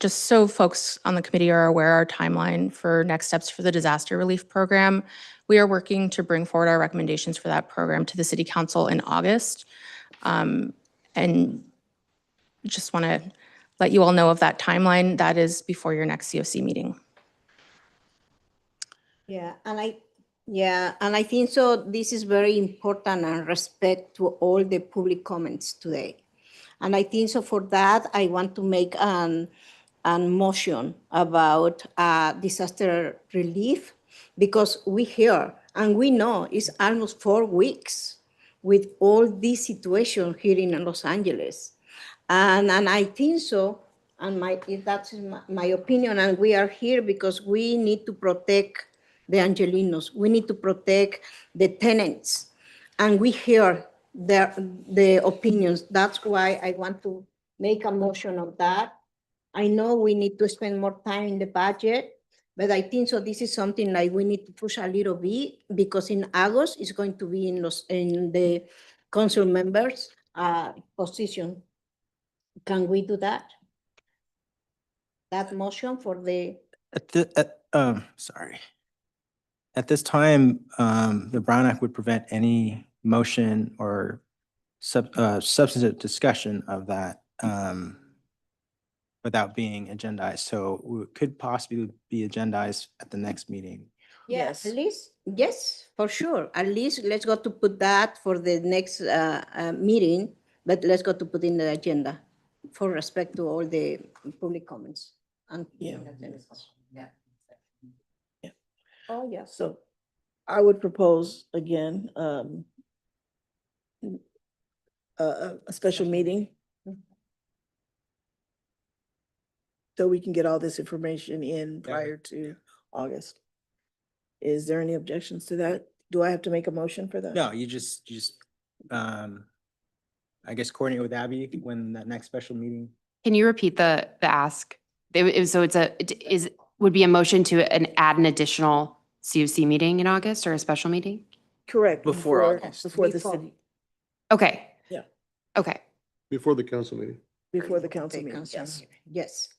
just so folks on the committee are aware, our timeline for next steps for the disaster relief program. We are working to bring forward our recommendations for that program to the city council in August. And just want to let you all know of that timeline. That is before your next COC meeting. Yeah, and I think so. This is very important and respect to all the public comments today. And I think so for that, I want to make an motion about disaster relief, because we hear and we know it's almost 4 weeks with all this situation here in Los Angeles. And I think so, and that's my opinion, and we are here because we need to protect the Angelinos. We need to protect the tenants, and we hear the opinions. That's why I want to make a motion of that. I know we need to spend more time in the budget, but I think so this is something like we need to push a little bit, because in August it's going to be in the council members position. Can we do that? That motion for the Sorry. At this time, the Brown Act would prevent any motion or substantive discussion of that without being agendized. So it could possibly be agendized at the next meeting. Yes, at least, yes, for sure. At least let's go to put that for the next meeting, but let's go to put in the agenda for respect to all the public comments. And Yeah. Oh, yeah. So I would propose again, a special meeting. So we can get all this information in prior to August. Is there any objections to that? Do I have to make a motion for that? No, you just, I guess coordinate with Abby when that next special meeting. Can you repeat the ask? So would be a motion to add an additional COC meeting in August or a special meeting? Correct. Before August. Before the city, Okay. Yeah. Okay. Before the council meeting. before the council meeting, yes. Yes.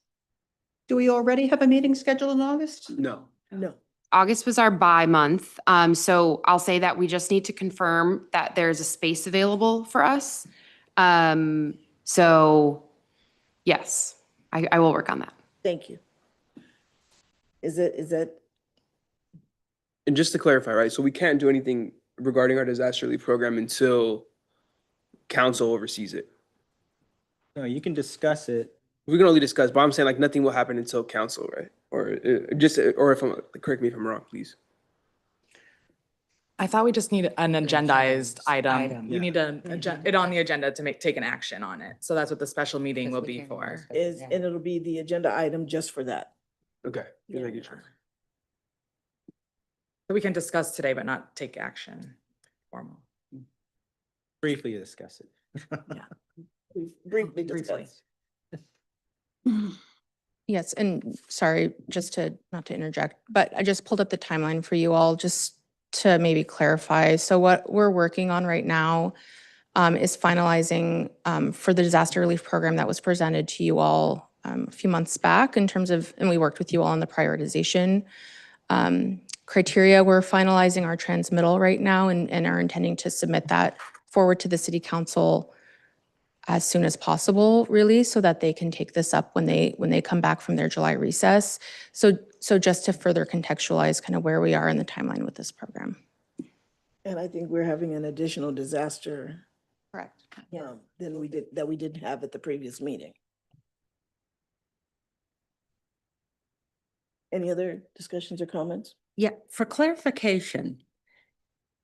Do we already have a meeting scheduled in August? No. No. August was our buy month. So I'll say that we just need to confirm that there's a space available for us. So yes, I will work on that. Thank you. Is that? And just to clarify, right, so we can't do anything regarding our disaster relief program until council oversees it. No, you can discuss it. We can only discuss, but I'm saying like nothing will happen until council, right? Or if I'm, correct me if I'm wrong, please. I thought we just need an agendized item. We Yeah. need it on the agenda to take an action on it. So that's what the special meeting will be for. And it'll be the agenda item just for that. Okay, just making sure. So we can discuss today, but not take action formal. Briefly discuss it. Briefly discuss. Yes, and sorry, just to, not to interject, but I just pulled up the timeline for you all just to maybe clarify. So what we're working on right now is finalizing for the disaster relief program that was presented to you all a few months back in terms of, and we worked with you all on the prioritization criteria. We're finalizing our transmittal right now and are intending to submit that forward to the city council as soon as possible, really, so that they can take this up when they come back from their July recess. So just to further contextualize kind of where we are in the timeline with this program. And I think we're having an additional disaster Correct. than we didn't have at the previous meeting. Any other discussions or comments? Yeah, for clarification,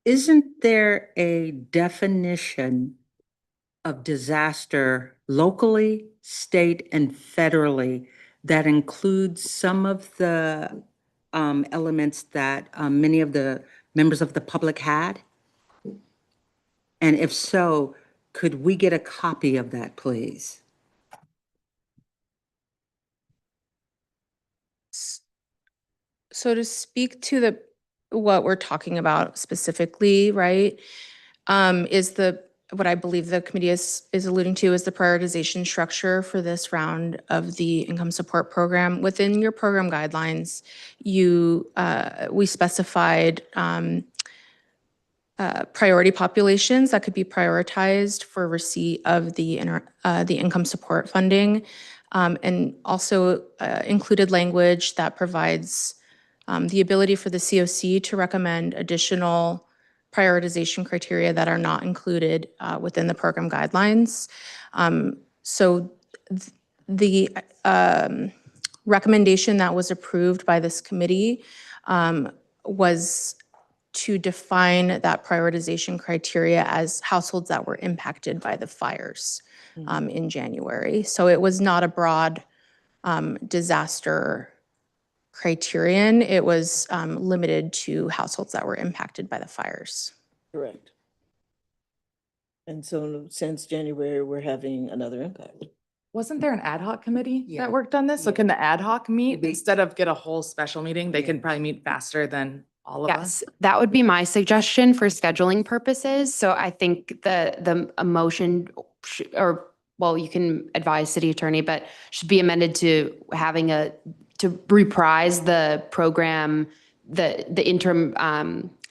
isn't there a definition of disaster locally, state, and federally that includes some of the elements that many of the members of the public had? And if so, could we get a copy of that, please? So to speak to what we're talking about specifically, right, is what I believe the committee is alluding to is the prioritization structure for this round of the income support program. Within your program guidelines, we specified priority populations that could be prioritized for receipt of the income support funding, and also included language that provides the ability for the COC to recommend additional prioritization criteria that are not included within the program guidelines. So the recommendation that was approved by this committee was to define that prioritization criteria as households that were impacted by the fires in January. So it was not a broad disaster criterion. It was limited to households that were impacted by the fires. Correct. And so since January, we're having another impact. Wasn't there an ad hoc committee Yeah. that worked on this? So Yeah. can the ad hoc meet Maybe. instead of get a whole special meeting? They Yeah. can probably meet faster than all of us. Yes, that would be my suggestion for scheduling purposes. So I think the motion or, well, you can advise city attorney, but should be amended to having to reprise the program, the interim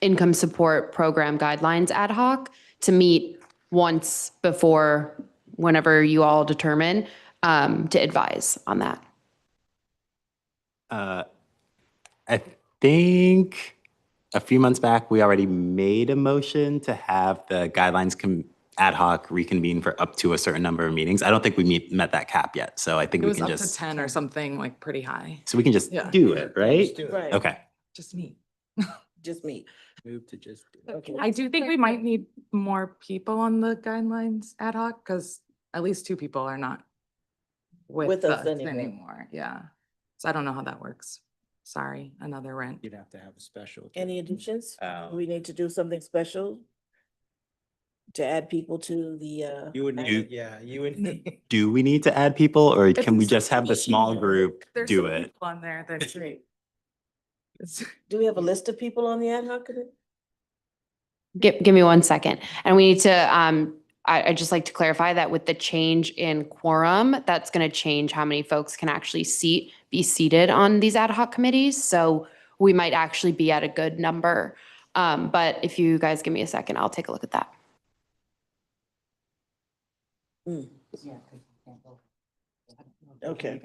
income support program guidelines ad hoc to meet once before, whenever you all determine, to advise on that. I think a few months back, we already made a motion to have the guidelines ad hoc reconvene for up to a certain number of meetings. I don't think we met that cap yet, so I think It we was can up to just, 10 or something like pretty high. so we can just Yeah. do it, right? Just do it. Right. Okay. Just meet. Just meet. Move to just do it. Okay. I do think we might need more people on the guidelines ad hoc because at least 2 people are not with us us anymore. anymore. Yeah. So I don't know how that works. Sorry, another rant. You'd have to have a special. Any additions? Um, We need to do something special to add people to the, You would Do- need, yeah, you would need. Do we need to add people or If can we it's just have the small group There's do some it? people on there. That's great. It's- do we have a list of people on the ad hoc committee? Give me 1 second. And we need to, I'd just like to clarify that with the change in quorum, that's going to change how many folks can actually be seated on these ad hoc committees. So we might actually be at a good number. But if you guys give me a second, I'll take a look at that. Okay.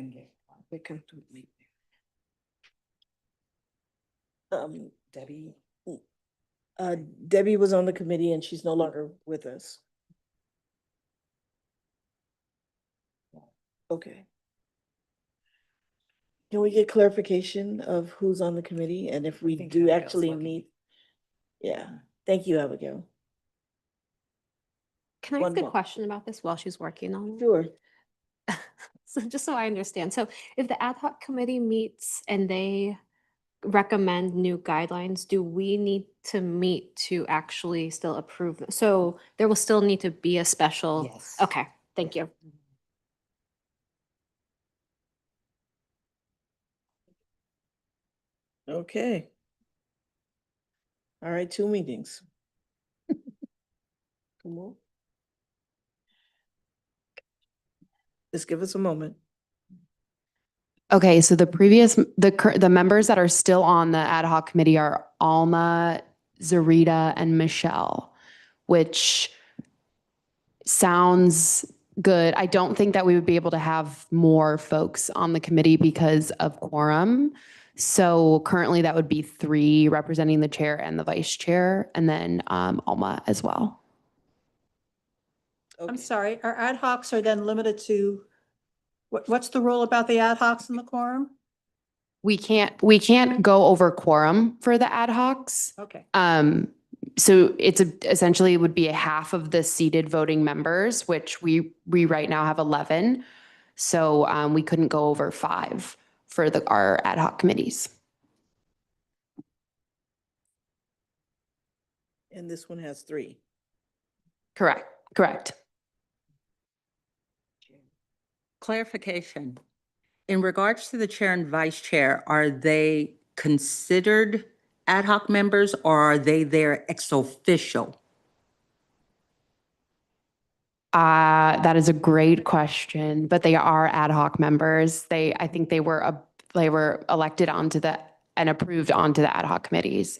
Debbie. Debbie was on the committee and she's no longer with us. Okay. Can we get clarification of who's on the committee and if we think do Abigail's actually looking. meet? Yeah, thank you, Abigail. Can I One ask a more. question about this while she's working on it? Sure. So just so I understand, so if the ad hoc committee meets and they recommend new guidelines, do we need to meet to actually still approve them? So there will still need to be a special? Yes. Okay, thank you. Okay. All right, 2 meetings. Come on. Just give us a moment. Okay, so the members that are still on the ad hoc committee are Alma, Zarita, and Michelle, which sounds good. I don't think that we would be able to have more folks on the committee because of quorum. So currently that would be 3 representing the chair and the vice chair, and then Alma as well. I'm sorry, our ad hocs are then limited to, what's the rule about the ad hocs and the quorum? We can't go over quorum for the ad hocs. Okay. So essentially would be a half of the seated voting members, which we right now have 11. So we couldn't go over 5 for our ad hoc committees. And this one has 3. Correct. Clarification. In regards to the chair and vice chair, are they considered ad hoc members or are they there ex officio? That is a great question, but they are ad hoc members. I think they were elected and approved onto the ad hoc committees.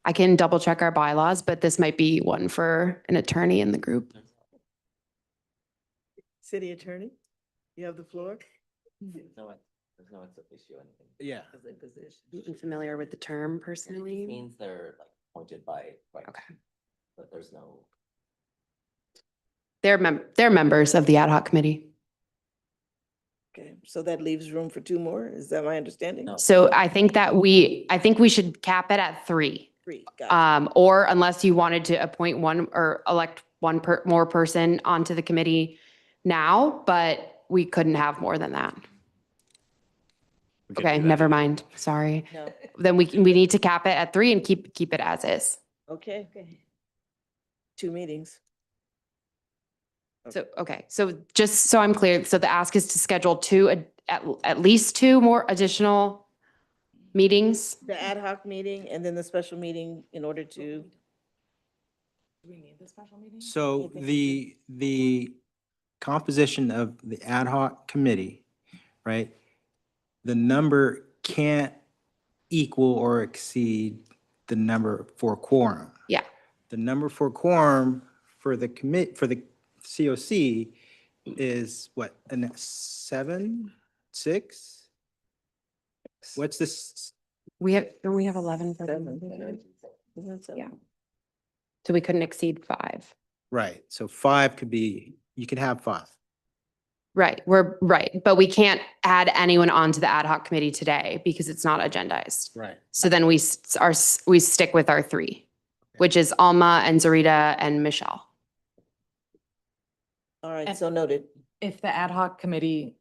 I can double check our bylaws, but this might be one for an attorney in the group. City Attorney, you have the floor. There's no ex officio anything. Yeah. I'm familiar with the term personally. It means they're like appointed by, Okay. but there's no. They're members of the ad hoc committee. Okay, so that leaves room for 2 more. Is that my understanding? No. So I think we should cap it at 3. 3, gotcha. Or unless you wanted to appoint one or elect one more person onto the committee now, but we couldn't have more than that. We could Okay, do that. never mind. Sorry. No. Then we need to cap it at 3 and keep it as is. Okay. 2 meetings. So just so I'm clear, so the ask is to schedule 2 at least 2 more additional meetings. The ad hoc meeting and then the special meeting in order to. Do we need the special meeting? So the composition of the ad hoc committee, right? The number can't equal or exceed the number for quorum. Yeah. The number for quorum for the COC is what, 7, 6? What's this? We have 11 for yeah. So we couldn't exceed 5. Right, so 5 could be, you could have 5. Right, we're right, but we can't add anyone onto the ad hoc committee today because it's not agendized. Right. So then we stick with our 3, which is Alma and Zarita and Michelle. All right, so noted. If the ad hoc committee,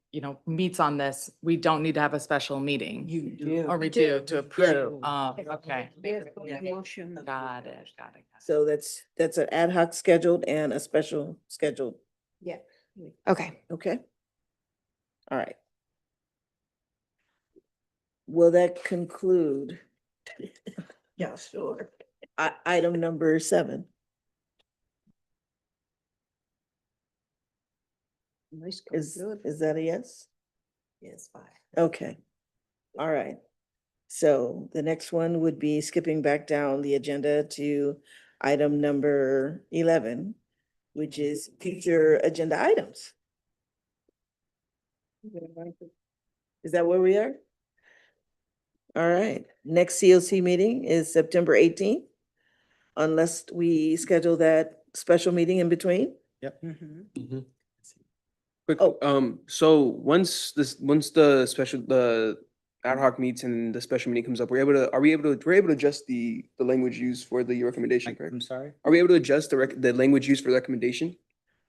meets on this, we don't need to have a special meeting. You do. Or we do to approve. Okay. Motion. Got it. So that's an ad hoc scheduled and a special scheduled. Yeah. Okay. Okay. All right. Will that conclude? Yeah, sure. Item number 7. Is that a yes? Yes, 5. Okay. All right. So the next one would be skipping back down the agenda to item number 11, which is future agenda items. Is that where we are? All right. Next COC meeting is September 18th, unless we schedule that special meeting in between. Yep. Quick, so once the ad hoc meets and the special meeting comes up, we're able to adjust the language used for the recommendation, correct? I'm sorry? Are we able to adjust the language used for the recommendation?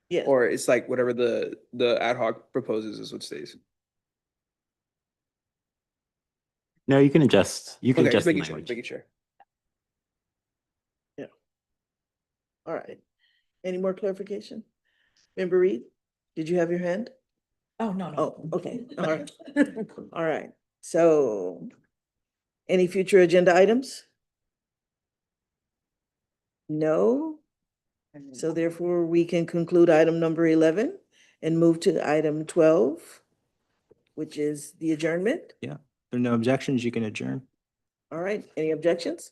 Yeah. Or it's like whatever the ad hoc proposes is what stays? No, you can adjust. You can Okay, adjust just the making sure, language. making sure. Yeah. All right. Any more clarification? Member Reed, did you have your hand? Oh, no. Oh, okay. All right. All right. So Any future agenda items? No? So therefore, we can conclude item number 11 and move to item 12, which is the adjournment. Yeah. If there are no objections, you can adjourn. All right, any objections?